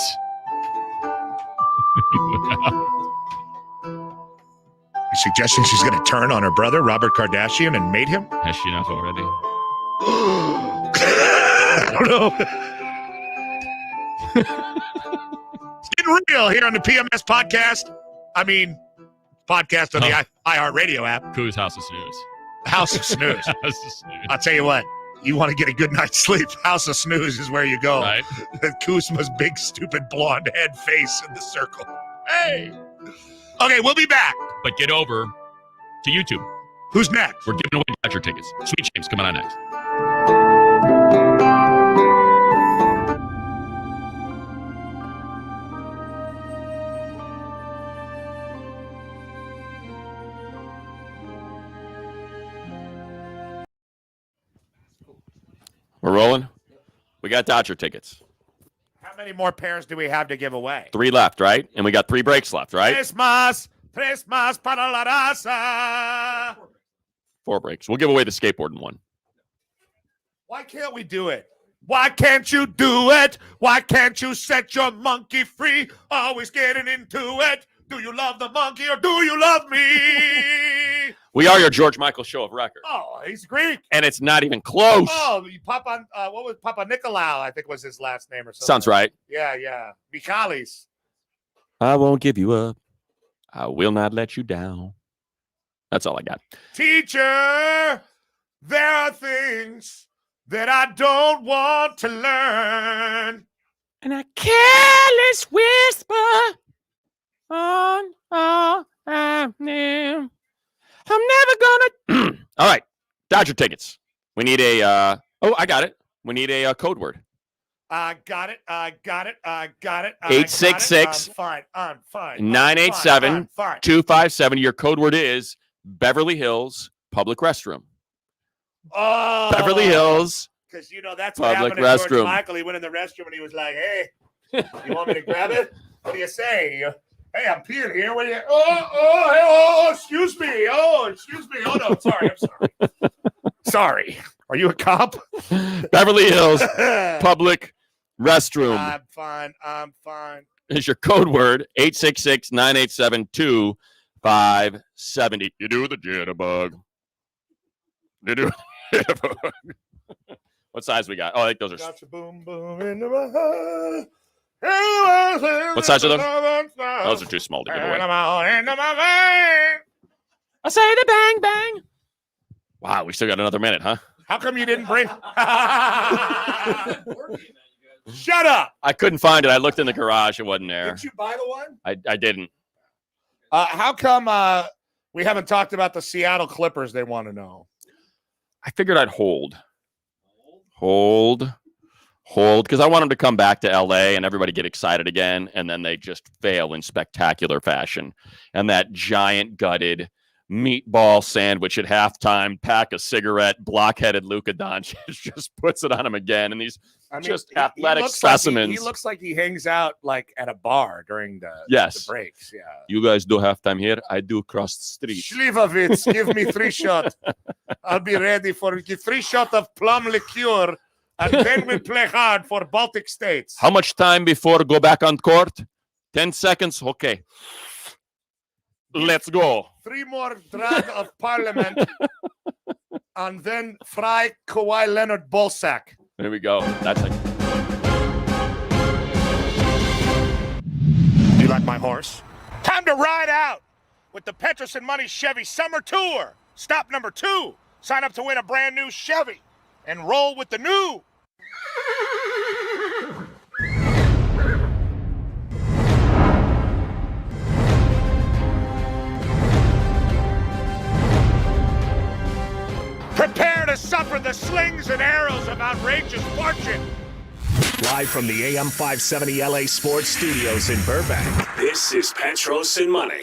You suggesting she's going to turn on her brother, Robert Kardashian, and mate him? Has she not already? I don't know. It's getting real here on the PMS podcast. I mean, podcast on the iHeartRadio app. Coos House of Snooze. House of Snooze. House of Snooze. I'll tell you what. You want to get a good night's sleep, House of Snooze is where you go. Right. Kuzma's big, stupid, blonde head face in the circle. Hey! Okay, we'll be back. But get over to YouTube. Who's next? We're giving away Dodger tickets. Sweet James coming on next. We're rolling. We got Dodger tickets. How many more pairs do we have to give away? 3 left, right? And we got 3 breaks left, right? Christmas para la raza. 4 breaks. We'll give away the skateboard in 1. Why can't we do it? Why can't you do it? Why can't you set your monkey free? Always getting into it. Do you love the monkey or do you love me? We are your George Michael show of record. Oh, he's Greek. And it's not even close. Oh, Papa, what was Papa Nicolau, I think was his last name or something. Sounds right. Yeah. Michalis. I won't give you up. I will not let you down. That's all I got. Teacher, there are things that I don't want to learn. And a careless whisper on avenue. I'm never gonna. All right, Dodger tickets. We need a. I got it. We need a code word. I got it. 866. I'm fine. 987-257. Your code word is Beverly Hills Public Restroom. Oh, Beverly Hills. Because that's what Public happened to restroom. George Michael. He went in the restroom and he was like, "Hey, you want me to grab it? What do you say? Hey, I'm peeing here. What do you? Excuse me. Oh, no, sorry. I'm sorry. Sorry. Are you a cop? Beverly Hills Public Restroom. I'm fine. Is your code word 866-987-2570. You do the jitterbug. You do the jitterbug. What size we got? Oh, I think those are. Got your boom boom in the head. What size are those? Those are too small to give away. I say the bang bang. Wow, we still got another minute, huh? How come you didn't bring? Shut up! I couldn't find it. I looked in the garage. It wasn't there. Did you buy the one? I didn't. How come We haven't talked about the Seattle Clippers. They want to know. I figured I'd hold, because I want them to come back to LA and everybody get excited again, and then they just fail in spectacular fashion. And that giant gutted meatball sandwich at halftime, pack a cigarette, blockheaded Luka Doncic just puts it on him again. And these athletic specimens. He looks like he hangs out like at a bar during the breaks. Yeah. You guys do halftime here. I do cross the street. Slivovitz, give me 3 shots. I'll be ready for 3 shots of plum liqueur, and then we play hard for Baltic states. How much time before go back on court? 10 seconds. Okay. Let's go. 3 more drag of parliament, and then fry Kawhi Leonard ballsack. There we go. That's like. Do you like my horse? Time to ride out with the Petros and Money Chevy Summer Tour. Stop number 2. Sign up to win a brand new Chevy and roll with the new. Prepare to suffer the slings and arrows of outrageous fortune. Live from the AM 570 LA Sports Studios in Burbank, this is Petros and Money.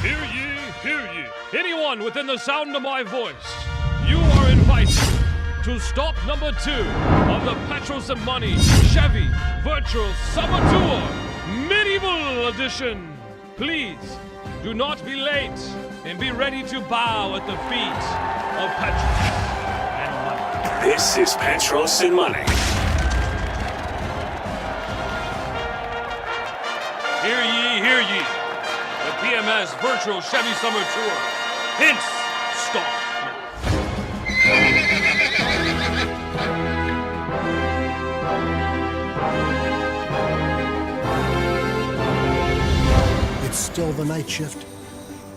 Hear ye, hear ye. Anyone within the sound of my voice, you are invited to stop number 2 of the Petros and Money Chevy Virtual Summer Tour Medieval Edition. Please do not be late and be ready to bow at the feet of Petros and Money. This is Petros and Money. Hear ye, hear ye. The PMS Virtual Chevy Summer Tour. Hence, start. It's still the night shift,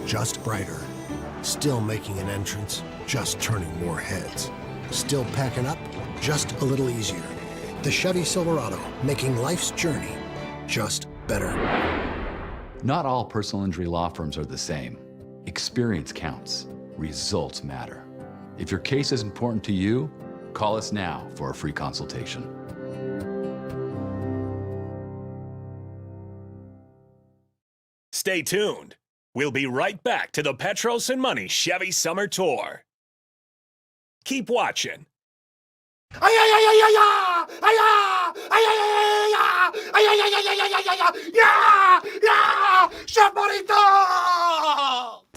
just brighter. Still making an entrance, just turning more heads. Still packing up, just a little easier. The Chevy Silverado, making life's journey just better. Not all personal injury law firms are the same. Experience counts. Results matter. If your case is important to you, call us now for a free consultation. Stay tuned. We'll be right back to the Petros and Money Chevy Summer Tour. Keep watching. Chef Bonito!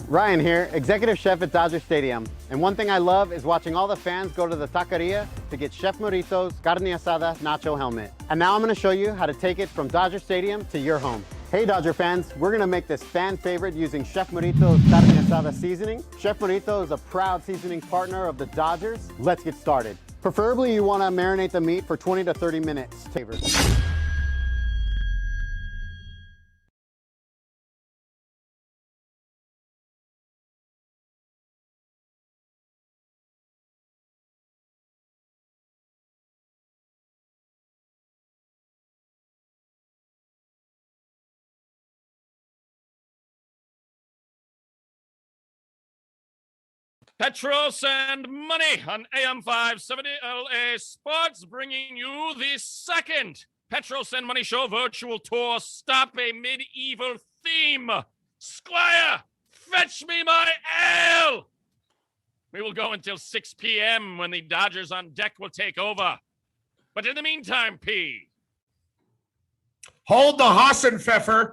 Ryan here, executive chef at Dodger Stadium. And one thing I love is watching all the fans go to the taqueria to get Chef Morito's carne asada nacho helmet. And now I'm gonna show you how to take it from Dodger Stadium to your home. Hey Dodger fans, we're gonna make this fan favorite using Chef Morito's carne asada seasoning. Chef Morito is a proud seasoning partner of the Dodgers. Let's get started. Preferably you wanna marinate the meat for 20 to 30 minutes. Petros and Money on AM 570 LA Sports, bringing you the second Petros and Money Show virtual tour. Stop a medieval theme. Squire, fetch me my ale. We will go until 6 p.m. when the Dodgers on deck will take over. But in the meantime, P. Hold the Hassenpfeffer,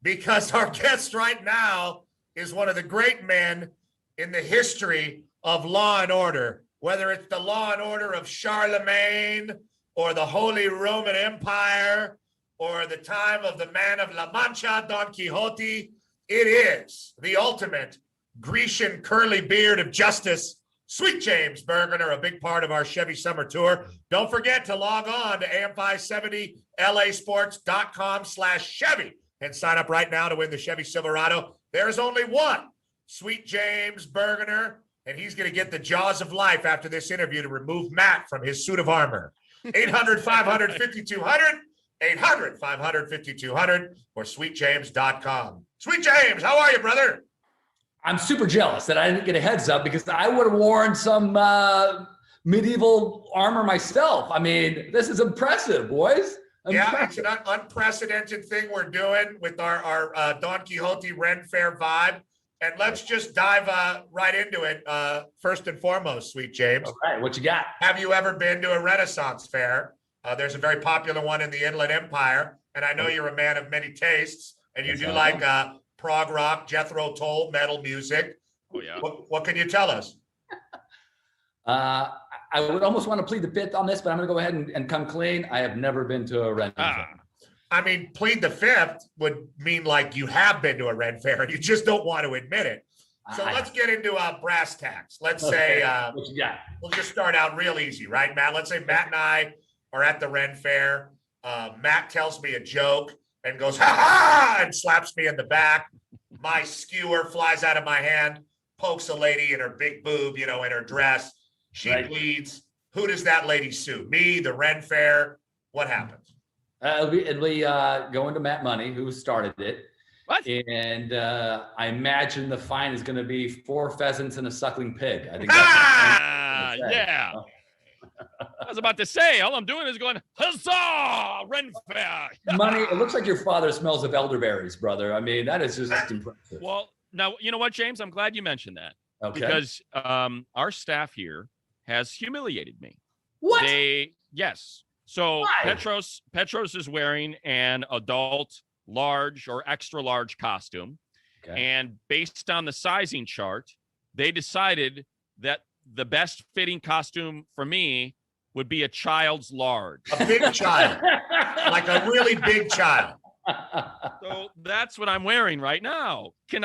because our guest right now is one of the great men in the history of Law and Order, whether it's the Law and Order of Charlemagne or the Holy Roman Empire or the time of the man of La Mancha, Don Quixote. It is the ultimate Grecian curly beard of justice, Sweet James Bergener, a big part of our Chevy Summer Tour. Don't forget to log on to am570lasports.com/Chevy and sign up right now to win the Chevy Silverado There's only one, Sweet James Bergener, and he's going to get the jaws of life after this interview to remove Matt from his suit of armor. 800-500-5200, 800-500-5200, or sweetjames.com. Sweet James, how are you, brother? I'm super jealous that I didn't get a heads up because I would have worn some medieval armor myself. I mean, this is impressive, boys. Yeah, it's an unprecedented thing we're doing with our Don Quixote Ren Fair vibe. And let's just dive right into it. First and foremost, Sweet James. All right, what you got? Have you ever been to a Renaissance fair? There's a very popular one in the Inland Empire. And I know you're a man of many tastes. And you do like prog rock, Jethro Tull, metal music. Oh, yeah. What can you tell us? I would almost want to plead the fifth on this, but I'm going to go ahead and come clean. I have never been to a Ren fair. I mean, plead the fifth would mean like you have been to a Ren fair and you just don't want to admit it. So let's get into brass tacks. Let's say we'll just start out real easy, right, Matt? Let's say Matt and I are at the Ren fair. Matt tells me a joke and goes, ha ha, and slaps me in the back. My skewer flies out of my hand, pokes a lady in her big boob, in her dress. She bleeds. Who does that lady sue? Me, the Ren fair? What happens? It'll be going to Matt Money, who started it. What? And I imagine the fine is going to be 4 pheasants and a suckling pig. I think yeah. I was about to say, all I'm doing is going, huzzah, Ren Fair. Money, it looks like your father smells of elderberries, brother. I mean, that is just impressive. Well, now, you know what, James? I'm glad you mentioned that. Okay. Because our staff here has humiliated me. What? Yes. So Why? Petros is wearing an adult large or extra large costume. Okay. And based on the sizing chart, they decided that the best fitting costume for me would be a child's large. A big child. Like a really big child. So that's what I'm wearing right now. It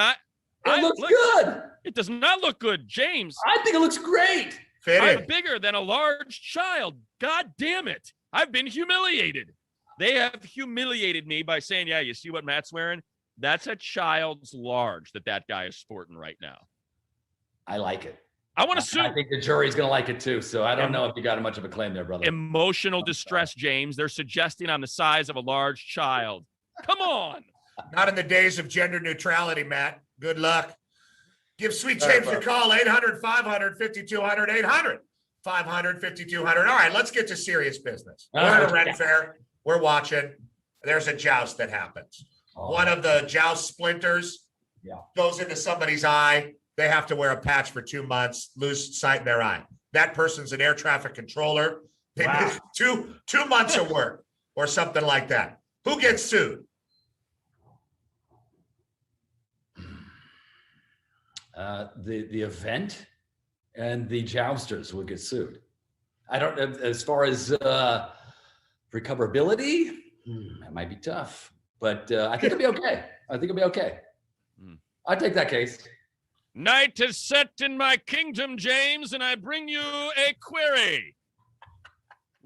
looks good. It does not look good, James. I think it looks great. I'm bigger than a large child. God damn it. I've been humiliated. They have humiliated me by saying, yeah, you see what Matt's wearing? That's a child's large that guy is sporting right now. I like it. I want to sue. I think the jury's going to like it too. So I don't know if you got much of a claim there, brother. Emotional distress, James. They're suggesting I'm the size of a large child. Come on. Not in the days of gender neutrality, Matt. Good luck. Give Sweet James a call, 800-500-5200, 800-500-5200. All right, let's get to serious business. We're at a Ren fair. We're watching. There's a joust that happens. One of the joust splinters goes into somebody's eye. They have to wear a patch for 2 months, lose sight in their eye. That person's an air traffic controller. They miss two months of work or something like that. Who gets sued? The event and the jousters will get sued. I don't know, as far as recoverability, that might be tough, but I think it'll be okay. I'll take that case. Night is set in my kingdom, James, and I bring you a query.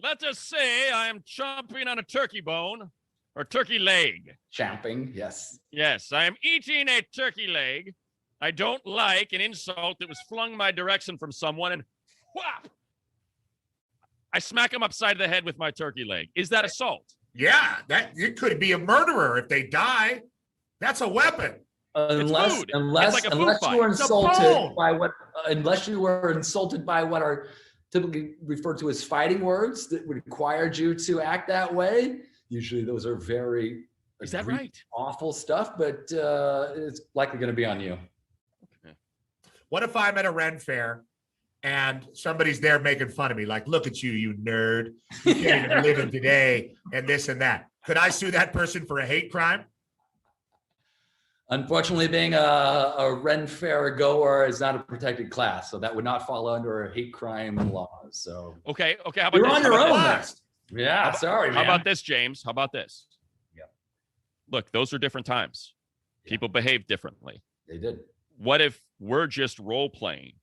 Let us say I am chomping on a turkey bone or turkey leg. Champing, yes. Yes, I am eating a turkey leg. I don't like an insult that was flung my direction from someone, and whap! I smack him upside the head with my turkey leg. Is that assault? Yeah, it could be a murderer if they die. That's a weapon. Unless it's like a food fight. you were insulted by what are typically referred to as fighting words that required you to act that way. Usually those are very Is that right? awful stuff, but it's likely going to be on you. Okay. What if I'm at a Ren fair and somebody's there making fun of me, like, look at you, you nerd. You can't even live in today and this and that. Could I sue that person for a hate crime? Unfortunately, being a Ren fair goer is not a protected class, so that would not fall under hate crime laws. So okay. How about you're this? on your own. Yeah, sorry, man. How about this, James? How about this? Yeah. Look, those are different times. People behave differently. They did. What if we're just role playing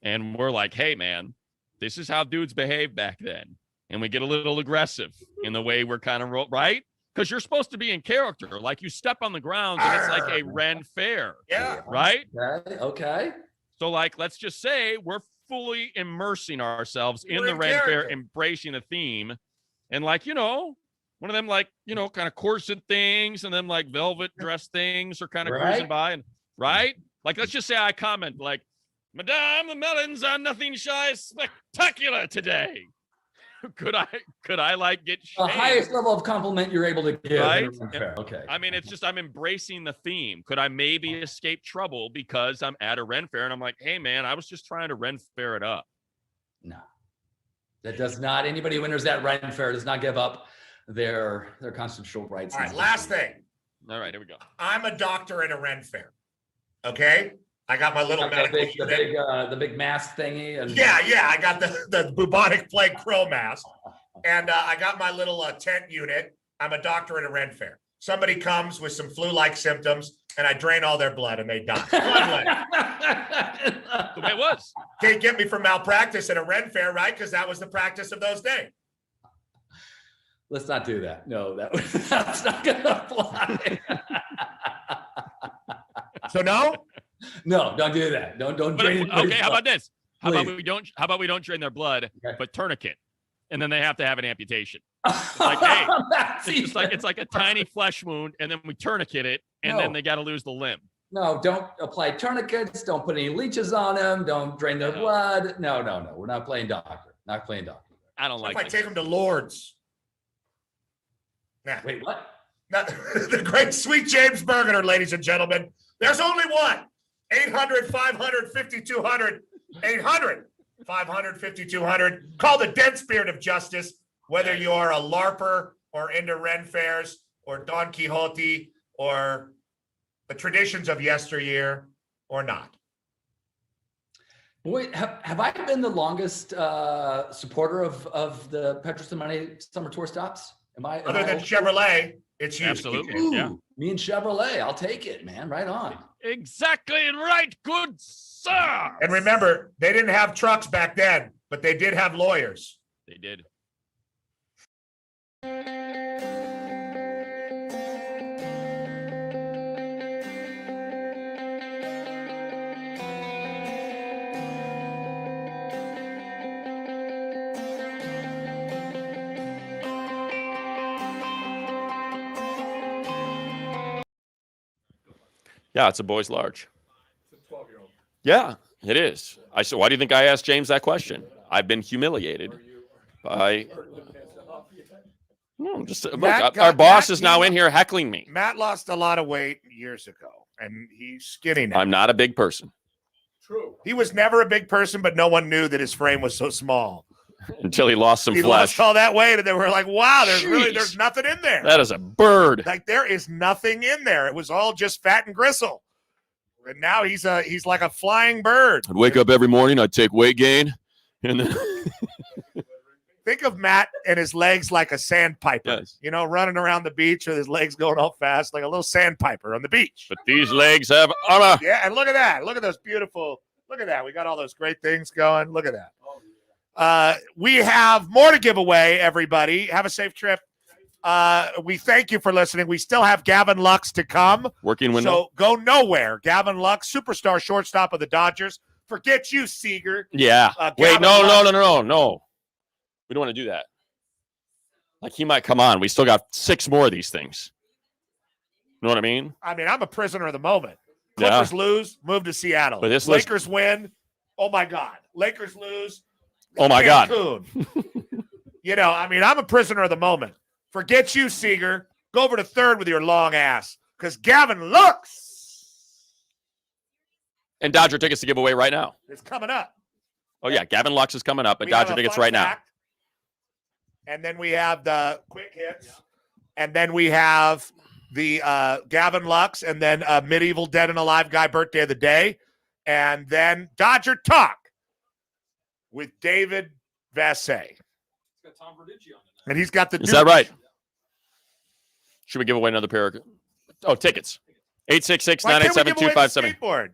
and we're like, hey, man, this is how dudes behave back then. And we get a little aggressive in the way we're kind of right? because you're supposed to be in character. Like you step on the ground and it's like a Ren fair. Yeah. Right? Okay. So, like, let's just say we're fully immersing ourselves in We're the in Ren fair, character. embracing the theme. And, like, you know, one of them, like, you know, kind of corset things and then, like, velvet dress things are kind of cruising by. And right? Like, let's just say I comment, like, Madame, the melons are nothing shy spectacular today. Could I like get The shamed? highest level of compliment you're able to give. Right? Okay. I mean, it's just I'm embracing the theme. Could I maybe escape trouble because I'm at a Ren fair and I'm like, hey man, I was just trying to Ren fair it up. No, that does not. Anybody who enters that Ren fair does not give up their constitutional rights. All right, last thing. All right, here we go. I'm a doctor at a Ren fair. Okay? I got my little medical the big mask thingy. And yeah, I got the bubonic plague crow mask. And I got my little tent unit. I'm a doctor at a Ren fair. Somebody comes with some flu-like symptoms, and I drain all their blood, and they die. The way it was. Can't get me for malpractice at a Ren fair, right? Because that was the practice of those days. Let's not do that. No, that's not going to apply. So no? No, don't do that. Don't drain. Okay, how about this? How about Please. we don't drain their blood, but tourniquet, and then they have to have an amputation. It's like, hey, it's like a tiny flesh wound, and then we tourniquet it, and then they got to lose the limb. No, don't apply tourniquets. Don't put any leeches on them. Don't drain their blood. No. We're not playing doctor. Not playing doctor. I don't What like. if I take them to Lord's? Nah. Wait, what? The great sweet James Bergener, ladies and gentlemen. There's only one. 800-500-5200. 800-500-5200. Call the dead spirit of justice, whether you're a LARPer or into Ren fairs or Don Quixote or the traditions of yesteryear or not. Boy, have I been the longest supporter of the Petros and Money Summer Tour stops? Other than Chevrolet, it's you. Absolutely. Ooh, Yeah. Me and Chevrolet, I'll take it, man. Right on. Exactly right, good sir. And remember, they didn't have trucks back then, but they did have lawyers. They did. Yeah, it's a boys large. It's a 12-year-old. Yeah, it is. I said, why do you think I asked James that question? I've been humiliated by. No, just look. Our boss is now in here heckling me. Matt lost a lot of weight years ago, and he's skinny now. I'm not a big person True. He was never a big person, but no one knew that his frame was so small. until he lost some He flesh. lost all that weight, and they were like, "Wow, there's nothing in there." That is a bird. Like there is nothing in there. It was all just fat and gristle. And now he's like a flying bird. I'd wake up every morning. I'd take weight gain, and then Think of Matt and his legs like a sandpiper. Yes. You know, running around the beach with his legs going all fast, like a little sandpiper on the beach. But these legs have armor. Yeah, and look at that. Look at those beautiful. Look at that. We got all those great things going. Look at that. We have more to give away, everybody. Have a safe trip. We thank you for listening. We still have Gavin Lux to come. Working window. So go nowhere. Gavin Lux, superstar shortstop of the Dodgers. Forget you, Seager. Yeah. Wait, Gavin no. We don't want to do that. Like he might come on. We still got 6 more of these things. You know what I mean? I mean, I'm a prisoner of the moment. Yeah. Clippers lose, move to Seattle. But this Lakers win. Oh my God. Lakers lose. Oh my God. Cancun. You know, I mean, I'm a prisoner of the moment. Forget you, Seager. Go over to third with your long ass. Because Gavin Lux And Dodger tickets to give away right now. is coming up. Oh yeah, Gavin Lux is coming up, and We have Dodger a tickets fun right now. fact. And then we have the quick hits. And then we have the Gavin Lux, and then Medieval Dead and Alive Guy Birthday of the Day. And then Dodger Talk with David Vassay. And he's got the Is that right? Should we give away another pair of tickets? 866-987-2570. Skateboard?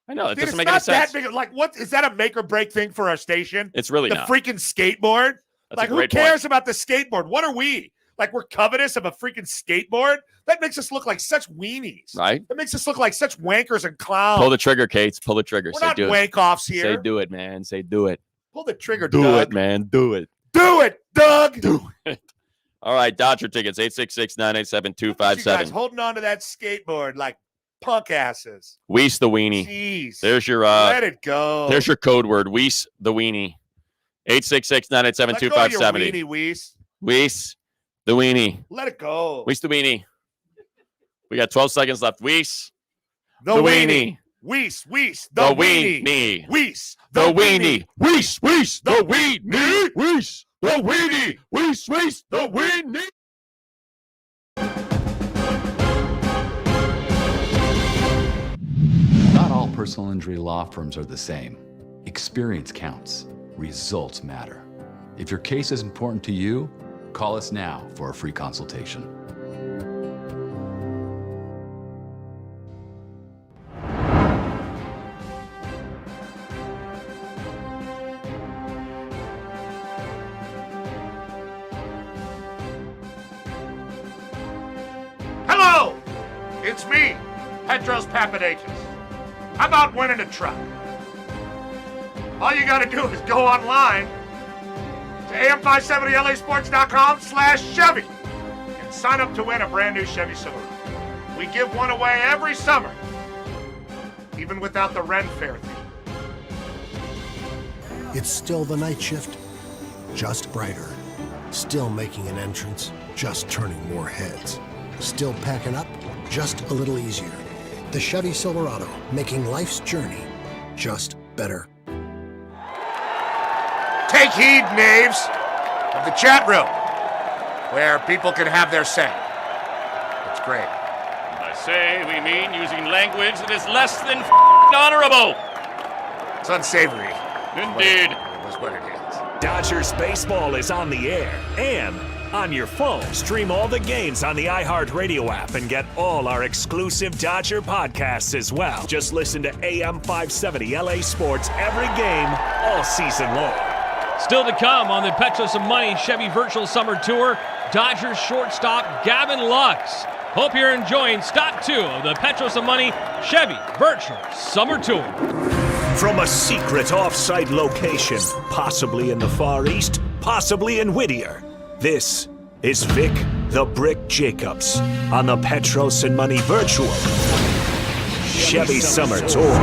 I know, it Dude, doesn't it's make any not that sense. big. Like, what is that a make or break thing for our station? It's really the not. freaking skateboard. That's Like, a who great cares point. about the skateboard? What are we? like we're covetous of a freaking skateboard. That makes us look like such weenies. Right? That makes us look like such wankers and clowns. Pull the trigger, Kates. Pull the trigger. We're Say not do it. wank-offs here. Say do it, man. Say do it. Pull the trigger, Do Doug. it, man. Do it. Do it, Doug. Do it. All right, Dodger tickets, 866-987-257. You guys holding on to that skateboard like punk asses. Weiss the weenie. Jeez. There's your Let it go. There's your code word. Weiss the weenie. 866-987-2570. Let go of your weenie, Weiss. Weiss the weenie. Let it go. Weiss the weenie. We got 12 seconds left. Weiss the weenie. Weiss the weenie. Weiss the weenie. Weiss the weenie. Weiss the weenie. Weiss the weenie. Not all personal injury law firms are the same. Experience counts. Results matter. If your case is important to you, call us now for a free consultation. Hello, it's me, Petros Papadakis. How about winning a truck? All you got to do is go online to am570lasports.com/Chevy and sign up to win a brand new Chevy Silverado. We give one away every summer, even without the Ren Fair theme. It's still the night shift, just brighter. Still making an entrance, just turning more heads. Still packing up, just a little easier. The Chevy Silverado, making life's journey just better. Take heed, knaves, of the chat room, where people can have their say. It's great. By say, we mean using language that is less than honorable. It's unsavory. Indeed. It was what it is. Dodgers baseball is on the air and on your phone. Stream all the games on the iHeartRadio app and get all our exclusive Dodger podcasts as well. Just listen to AM 570 LA Sports every game all season long. Still to come on the Petros and Money Chevy Virtual Summer Tour, Dodgers shortstop Gavin Lux. Hope you're enjoying Stop 2 of the Petros and Money Chevy Virtual Summer Tour. From a secret off-site location, possibly in the Far East, possibly in Whittier, this is Vic the Brick Jacobs on the Petros and Money Virtual Chevy Summer Tour.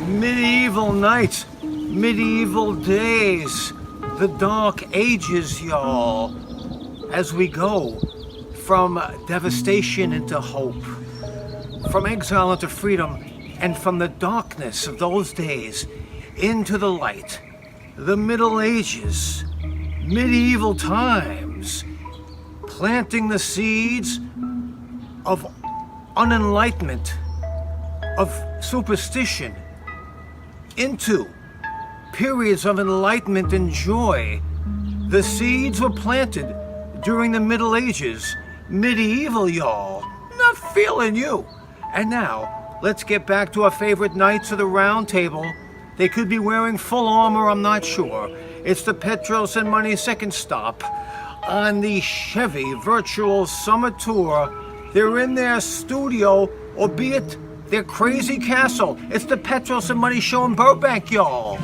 Medieval night, medieval days, the dark ages, y'all. As we go from devastation into hope, from exile into freedom, and from the darkness of those days into the light, the Middle Ages, medieval times, planting the seeds of unenlightenment, of superstition, into periods of enlightenment and joy. The seeds were planted during the Middle Ages. Medieval, y'all. Not feeling you. And now, let's get back to our favorite Knights of the Round Table. They could be wearing full armor, I'm not sure. It's the Petros and Money second stop on the Chevy Virtual Summer Tour. They're in their studio, albeit their crazy castle. It's the Petros and Money show in Burbank, y'all.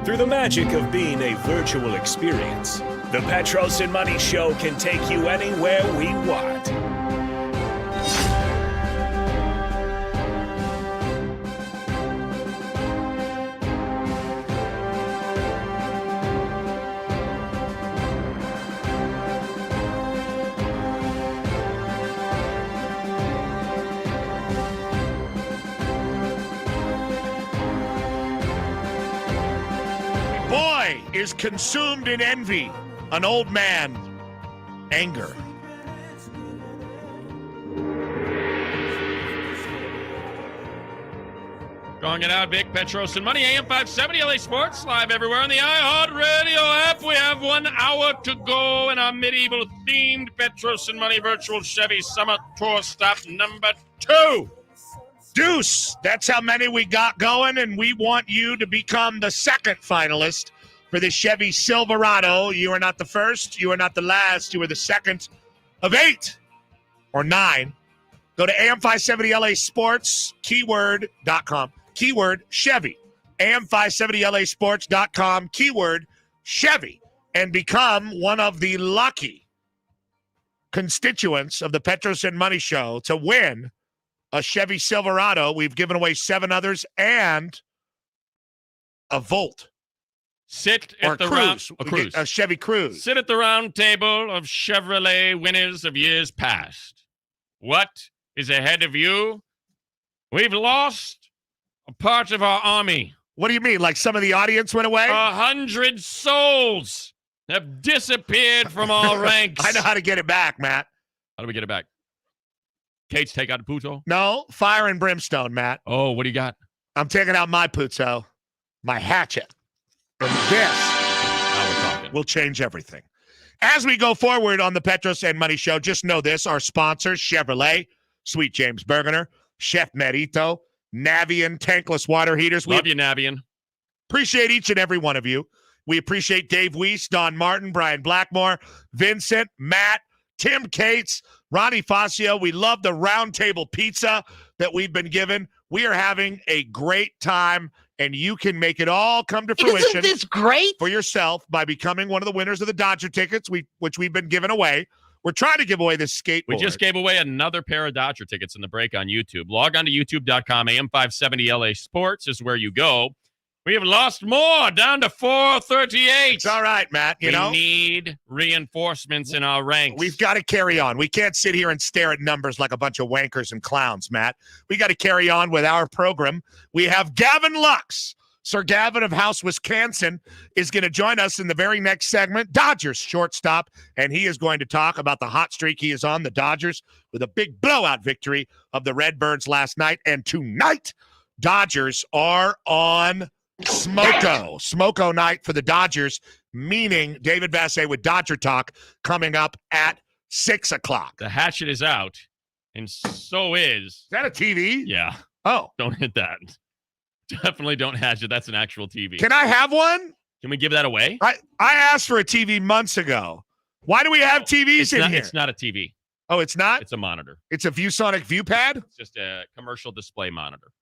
Through the magic of being a virtual experience, the Petros and Money Show can take you anywhere we want. Boy is consumed in envy, an old man, anger. Going it out, Vic, Petros and Money, AM 570 LA Sports, live everywhere on the iHeartRadio app. We have 1 hour to go in our medieval-themed Petros and Money Virtual Chevy Summer Tour stop number 2. Deuce, that's how many we got going, and we want you to become the second finalist for the Chevy Silverado. You are not the first. You are not the last. You are the second of 8 or 9. Go to AM570LA Sports, keyword.com. Keyword Chevy. AM570LAsports.com, keyword Chevy. And become one of the lucky constituents of the Petros and Money Show to win a Chevy Silverado. We've given away 7 others and a Volt. Sit Or at the cruise. round A Chevy Cruise. Sit at the round table of Chevrolet winners of years past. What is ahead of you? We've lost a part of our army. What do you mean? Like some of the audience went away? 100 souls have disappeared from our ranks. I know how to get it back, Matt. How do we get it back? Kate's take out the Puto? No, fire and brimstone, Matt. Oh, what do you got? I'm taking out my Puto, my hatchet. And this will change everything. As we go forward on the Petros and Money Show, just know this. Our sponsors, Chevrolet, Sweet James Bergener, Chef Merito, Navian tankless water heaters. Love you, Navian. Appreciate each and every one of you. We appreciate Dave Weiss, Don Martin, Brian Blackmore, Vincent, Matt, Tim Cates, Ronnie Fascio. We love the round table pizza that we've been given. We are having a great time, and you can make it all come to fruition. Isn't this great? For yourself by becoming one of the winners of the Dodger tickets, which we've been giving away. We're trying to give away this skateboard. We just gave away another pair of Dodger tickets in the break on YouTube. Log on to youtube.com. AM570LA Sports is where you go. We have lost more, down to 438. It's all right, Matt. We need reinforcements in our ranks. We've got to carry on. We can't sit here and stare at numbers like a bunch of wankers and clowns, Matt. We got to carry on with our program. We have Gavin Lux. Sir Gavin of House, Wisconsin, is going to join us in the very next segment. Dodgers shortstop, and he is going to talk about the hot streak he is on, the Dodgers, with a big blowout victory of the Redbirds last night. And tonight, Dodgers are on Smoko night for the Dodgers, meaning David Vassay with Dodger Talk coming up at 6 o'clock. The hatchet is out, and so is that a TV? Yeah. Oh. Don't hit that. Definitely don't hatch it. That's an actual TV. Can I have one? Can we give that away? I asked for a TV months ago. Why do we have TVs in here? It's not a TV. Oh, it's not? It's a monitor. It's a ViewSonic ViewPad? It's just a commercial display monitor.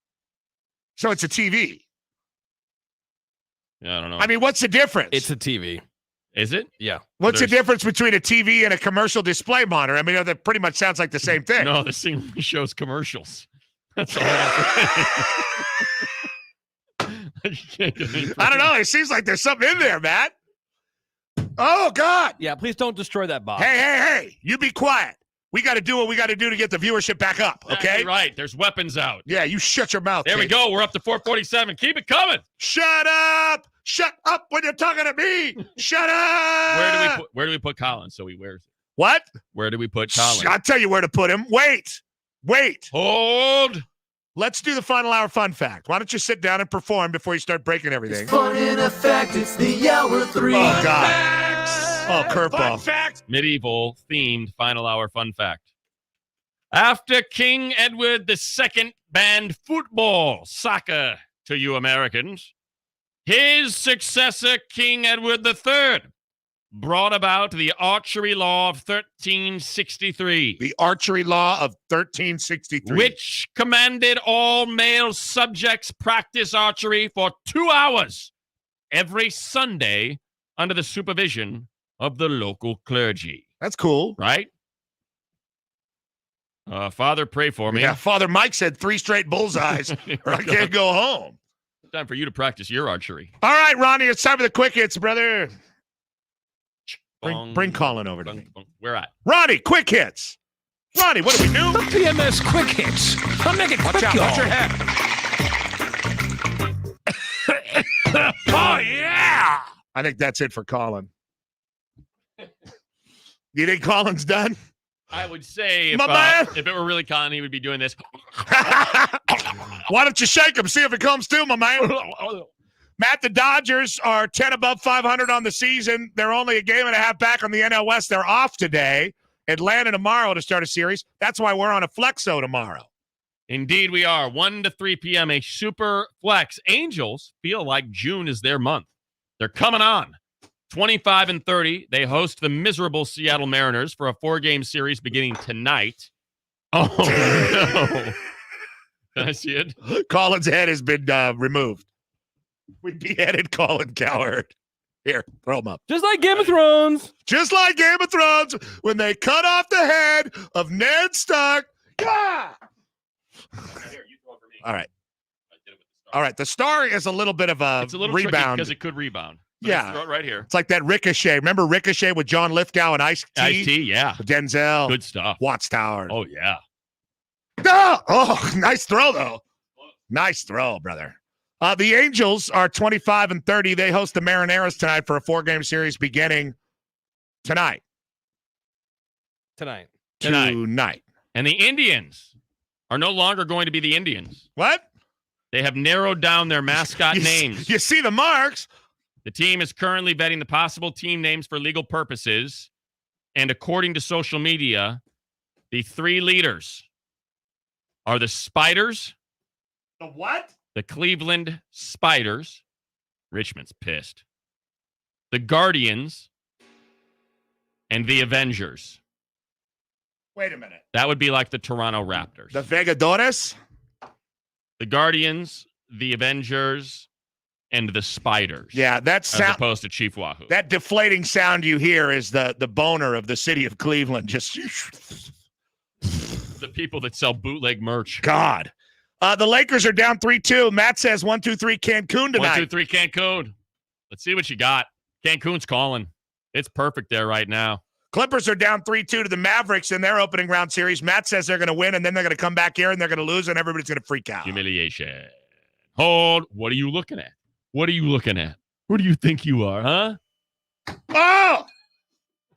So it's a TV. Yeah, I don't know. I mean, what's the difference? It's a TV. Is it? Yeah. What's the difference between a TV and a commercial display monitor? I mean, that pretty much sounds like the same thing. No, this thing shows commercials. That's all I have I don't know. It seems like there's something in there, Matt. Oh, God. Yeah, please don't destroy that box. Hey. You be quiet. We got to do what we got to do to get the viewership back up, okay? Right. There's weapons out. Yeah, you shut your mouth. There we Kate. go. We're up to 447. Keep it coming. Shut up. Shut up when you're talking to me. Shut up. Where do we put Colin so he wears it? What? Where do we put Colin? I'll tell you where to put him. Wait. Hold. Let's do the final hour fun fact. Why don't you sit down and perform before you start breaking everything? It's fun in effect. It's the hour 3. Oh, God. Facts. Oh, curveball. Medieval themed final hour fun fact. After King Edward II banned football, soccer to you Americans, his successor, King Edward III, brought about the archery law of 1363. The archery law of 1363. Which commanded all male subjects practice archery for 2 hours every Sunday under the supervision of the local clergy. That's cool. Right? Father, pray for me. Yeah, Father Mike said 3 straight bullseyes or I can't go home. Time for you to practice your archery. All right, Ronnie, it's time for the quick hits, brother. Bring Colin over to me. Where at? Ronnie, quick hits. Ronnie, what do we do? The PMS quick hits. I'll make it Watch quick, out, y'all. watch your head. Oh, yeah. I think that's it for Colin. You think Colin's done? I would say if it were really Colin, he would be doing this. Why don't you shake him, see if it comes to, my man? Matt, the Dodgers are 10 above 500 on the season. They're only a game and a half back on the NL West. They're off today. Atlanta tomorrow to start a series. That's why we're on a flexo tomorrow. Indeed, we are. 1 to 3 p.m., a super flex. Angels feel like June is their month. They're coming on. 25-30. They host the miserable Seattle Mariners for a 4-game series beginning tonight. Oh, no. Can I see it? Colin's head has been removed. We beheaded Colin Cowherd. Here, throw him up. Just like Game of Thrones. Just like Game of Thrones, when they cut off the head of Ned Stark. Yeah! All right. All right. The Star is a little bit of a It's a little rebound. because it could rebound. So Yeah. throw it right here. It's like that Ricochet. Remember Ricochet with John Lithgow and Ice-T? Ice-T, yeah. Denzel. Good stuff. Watchtower. Oh, yeah. Ah! Oh, nice throw, though. Nice throw, brother. The Angels are 25-30. They host the Marineros tonight for a 4-game series beginning tonight. Tonight. And the Indians are no longer going to be the Indians. What? They have narrowed down their mascot names. You see the marks. The team is currently vetting the possible team names for legal purposes. And according to social media, the 3 leaders are the Spiders. The what? The Cleveland Spiders. Richmond's pissed. The Guardians. And the Avengers. Wait a minute. That would be like the Toronto Raptors. The Vegadores? The Guardians, the Avengers, and the Spiders. Yeah, that's as opposed to Chief Wahoo. That deflating sound you hear is the boner of the city of Cleveland. Just the people that sell bootleg merch. God. The Lakers are down 3-2. Matt says 1-2-3 Cancun tonight. 1-2-3 Cancun. Let's see what you got. Cancun's calling. It's perfect there right now. Clippers are down 3-2 to the Mavericks in their opening round series. Matt says they're going to win, and then they're going to come back here, and they're going to lose, and everybody's going to freak out. Humiliation. Hold. What are you looking at? What are you looking at? Who do you think you are, huh? Oh!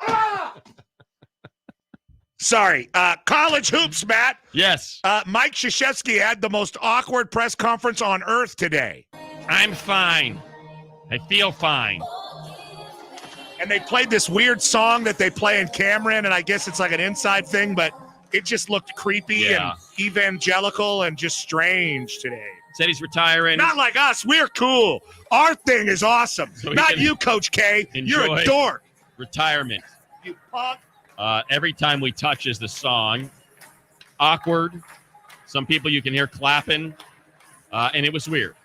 Ah! Sorry. College hoops, Matt. Yes. Mike Krzyzewski had the most awkward press conference on earth today. I'm fine. I feel fine. And they played this weird song that they play in Cameron, and I guess it's like an inside thing, but it just looked creepy and evangelical and just strange today. Said he's retiring. Not like us. We're cool. Our thing is awesome. So Not you, Coach K. You're a dork. Retirement. You punk. Every time we touch is the song. Awkward. Some people you can hear clapping. And it was weird.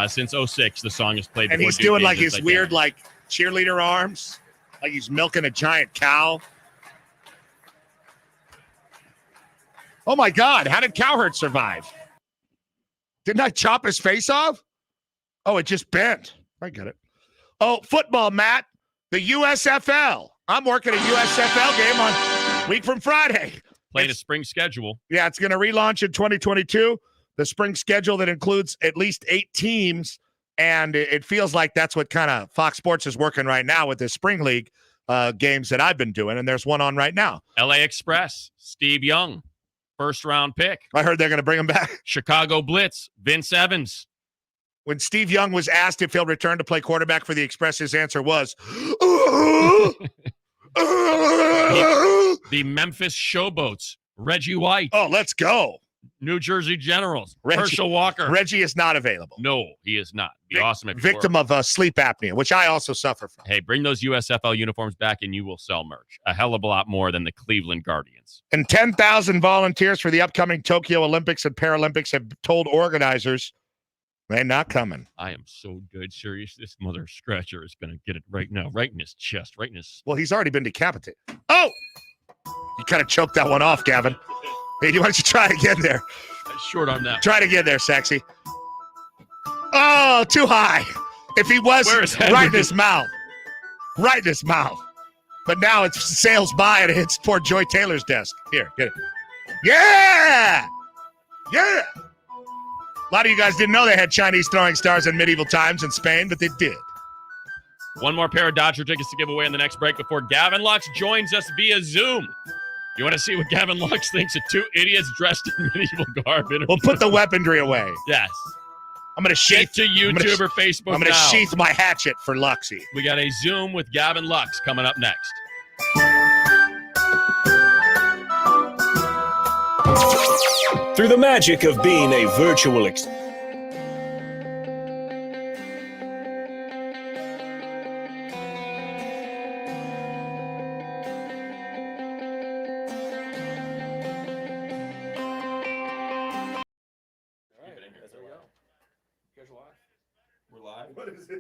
Since 06, the song is played. And he's doing like his weird, like, cheerleader arms, like he's milking a giant cow. Oh my God, how did Cowherd survive? Didn't I chop his face off? Oh, it just bent. I get it. Oh, football, Matt. The USFL. I'm working a USFL game on week from Friday. Playing a spring schedule. Yeah, it's going to relaunch in 2022. The spring schedule that includes at least 8 teams. And it feels like that's what kind of Fox Sports is working right now with the spring league games that I've been doing. And there's one on right now. LA Express, Steve Young, first-round pick. I heard they're going to bring him back. Chicago Blitz, Vince Evans. When Steve Young was asked if he'll return to play quarterback for the Express, his answer was, the Memphis Showboats, Reggie White. Oh, let's go. New Jersey Generals, Herschel Walker. Reggie is not available. No, he is not. Be awesome if victim of sleep apnea, which I also suffer from. Hey, bring those USFL uniforms back and you will sell merch. A hell of a lot more than the Cleveland Guardians. And 10,000 volunteers for the upcoming Tokyo Olympics and Paralympics have told organizers they're not coming. I am so good, serious. This mother scratcher is going to get it right now, right in his chest, right in his... Well, he's already been decapitated. Oh! You kind of choked that one off, Gavin. Hey, why don't you try again there? Short on that. Try it again there, sexy. Oh, too high. If he was right in his mouth. Right in his mouth. But now it sails by and it hits poor Joy Taylor's desk. Here, get it. Yeah! Yeah! A lot of you guys didn't know they had Chinese throwing stars in medieval times in Spain, but they did. One more pair of Dodger tickets to give away in the next break before Gavin Lux joins us via Zoom. You want to see what Gavin Lux thinks of 2 idiots dressed in medieval garb? We'll put the weaponry away. Yes. I'm going to sheath. Get to YouTube or Facebook I'm going to sheath my hatchet for Luxy. We got a Zoom with Gavin Lux coming up next. Through the magic of being a virtual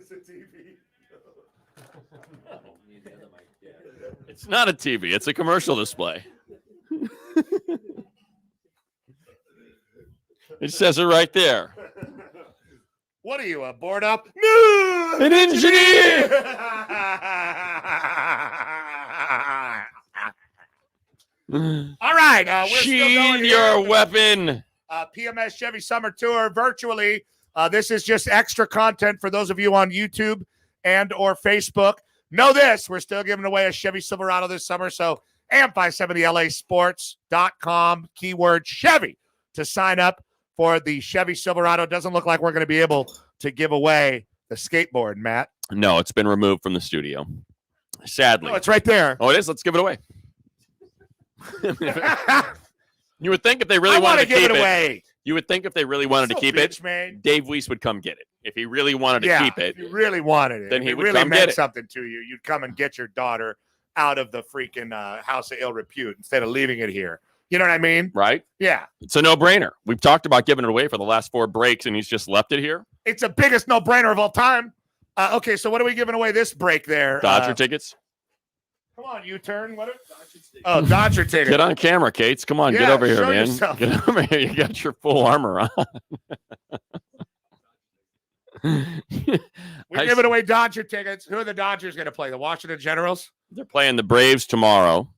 this a TV? It's not a TV. It's a commercial display. It says it right there. What are you, a board up? No! An engineer! All right. We're still Sheathe going your here. weapon. PMS Chevy Summer Tour virtually. This is just extra content for those of you on YouTube and or Facebook. Know this, we're still giving away a Chevy Silverado this summer, so am570lasports.com, keyword Chevy, to sign up for the Chevy Silverado. Doesn't look like we're going to be able to give away the skateboard, Matt. No, it's been removed from the studio. Sadly. No, it's right there. Oh, it is? Let's give it away. You would think if they really wanted to give keep it away. You would think if they really wanted to keep it, man. Dave Weiss would come get it. If he really wanted to keep it, if you really wanted it, then if he it would really come meant get it. something to you, you'd come and get your daughter out of the freaking house of ill repute instead of leaving it here. You know what I mean? Right? Yeah. It's a no-brainer. We've talked about giving it away for the last 4 breaks, and he's just left it here. It's the biggest no-brainer of all time. Okay, so what are we giving away this break there? Dodger tickets. Come on, U-turn. What? Oh, Dodger tickets. Get on camera, Kates. Come on, get Yeah, over here, show man. yourself. Get over here. You got your full armor on. We're giving away Dodger tickets. Who are the Dodgers going to play? The Washington Generals? They're playing the Braves tomorrow,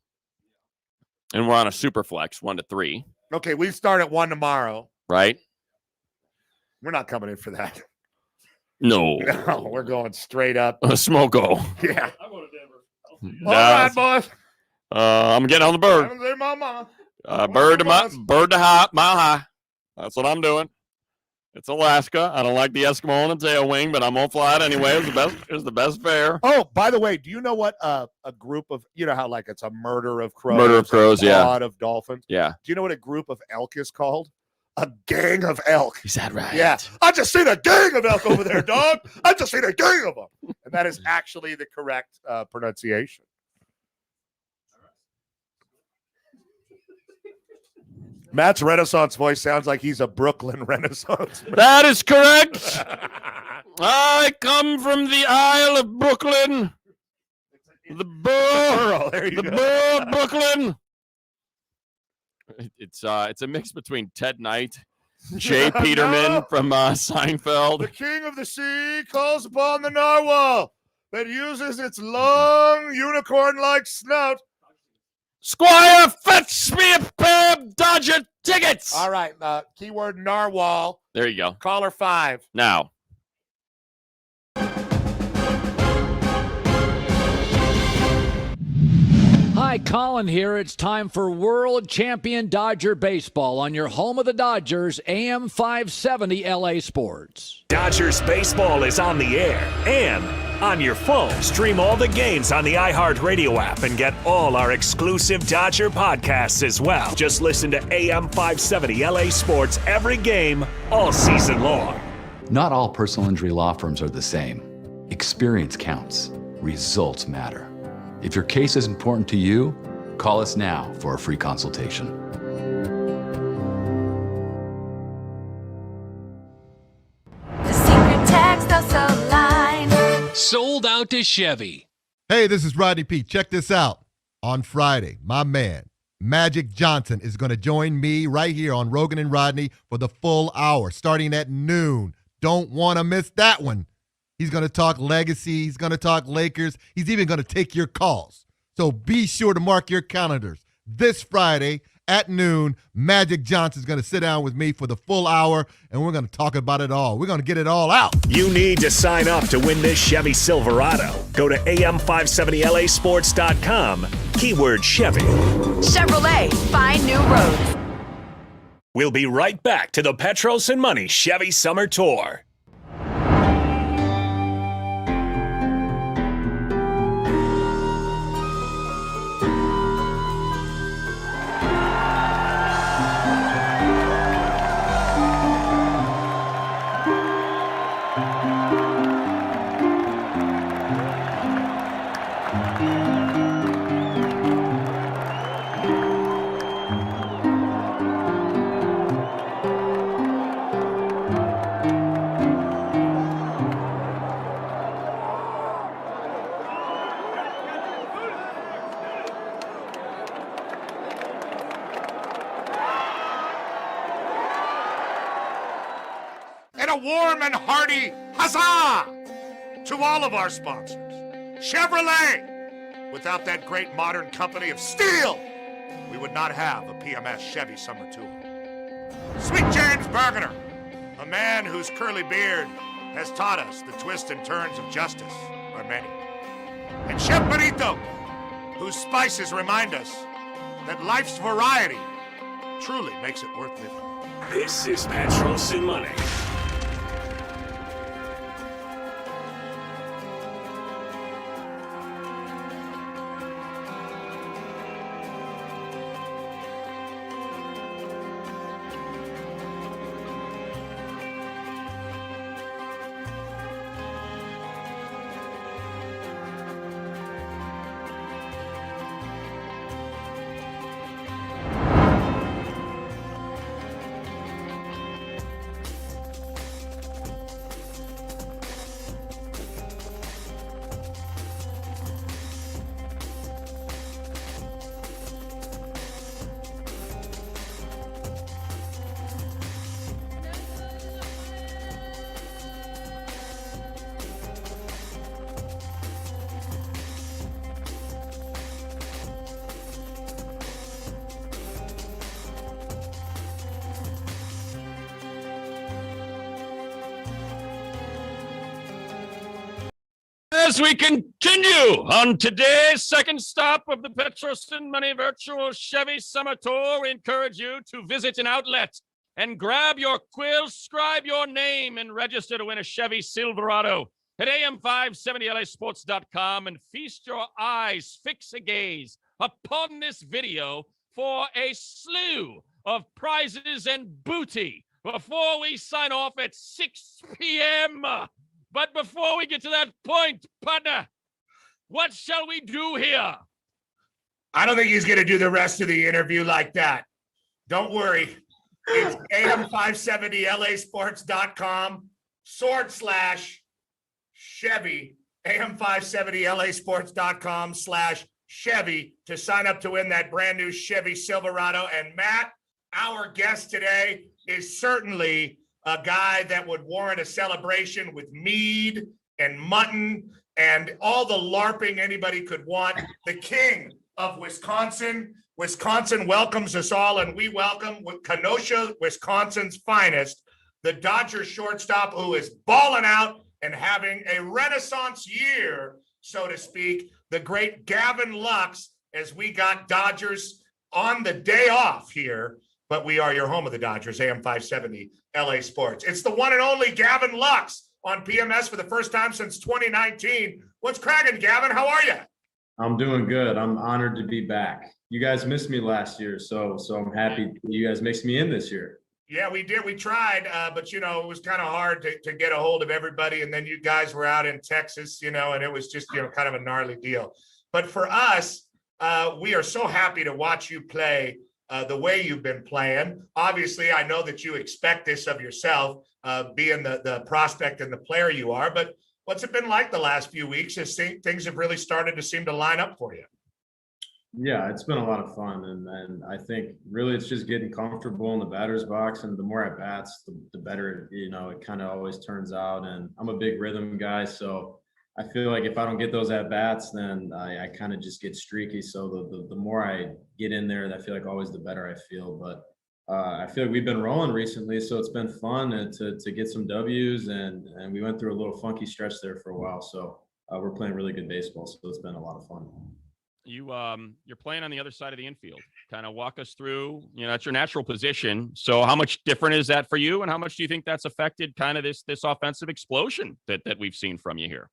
and we're on a super flex, 1 to 3. Okay, we start at 1 tomorrow. Right? We're not coming in for that. No. No, we're going straight up. Smoko. Yeah. Nah, All right, boys. I'm getting on the bird. Hey, mama. Bird to mile high. That's what I'm doing. It's Alaska. I don't like the Eskimo on the tail wing, but I'm gonna fly it anyway. It's the best fare. Oh, by the way, do you know what a group of, you know how like it's a murder of crows, Murder of crows, a yeah. pod of dolphins? Yeah. Do you know what a group of elk is called? A gang of elk. Is that right? Yeah. I just seen a gang of elk over there, dog. I just seen a gang of them. And that is actually the correct pronunciation. Matt's Renaissance voice sounds like he's a Brooklyn Renaissance man. That is correct. I come from the Isle of Brooklyn. The borough. There you the go. borough of Brooklyn. It's a mix between Ted Knight, Jay Peterman No. from Seinfeld. The king of the sea calls upon the narwhal that uses its long unicorn-like snout. Squire, fetch me a pair of Dodger tickets. All right, keyword narwhal. There you go. Caller 5. Now. Hi, Colin here. It's time for World Champion Dodger Baseball on your home of the Dodgers, AM 570 LA Sports. Dodgers baseball is on the air and on your phone. Stream all the games on the iHeartRadio app and get all our exclusive Dodger podcasts as well. Just listen to AM 570 LA Sports every game, all season long. Not all personal injury law firms are the same. Experience counts. Results matter. If your case is important to you, call us now for a free consultation. The secret text also line. Sold out to Chevy. Hey, this is Rodney Pete. Check this out. On Friday, my man, Magic Johnson, is going to join me right here on Rogan and Rodney for the full hour, starting at noon. Don't want to miss that one. He's going to talk legacy. He's going to talk Lakers. He's even going to take your calls. So be sure to mark your calendars. This Friday at noon, Magic Johnson's going to sit down with me for the full hour, and we're going to talk about it all. We're going to get it all out. You need to sign up to win this Chevy Silverado. Go to am570lasports.com, keyword Chevy. Chevrolet, find new roads. We'll be right back to the Petros and Money Chevy Summer Tour. and a warm and hearty huzzah to all of our sponsors. Chevrolet. Without that great modern company of steel, we would not have a PMS Chevy Summer Tour. Sweet James Bergener, a man whose curly beard has taught us the twists and turns of justice are many. And Chef Marito, whose spices remind us that life's variety truly makes it worth living. This is Petros and Money. As we continue on today's second stop of the Petros and Money Virtual Chevy Summer Tour, we encourage you to visit an outlet and grab your quill, scribe your name, and register to win a Chevy Silverado at am570lasports.com and feast your eyes, fix a gaze upon this video for a slew of prizes and booty before we sign off at 6 p.m. But before we get to that point, partner, what shall we do here? I don't think he's going to do the rest of the interview like that. Don't worry. It's am570lasports.com/Chevy, am570lasports.com/Chevy to sign up to win that brand new Chevy Silverado. And Matt, our guest today is certainly a guy that would warrant a celebration with mead and mutton and all the LARPing anybody could want. The king of Wisconsin. Wisconsin welcomes us all, and we welcome Kenosha, Wisconsin's finest, the Dodgers shortstop who is balling out and having a renaissance year, so to speak, the great Gavin Lux, as we got Dodgers on the day off here. But we are your home of the Dodgers, AM 570 LA Sports. It's the one and only Gavin Lux on PMS for the first time since 2019. What's cracking, Gavin? How are you? I'm doing good. I'm honored to be back. You guys missed me last year, so I'm happy you guys mixed me in this year. Yeah, we did. We tried, but, it was kind of hard to get a hold of everybody. And then you guys were out in Texas, and it was just, kind of a gnarly deal. But for us, we are so happy to watch you play the way you've been playing. Obviously, I know that you expect this of yourself, being the prospect and the player you are, but what's it been like the last few weeks as things have really started to seem to line up for you? Yeah, it's been a lot of fun. And I think really it's just getting comfortable in the batter's box. And the more at bats, the better, it kind of always turns out. And I'm a big rhythm guy, so I feel like if I don't get those at bats, then I kind of just get streaky. So the more I get in there, I feel like always the better I feel. But I feel like we've been rolling recently, so it's been fun to get some W's, and we went through a little funky stretch there for a while. So we're playing really good baseball, so it's been a lot of fun. You're playing on the other side of the infield. Kind of walk us through, that's your natural position. So how much different is that for you, and how much do you think that's affected kind of this offensive explosion that we've seen from you here?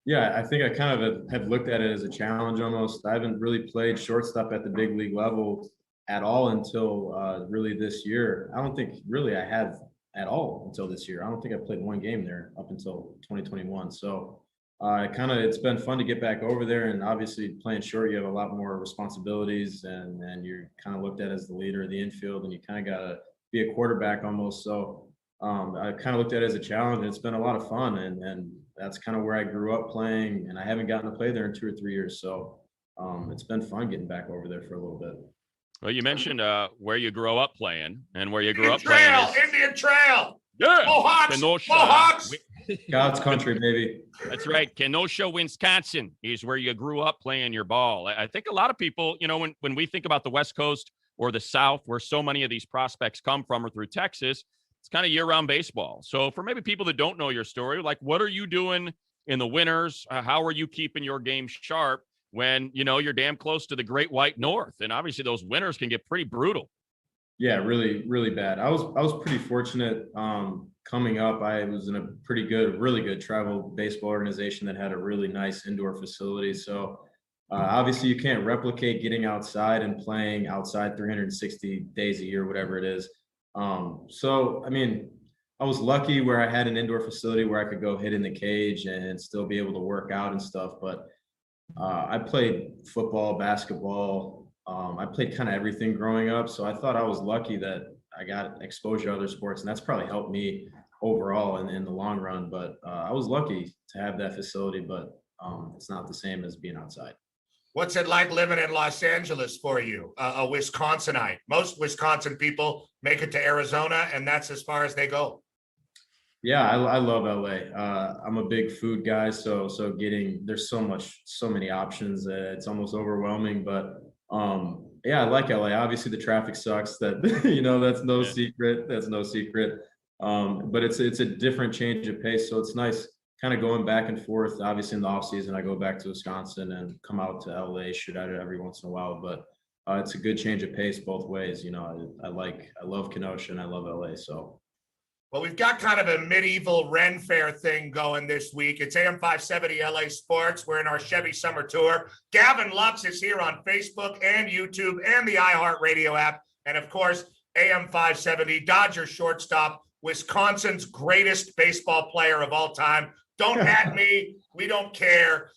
Yeah, I think I kind of have looked at it as a challenge almost. I haven't really played shortstop at the big league level at all until really this year. I don't think really I have at all until this year. I don't think I played one game there up until 2021. So it's been fun to get back over there, and obviously playing short, you have a lot more responsibilities, and you're kind of looked at as the leader of the infield, and you kind of got to be a quarterback almost. So I kind of looked at it as a challenge. It's been a lot of fun, and that's kind of where I grew up playing, and I haven't gotten to play there in 2 or 3 years. So it's been fun getting back over there for a little bit. Well, you mentioned where you grew up playing, and where you grew Indian up playing. Indian Trail. Yeah. Mohawks! Kenosha. Mohawks! God's country, baby. That's right. Kenosha, Wisconsin is where you grew up playing your ball. I think a lot of people, when we think about the West Coast or the South, where so many of these prospects come from or through Texas, it's kind of year-round baseball. So for maybe people that don't know your story, like what are you doing in the winters? How are you keeping your game sharp when, you're damn close to the Great White North? And obviously those winters can get pretty brutal. Yeah, really, really bad. I was pretty fortunate coming up. I was in a really good travel baseball organization that had a really nice indoor facility. So obviously you can't replicate getting outside and playing outside 360 days a year, whatever it is. So, I mean, I was lucky where I had an indoor facility where I could go hit in the cage and still be able to work out and stuff. But I played football, basketball. I played kind of everything growing up. So I thought I was lucky that I got exposure to other sports, and that's probably helped me overall in the long run. But I was lucky to have that facility, but it's not the same as being outside. What's it like living in Los Angeles for you, a Wisconsinite? Most Wisconsin people make it to Arizona, and that's as far as they go. Yeah, I love LA. I'm a big food guy, so there's so many options. It's almost overwhelming, but yeah, I like LA. Obviously, the traffic sucks. That that's no secret. That's no secret. But it's a different change of pace, so it's nice kind of going back and forth. Obviously, in the off season, I go back to Wisconsin and come out to LA, shoot at it every once in a while. But it's a good change of pace both ways. I love Kenosha and I love LA. So. Well, we've got kind of a medieval Ren Fair thing going this week. It's AM 570 LA Sports. We're in our Chevy Summer Tour. Gavin Lux is here on Facebook and YouTube and the iHeartRadio app. And of course, AM 570, Dodger shortstop, Wisconsin's greatest baseball player of all time. Don't at me. We don't care.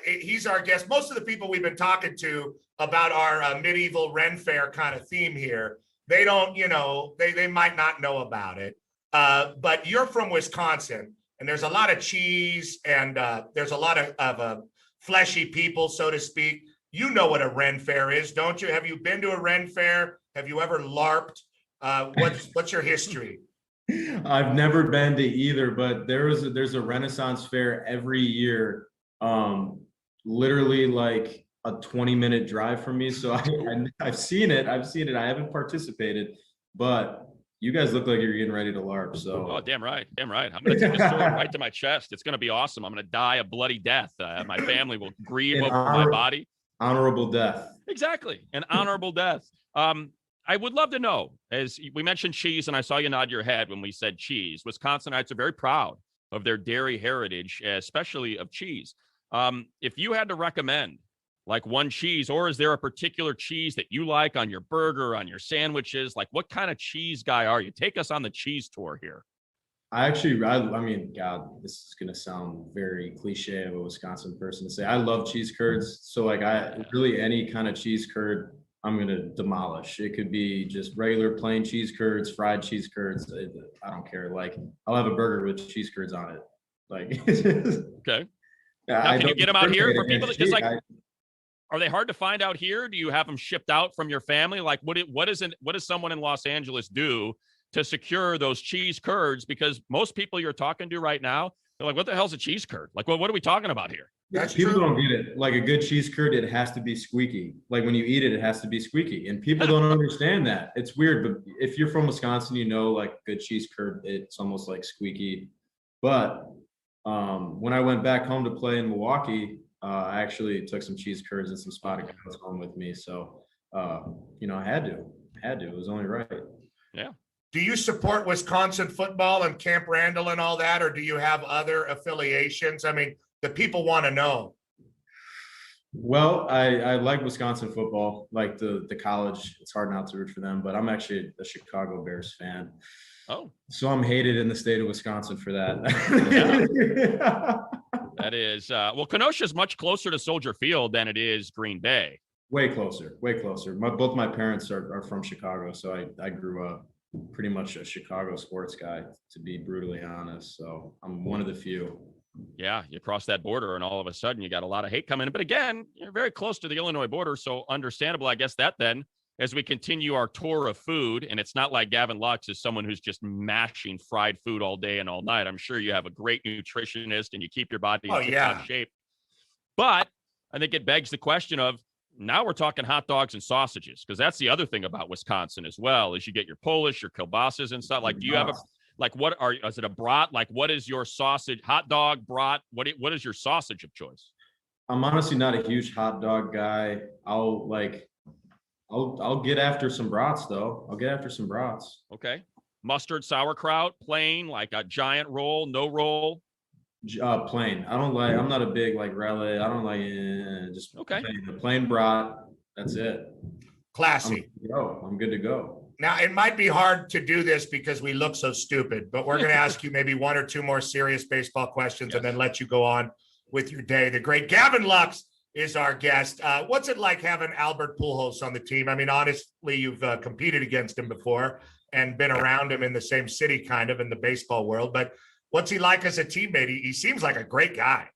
He's our guest. Most of the people we've been talking to about our medieval Ren Fair kind of theme here, they don't, they might not know about it. But you're from Wisconsin, and there's a lot of cheese, and there's a lot of fleshy people, so to speak. You know what a Ren Fair is, don't you? Have you been to a Ren Fair? Have you ever LARPed? What's your history? I've never been to either, but there's a Renaissance fair every year, literally like a 20-minute drive from me. So I've seen it. I haven't participated, but you guys look like you're getting ready to LARP. So. Oh, damn right. I'm going to take a sword right to my chest. It's going to be awesome. I'm going to die a bloody death. My family will grieve over my body. Honorable death. Exactly. An honorable death. I would love to know, as we mentioned cheese, and I saw you nod your head when we said cheese. Wisconsinites are very proud of their dairy heritage, especially of cheese. If you had to recommend like one cheese, or is there a particular cheese that you like on your burger, on your sandwiches? Like what kind of cheese guy are you? Take us on the cheese tour here. I mean, God, this is going to sound very cliche of a Wisconsin person to say. I love cheese curds. So like really any kind of cheese curd, I'm going to demolish. It could be just regular plain cheese curds, fried cheese curds. I don't care. Like I'll have a burger with cheese curds on it. Like, okay. Now, can you get them out here for people that just like, are they hard to find out here? Do you have them shipped out from your family? Like what does someone in Los Angeles do to secure those cheese curds? Because most people you're talking to right now, they're like, what the hell's a cheese curd? Like, what are we talking about here? That's people don't get it. Like a good cheese curd, it has to be squeaky. Like when you eat it, it has to be squeaky. And people don't understand that. It's weird, but if you're from Wisconsin, like good cheese curd, it's almost like squeaky. But when I went back home to play in Milwaukee, I actually took some cheese curds and some spotted cows home with me. So, I had to. It was only right. Yeah. Do you support Wisconsin football and Camp Randall and all that, or do you have other affiliations? I mean, the people want to know. Well, I like Wisconsin football, like the college. It's hard not to root for them, but I'm actually a Chicago Bears fan. Oh. So I'm hated in the state of Wisconsin for that. Yeah. That is, Kenosha is much closer to Soldier Field than it is Green Bay. Way closer. Both my parents are from Chicago, so I grew up pretty much a Chicago sports guy, to be brutally honest. So I'm one of the few. Yeah, you cross that border and all of a sudden you got a lot of hate coming in. But again, you're very close to the Illinois border, so understandable. I guess that then as we continue our tour of food, and it's not like Gavin Lux is someone who's just mashing fried food all day and all night. I'm sure you have a great nutritionist and you keep your body in tip-top shape. But I think it begs the question of, now we're talking hot dogs and sausages, because that's the other thing about Wisconsin as well, is you get your Polish, your kielbasas and stuff. Like, do you have is it a brat? Like, what is your sausage, hot dog, brat? What is your sausage of choice? I'm honestly not a huge hot dog guy. I'll get after some brats though. I'll get after some brats. Okay. Mustard, sauerkraut, plain, like a giant roll, no roll. Plain. I'm not a big like rally. I don't like just plain. The plain brat. That's it. Classy. I'm good to go. Now, it might be hard to do this because we look so stupid, but we're going to ask you maybe one or two more serious baseball questions and then let you go on with your day. The great Gavin Lux is our guest. What's it like having Albert Pujols on the team? I mean, honestly, you've competed against him before and been around him in the same city, kind of in the baseball world, but what's he like as a teammate? He seems like a great guy.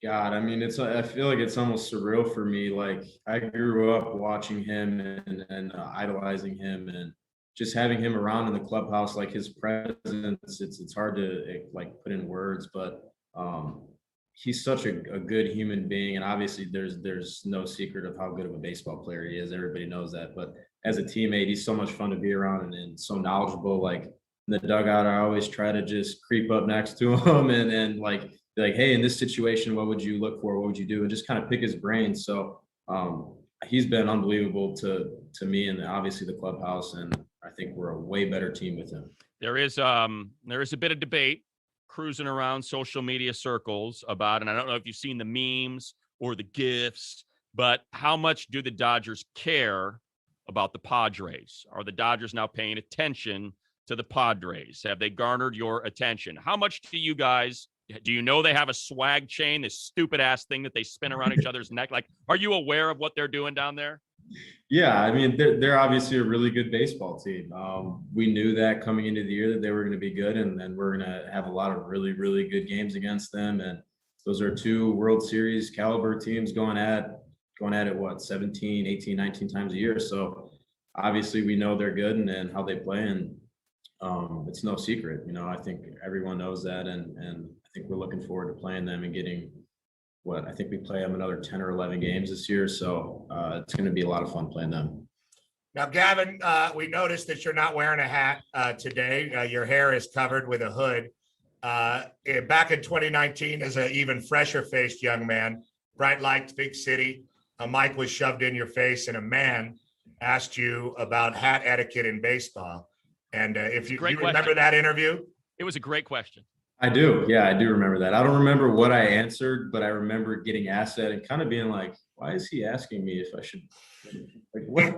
God, I mean, I feel like it's almost surreal for me. Like, I grew up watching him and idolizing him, and just having him around in the clubhouse, like his presence, it's hard to like put in words, but he's such a good human being. And obviously there's no secret of how good of a baseball player he is. Everybody knows that, but as a teammate, he's so much fun to be around and so knowledgeable. Like, in the dugout, I always try to just creep up next to him and like be like, hey, in this situation, what would you look for? What would you do? And just kind of pick his brain. So he's been unbelievable to me and obviously the clubhouse. And I think we're a way better team with him. There is a bit of debate cruising around social media circles about, and I don't know if you've seen the memes or the GIFs, but how much do the Dodgers care about the Padres? Are the Dodgers now paying attention to the Padres? Have they garnered your attention? How much do you guys, do you know they have a swag chain, this stupid ass thing that they spin around each other's neck? Like, are you aware of what they're doing down there? Yeah, I mean, they're obviously a really good baseball team. We knew that coming into the year that they were going to be good, and we're going to have a lot of really, really good games against them. And those are two World Series caliber teams going at it, what, 17, 18, 19 times a year. So obviously we know they're good and how they play, and it's no secret. You know, I think everyone knows that, and I think we're looking forward to playing them and getting I think we play them another 10 or 11 games this year. So it's going to be a lot of fun playing them. Now, Gavin, we noticed that you're not wearing a hat today. Your hair is covered with a hood. Back in 2019, as an even fresher faced young man, bright lights, big city, a mic was shoved in your face and a man asked you about hat etiquette in baseball. And if you remember that interview? It was a great question. I do. Yeah, I do remember that. I don't remember what I answered, but I remember getting asked that and kind of being like, why is he asking me if I should? Like, what?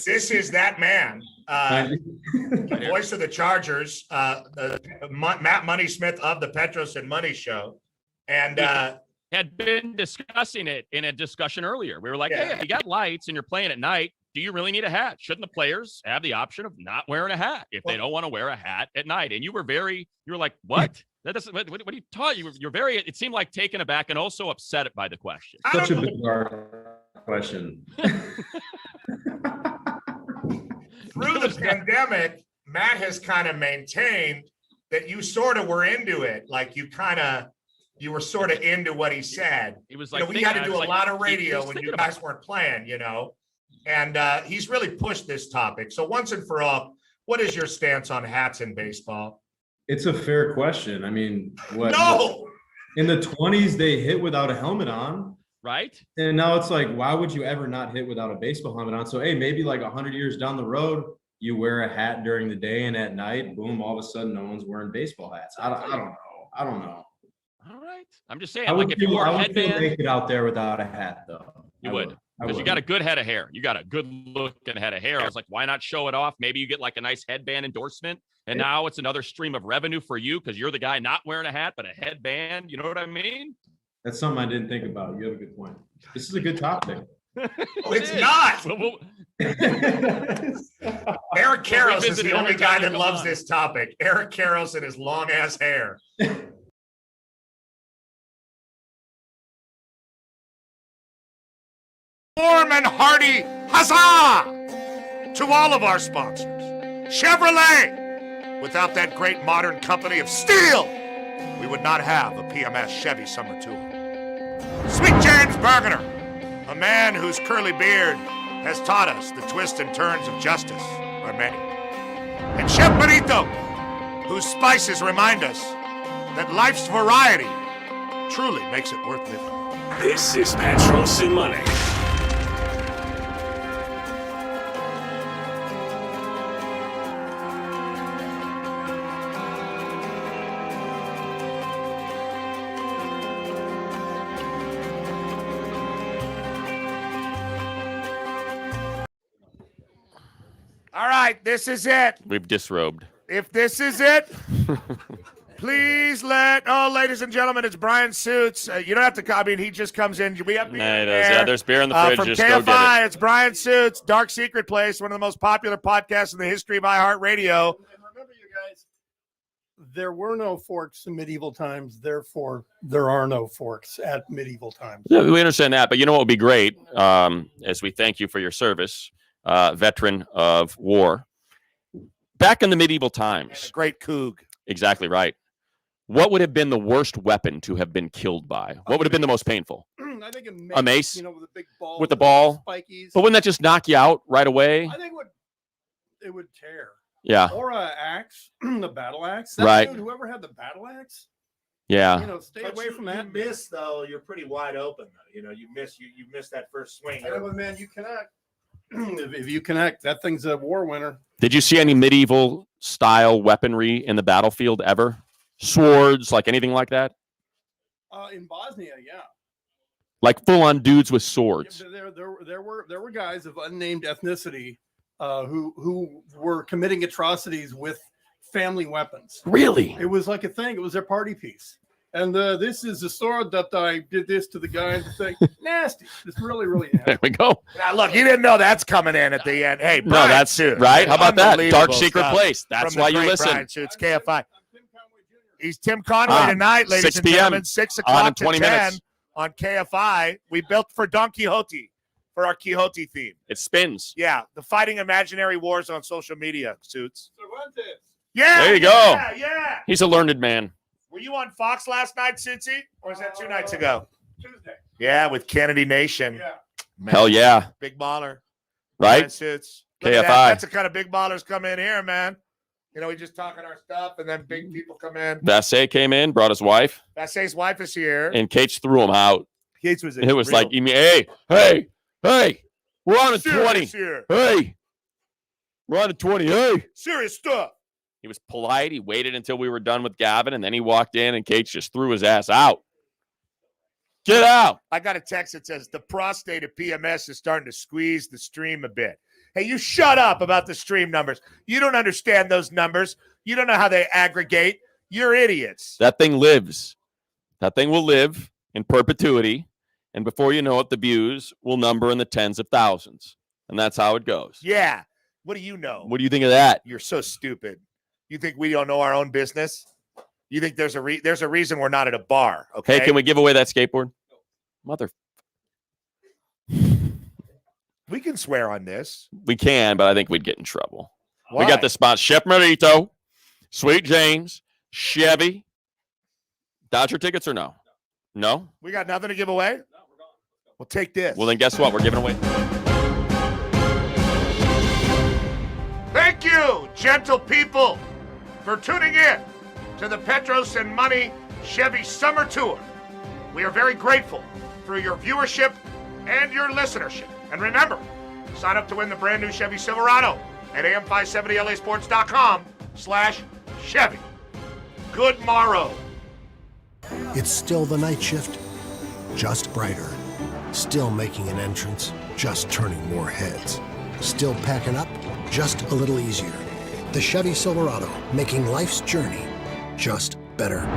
This is that man, the voice of the Chargers, Matt Money Smith of the Petros and Money Show. And had been discussing it in a discussion earlier. We were like, hey, if you got lights and you're playing at night, do you really need a hat? Shouldn't the players have the option of not wearing a hat if they don't want to wear a hat at night? And you were like, what? That doesn't, what are you talking? You're very, it seemed like taken aback and also upset by the question. Such a bizarre question. Through the pandemic, Matt has kind of maintained that you sort of were into it. Like you were sort of into what he said. He was like, we had to do a lot of radio when you guys weren't playing, you know? And he's really pushed this topic. So once and for all, what is your stance on hats in baseball? It's a fair question. I mean, No! In the 20s, they hit without a helmet on. Right. And now it's like, why would you ever not hit without a baseball helmet on? So, hey, maybe like 100 years down the road, you wear a hat during the day and at night, boom, all of a sudden no one's wearing baseball hats. I don't know. All right. I'm just saying, like if you wore a headband. Make it out there without a hat, though. You would. Because you got a good head of hair. You got a good looking head of hair. I was like, why not show it off? Maybe you get like a nice headband endorsement. And now it's another stream of revenue for you because you're the guy not wearing a hat, but a headband. You know what I mean? That's something I didn't think about. You have a good point. This is a good topic. It's not. Eric Karros is the only guy that loves this topic. Eric Karros and his long ass hair. Warm and hearty Huzzah! To all of our sponsors. Chevrolet! Without that great modern company of steel, we would not have a PMS Chevy Summer Tour. Sweet James Bergener, a man whose curly beard has taught us the twists and turns of justice are many. And Chef Benito, whose spices remind us that life's variety truly makes it worth living. This is Petros and Money. All right, this is it. We've disrobed. If this is it, please ladies and gentlemen, it's Brian Suits. You don't have to come. I mean, he just comes in. We have beer Yeah, there's beer in the fridge. From Just KFI, go get it. it's Brian Suits, Dark Secret Place, one of the most popular podcasts in the history of iHeartRadio. And remember, you guys, there were no forks in medieval times. Therefore, there are no forks at medieval times. Yeah, we understand that, but you know what would be great, as we thank you for your service, veteran of war. Back in the medieval times. Great Coug. Exactly right. What would have been the worst weapon to have been killed by? What would have been the most painful? I think a mace, you know, with a big ball. with the ball. Spikies. But wouldn't that just knock you out right away? I think it would tear. Yeah. Or a axe, the battle axe. Right. Dude, whoever had the battle axe. Yeah. You know, stay away from that. You miss though. You're pretty wide open though. You know, you miss that first swing. Yeah, but man, you cannot. If you connect, that thing's a war winner. Did you see any medieval style weaponry in the battlefield ever? Swords, like anything like that? In Bosnia, yeah. Like full on dudes with swords. There were guys of unnamed ethnicity who were committing atrocities with family weapons. Really? It was like a thing. It was their party piece. And this is the sword that I did this to the guy and the thing. Nasty. It's really, really nasty. There we go. Now, look, you didn't know that's coming in at the end. Hey, No, Brian that's Suits. right. How about that? Unbelievable Dark Secret stuff Place. That's from the why you great listen. Brian Suits, KFI. He's Tim Conway tonight, ladies 6 and p.m. gentlemen. 6 on in o'clock to 20 10 minutes. on KFI. We built for Don Quixote for our Quixote theme. It spins. Yeah, the fighting imaginary wars on social media, Suits. Cervantes. Yeah, There you go. Yeah. He's a learned man. Were you on Fox last night, Suitsy? Or was that 2 nights ago? Tuesday. Yeah, with Kennedy Nation. Yeah. Man, Hell yeah. big baller. Right? Brian Suits. Look at KFI. that. That's the kind of big ballers come in here, man. You know, we just talking our stuff, and then big people come in. Vasse came in, brought his wife, Vasse's wife is here. and Cates threw him out. Gates was It was like, you mean, hey, we're on a 20. Here. Hey, we're on a 20. Hey. Serious stuff. He was polite. He waited until we were done with Gavin, and then he walked in, and Cates just threw his ass out. Get out. I got a text that says the prostate of PMS is starting to squeeze the stream a bit. Hey, you shut up about the stream numbers. You don't understand those numbers. You don't know how they aggregate. You're idiots. That thing lives. That thing will live in perpetuity, and before you know it, the views will number in the tens of thousands, and that's how it goes. Yeah. What do you know? What do you think of that? You're so stupid. You think we don't know our own business? You think there's a reason we're not at a bar? Okay. Hey, can we give away that skateboard? Mother. We can swear on this. We can, but I think we'd get in trouble. Why? We got the spot: Chef Marito, Sweet James, Chevy. Dodger tickets or no? No? We got nothing to give away? Well, take this. Well, then guess what? We're giving away. Thank you, gentle people, for tuning in to the Petros and Money Chevy Summer Tour. We are very grateful for your viewership and your listenership. And remember, sign up to win the brand new Chevy Silverado at am570lasports.com/Chevy. Good morrow. It's still the night shift, just brighter. Still making an entrance, just turning more heads. Still packing up, just a little easier. The Chevy Silverado, making life's journey just better.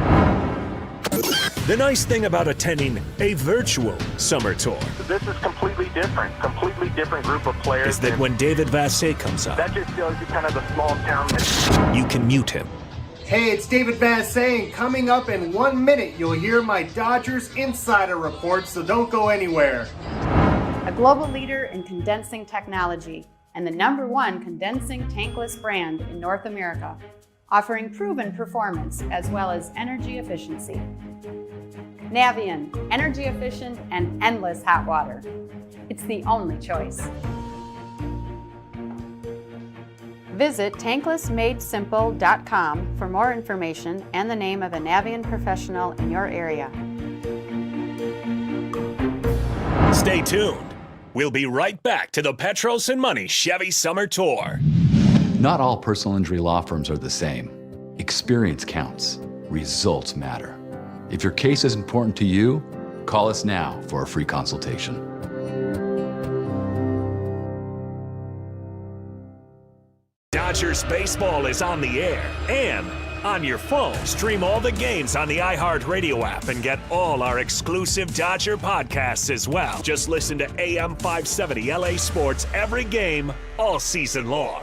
The nice thing about attending a virtual summer tour This is completely different group of players. is that when David Vasse comes up, That just shows you kind of the small town. you can mute him. Hey, it's David Vasse, and coming up in 1 minute, you'll hear my Dodgers Insider Report, so don't go anywhere. a global leader in condensing technology and the #1 condensing tankless brand in North America, offering proven performance as well as energy efficiency. Navion, energy efficient and endless hot water. It's the only choice. Visit tanklessmadesimple.com for more information and the name of a Navion professional in your area. Stay tuned. We'll be right back to the Petros and Money Chevy Summer Tour. Not all personal injury law firms are the same. Experience counts. Results matter. If your case is important to you, call us now for a free consultation. Dodgers baseball is on the air and on your phone. Stream all the games on the iHeart Radio app and get all our exclusive Dodger podcasts as well. Just listen to AM 570 LA Sports every game, all season long.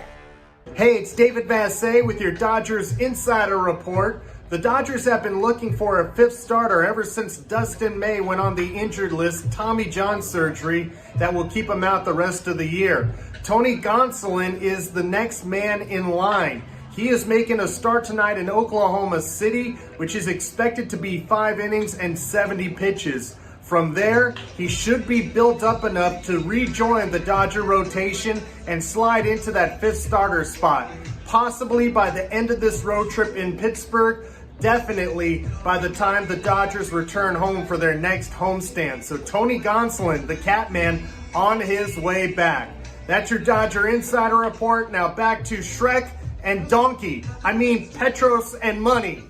Hey, it's David Vassay with your Dodgers Insider Report. The Dodgers have been looking for a fifth starter ever since Dustin May went on the injured list, Tommy John surgery, that will keep him out the rest of the year. Tony Gonsolin is the next man in line. He is making a start tonight in Oklahoma City, which is expected to be 5 innings and 70 pitches. From there, he should be built up enough to rejoin the Dodger rotation and slide into that fifth starter spot, possibly by the end of this road trip in Pittsburgh, definitely by the time the Dodgers return home for their next homestand. So Tony Gonsolin, the Catman, on his way back. That's your Dodger Insider Report. Now back to Shrek and Donkey. I mean Petros and Money.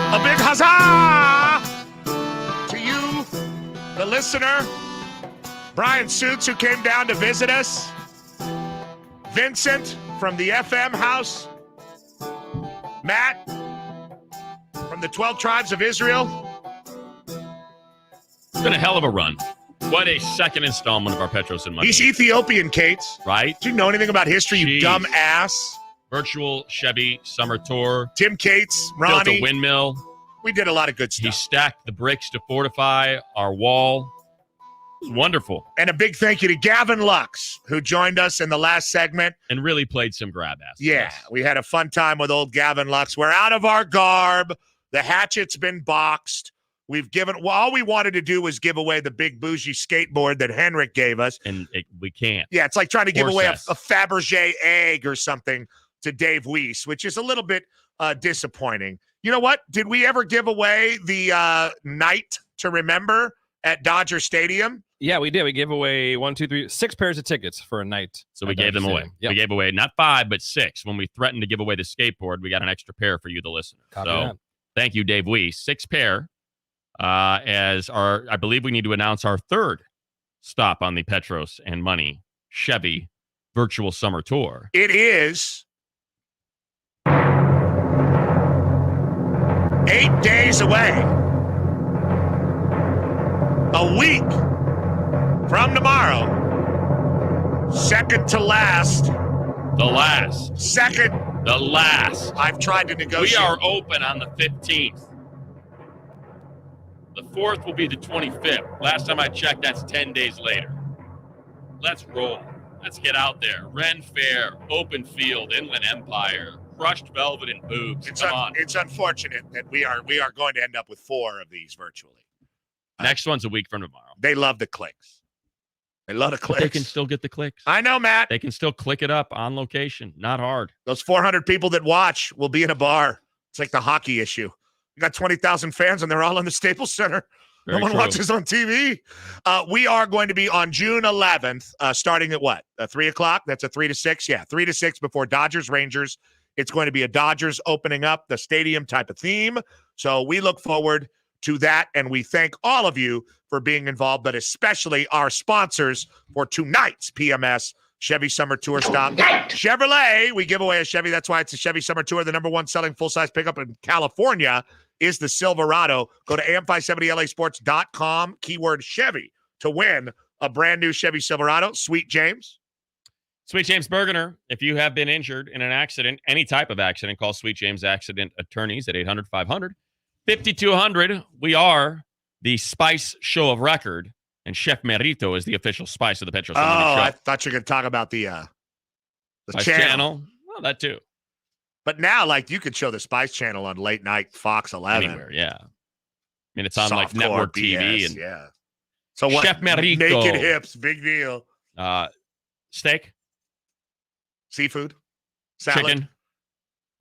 A big huzzah to you, the listener. Brian Suits, who came down to visit us. Vincent from the FM house. Matt from the 12 Tribes of Israel. It's been a hell of a run. What a second installment of our Petros and Money. He's Ethiopian, Cates. Right? Do you know anything about history, you dumb ass? Virtual Chevy Summer Tour. Tim Cates, Ronnie. Built a windmill. We did a lot of good stuff. He stacked the bricks to fortify our wall. It was wonderful. And a big thank you to Gavin Lux, who joined us in the last segment. And really played some grab ass. Yeah, we had a fun time with old Gavin Lux. We're out of our garb. The hatchet's been boxed. We've given, well, all we wanted to do was give away the big bougie skateboard that Henrik gave us. And we can't. Yeah, it's like trying to give away a Horse Fabergé egg or something to Dave Weiss, which is a little bit disappointing. You know what? Did we ever give away the night to remember at Dodger Stadium? Yeah, we did. We gave away 6 pairs of tickets for a night. So we gave them away. Yep. We gave away not 5, but 6. When we threatened to give away the skateboard, we got an extra pair for you, the listener. Copy so that. thank you, Dave Weiss. 6 pair. As our, I believe we need to announce our third stop on the Petros and Money Chevy Virtual Summer Tour. It is 8 days away. A week from tomorrow. Second to last. The last. Second. The last. I've tried to negotiate. We are open on the 15th. The 4th will be the 25th. Last time I checked, that's 10 days later. Let's roll. Let's get out there. Ren Fair, Open Field, Inland Empire, Crushed Velvet and Boobs. Come on. It's unfortunate that we are going to end up with 4 of these virtually. Next one's a week from tomorrow. They love the clicks. They love the clicks. But they can still get the clicks. I know, Matt. They can still click it up on location. Not hard. Those 400 people that watch will be in a bar. It's like the hockey issue. You got 20,000 fans, and they're all in the Staples Center. Very no one true. watches on TV. We are going to be on June 11th, starting at what? 3 o'clock? That's a 3 to 6? Yeah, 3 to 6 before Dodgers Rangers. It's going to be a Dodgers opening up the stadium type of theme. So we look forward to that. And we thank all of you for being involved, but especially our sponsors for tonight's PMS Chevy Summer Tour stop. Chevrolet, we give away a Chevy. That's why it's a Chevy Summer Tour. The number one selling full-size pickup in California is the Silverado. Go to am570lasports.com, keyword Chevy, to win a brand new Chevy Silverado. Sweet James. Sweet James Bergener, if you have been injured in an accident, any type of accident, call Sweet James Accident Attorneys at 800-500-5200. We are the Spice Show of Record, and Chef Merito is the official spice of the Petros. I thought you were going to talk about the channel. Well, that too. But now, like, you could show the Spice Channel on late night Fox 11. Anywhere, yeah. I mean, it's on like Softcore network BS, TV. And yeah. So what? Chef Merito. Naked hips, big deal. Steak. Seafood. Salad. Chicken.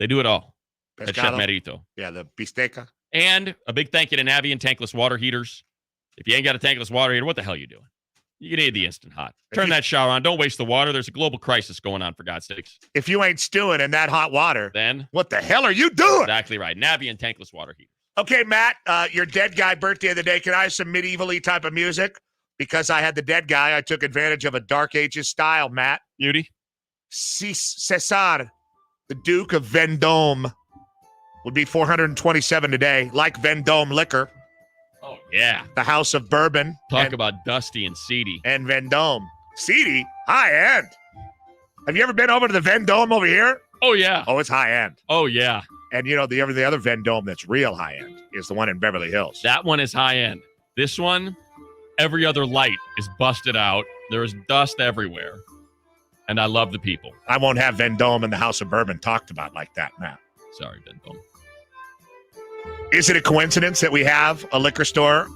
They do it all Pescado. at Chef Merito. Yeah, the bisteca. And a big thank you to Navien tankless water heaters. If you ain't got a tankless water heater, what the hell are you doing? You need the Instant Hot. Turn that shower on. Don't waste the water. There's a global crisis going on, for God's sakes. If you ain't stewing in that hot water, then what the hell are you doing? Exactly right. Navien tankless water heater. Okay, Matt, your dead guy birthday of the day. Can I have some medieval-y type of music? Because I had the dead guy, I took advantage of a Dark Ages style, Matt. Beauty. Cesar, the Duke of Vendôme, would be 427 today, like Vendôme liquor. Oh, yeah. The House of Bourbon. Talk about dusty and seedy. And Vendôme. Seedy? High end. Have you ever been over to the Vendôme over here? Oh, yeah. Oh, it's high end. Oh, yeah. And, you know, the other Vendôme that's real high end is the one in Beverly Hills. That one is high end. This one, every other light is busted out. There is dust everywhere. And I love the people. I won't have Vendôme and the House of Bourbon talked about like that, Matt. Sorry, Vendôme. Is it a coincidence that we have a liquor store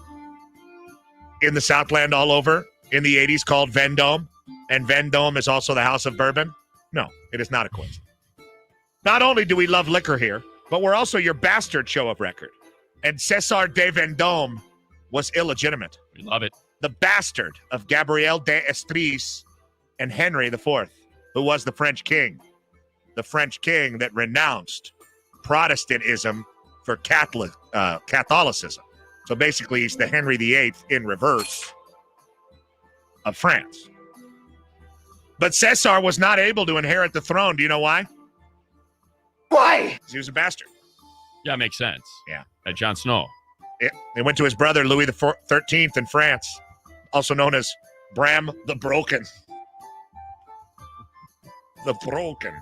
in the Southland all over in the 80s called Vendôme, and Vendôme is also the House of Bourbon? No, it is not a coincidence. Not only do we love liquor here, but we're also your bastard show of record. And César de Vendôme was illegitimate. We love it. The bastard of Gabriel d'Estrees and Henry IV, who was the French king. The French king that renounced Protestantism for Catholicism. So basically, he's the Henry VIII in reverse of France. But Cesar was not able to inherit the throne. Do you know why? Why? Because he was a bastard. Yeah, makes sense. Yeah. Jon Snow. It went to his brother, Louis XIII in France, also known as Bram the Broken. The Broken.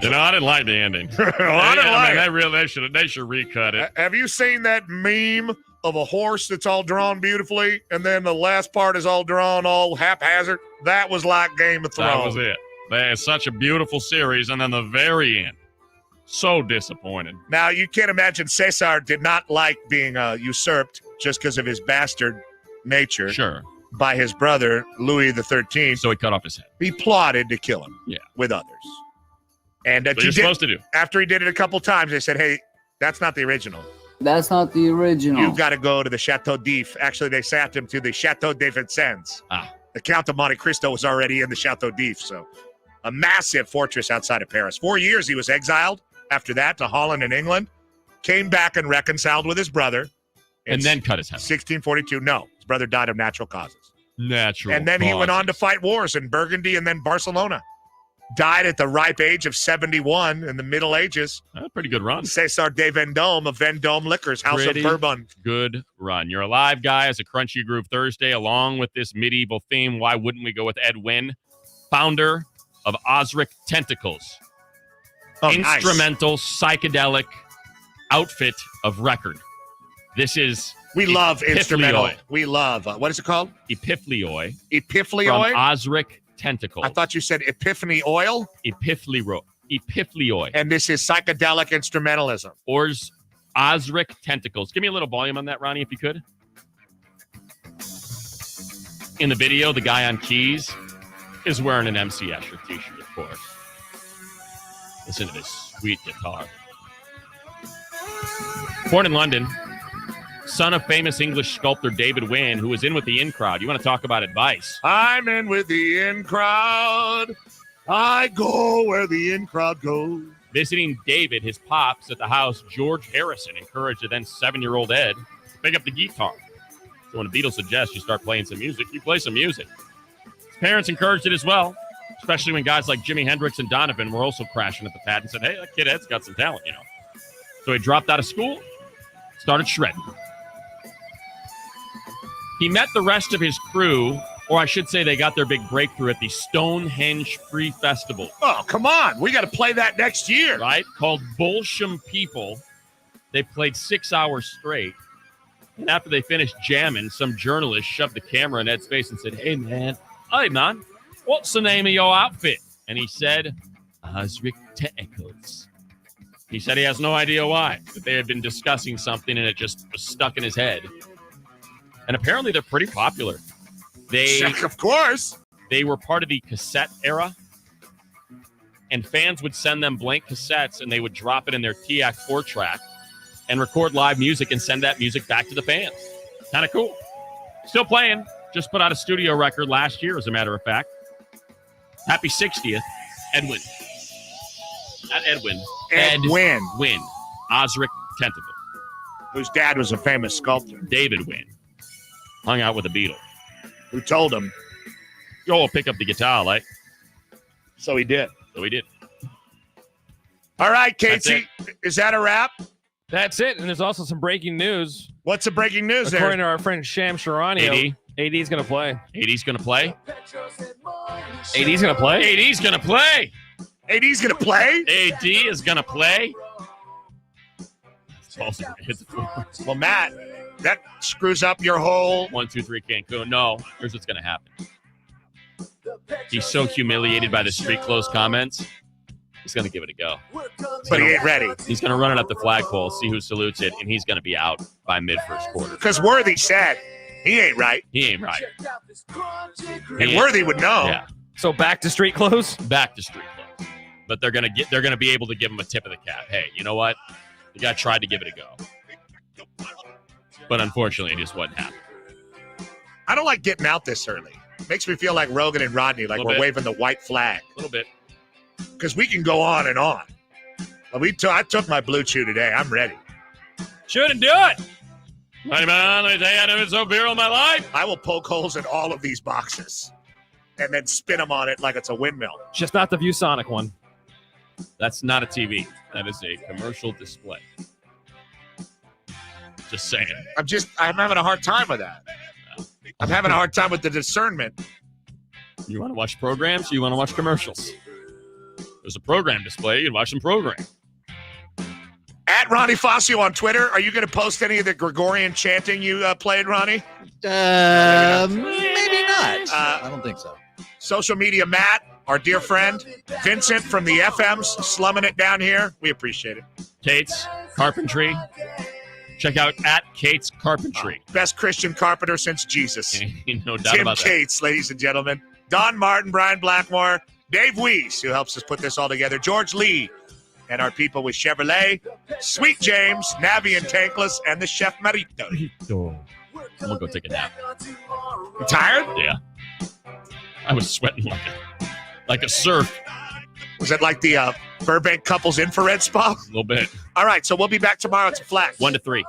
You know, I didn't like the ending. They should recut it. Have you seen that meme of a horse that's all drawn beautifully, and then the last part is all drawn all haphazard? That was like Game of Thrones. That was it. It's such a beautiful series, and then the very end, so disappointed. Now, you can't imagine Cesar did not like being usurped just because of his bastard nature. Sure. By his brother, Louis XIII. So he cut off his head. He plotted to kill him. Yeah. With others. And what you're supposed to do. After he did it a couple times, they said, hey, that's not the original. That's not the original. You've got to go to the Chateau d'If. Actually, they sent him to the Chateau de Vincennes. The Count of Monte Cristo was already in the Chateau d'If, so a massive fortress outside of Paris. 4 years he was exiled after that to Holland and England, came back and reconciled with his brother. And then cut his head. 1642. No, his brother died of natural causes. And then he went on to fight wars in Burgundy and then Barcelona. Died at the ripe age of 71 in the Middle Ages. Pretty good run. César de Vendôme of Vendôme Liquors, House of Bourbon. Good run. You're a live guy as a Crunchy Groove Thursday, along with this medieval theme. Why wouldn't we go with Ed Wynn, founder of Osric Tentacles? Instrumental, psychedelic outfit of record. This is... We love instrumental. Epiphylioi. We love, what is it called? Epiphylioi. Epiphylioi? From Osric Tentacles. I thought you said epiphany oil. Epiphylioi. And this is psychedelic instrumentalism. Or Osric Tentacles. Give me a little volume on that, Ronnie, if you could. In the video, the guy on keys is wearing an MC Escher t-shirt, of course. Listen to this sweet guitar. Born in London, son of famous English sculptor David Wynn, who was in with the in crowd. You want to talk about advice? I'm in with the in crowd. I go where the in crowd goes. Visiting David, his pops, at the house, George Harrison encouraged the then 7-year-old Ed to pick up the guitar. So when the Beatles suggest you start playing some music, you play some music. His parents encouraged it as well, especially when guys like Jimi Hendrix and Donovan were also crashing at the pad and said, hey, that kid Ed's got some talent, So he dropped out of school, started shredding. He met the rest of his crew, or I should say they got their big breakthrough at the Stonehenge Free Festival. Oh, come on. We got to play that next year. Right? Called Bolsham People. They played 6 hours straight. And after they finished jamming, some journalist shoved the camera in Ed's face and said, hey, man, what's the name of your outfit? And he said, Osric Technicals. He said he has no idea why, that they had been discussing something and it just was stuck in his head. And apparently they're pretty popular. Of course. They were part of the cassette era. And fans would send them blank cassettes and they would drop it in their TIAC 4-track and record live music and send that music back to the fans. Kind of cool. Still playing. Just put out a studio record last year, as a matter of fact. Happy 60th, Edwin. Not Edwin. Edwin. Wynn. Osric Tentacle. Whose dad was a famous sculptor. David Wynn. Hung out with a Beatle. Who told him, yo, pick up the guitar, like. So he did. All right, Casey. Is that a wrap? That's it. And there's also some breaking news. What's the breaking news there? According to our friend Sham Sharani, AD's going to play. AD's going to play? AD's going to play? AD's going to play. AD's going to play? AD is going to play? Well, Matt, that screws up your whole 1, 2, 3 Cancun. No, here's what's going to happen. He's so humiliated by the street clothes comments. He's going to give it a go. But he ain't ready. He's going to run it up the flagpole, see who salutes it, and he's going to be out by mid-first quarter. Because Worthy said he ain't right. He ain't right. And Worthy would know. Yeah. So back to street clothes? Back to street clothes. But they're going to be able to give him a tip of the cap. Hey, you know what? The guy tried to give it a go. But unfortunately, it just wasn't happening. I don't like getting out this early. Makes me feel like Rogan and Rodney, like we're waving the white flag. A little bit. Because we can go on and on. I took my Blue Chew today. I'm ready. Shouldn't do it. Hey, man, I tell you, I never so virile in my life. I will poke holes in all of these boxes and then spin them on it like it's a windmill. Just not the ViewSonic one. That's not a TV. That is a commercial display. Just saying. I'm having a hard time with that. I'm having a hard time with the discernment. You want to watch programs? Or you want to watch commercials? There's a program display. You can watch some program. At Ronnie Fazio on Twitter, are you going to post any of the Gregorian chanting you played, Ronnie? Maybe not. I don't think so. Social media, Matt, our dear friend, Vincent from the FMs, slumming it down here. We appreciate it. Kate's Carpentry. Check out at Kate's Carpentry. Best Christian carpenter since Jesus. No doubt Tim about that. Cates, ladies and gentlemen. Don Martin, Brian Blackmore, Dave Weiss, who helps us put this all together, George Lee, and our people with Chevrolet, Sweet James, Navi and Tankless, and the Chef Marito. I'm going to go take a nap. You tired? Yeah. I was sweating like a surf. Was it like the Burbank Couples Infrared Spa? A little bit. All right, so we'll be back tomorrow. It's a flex. 1 to 3.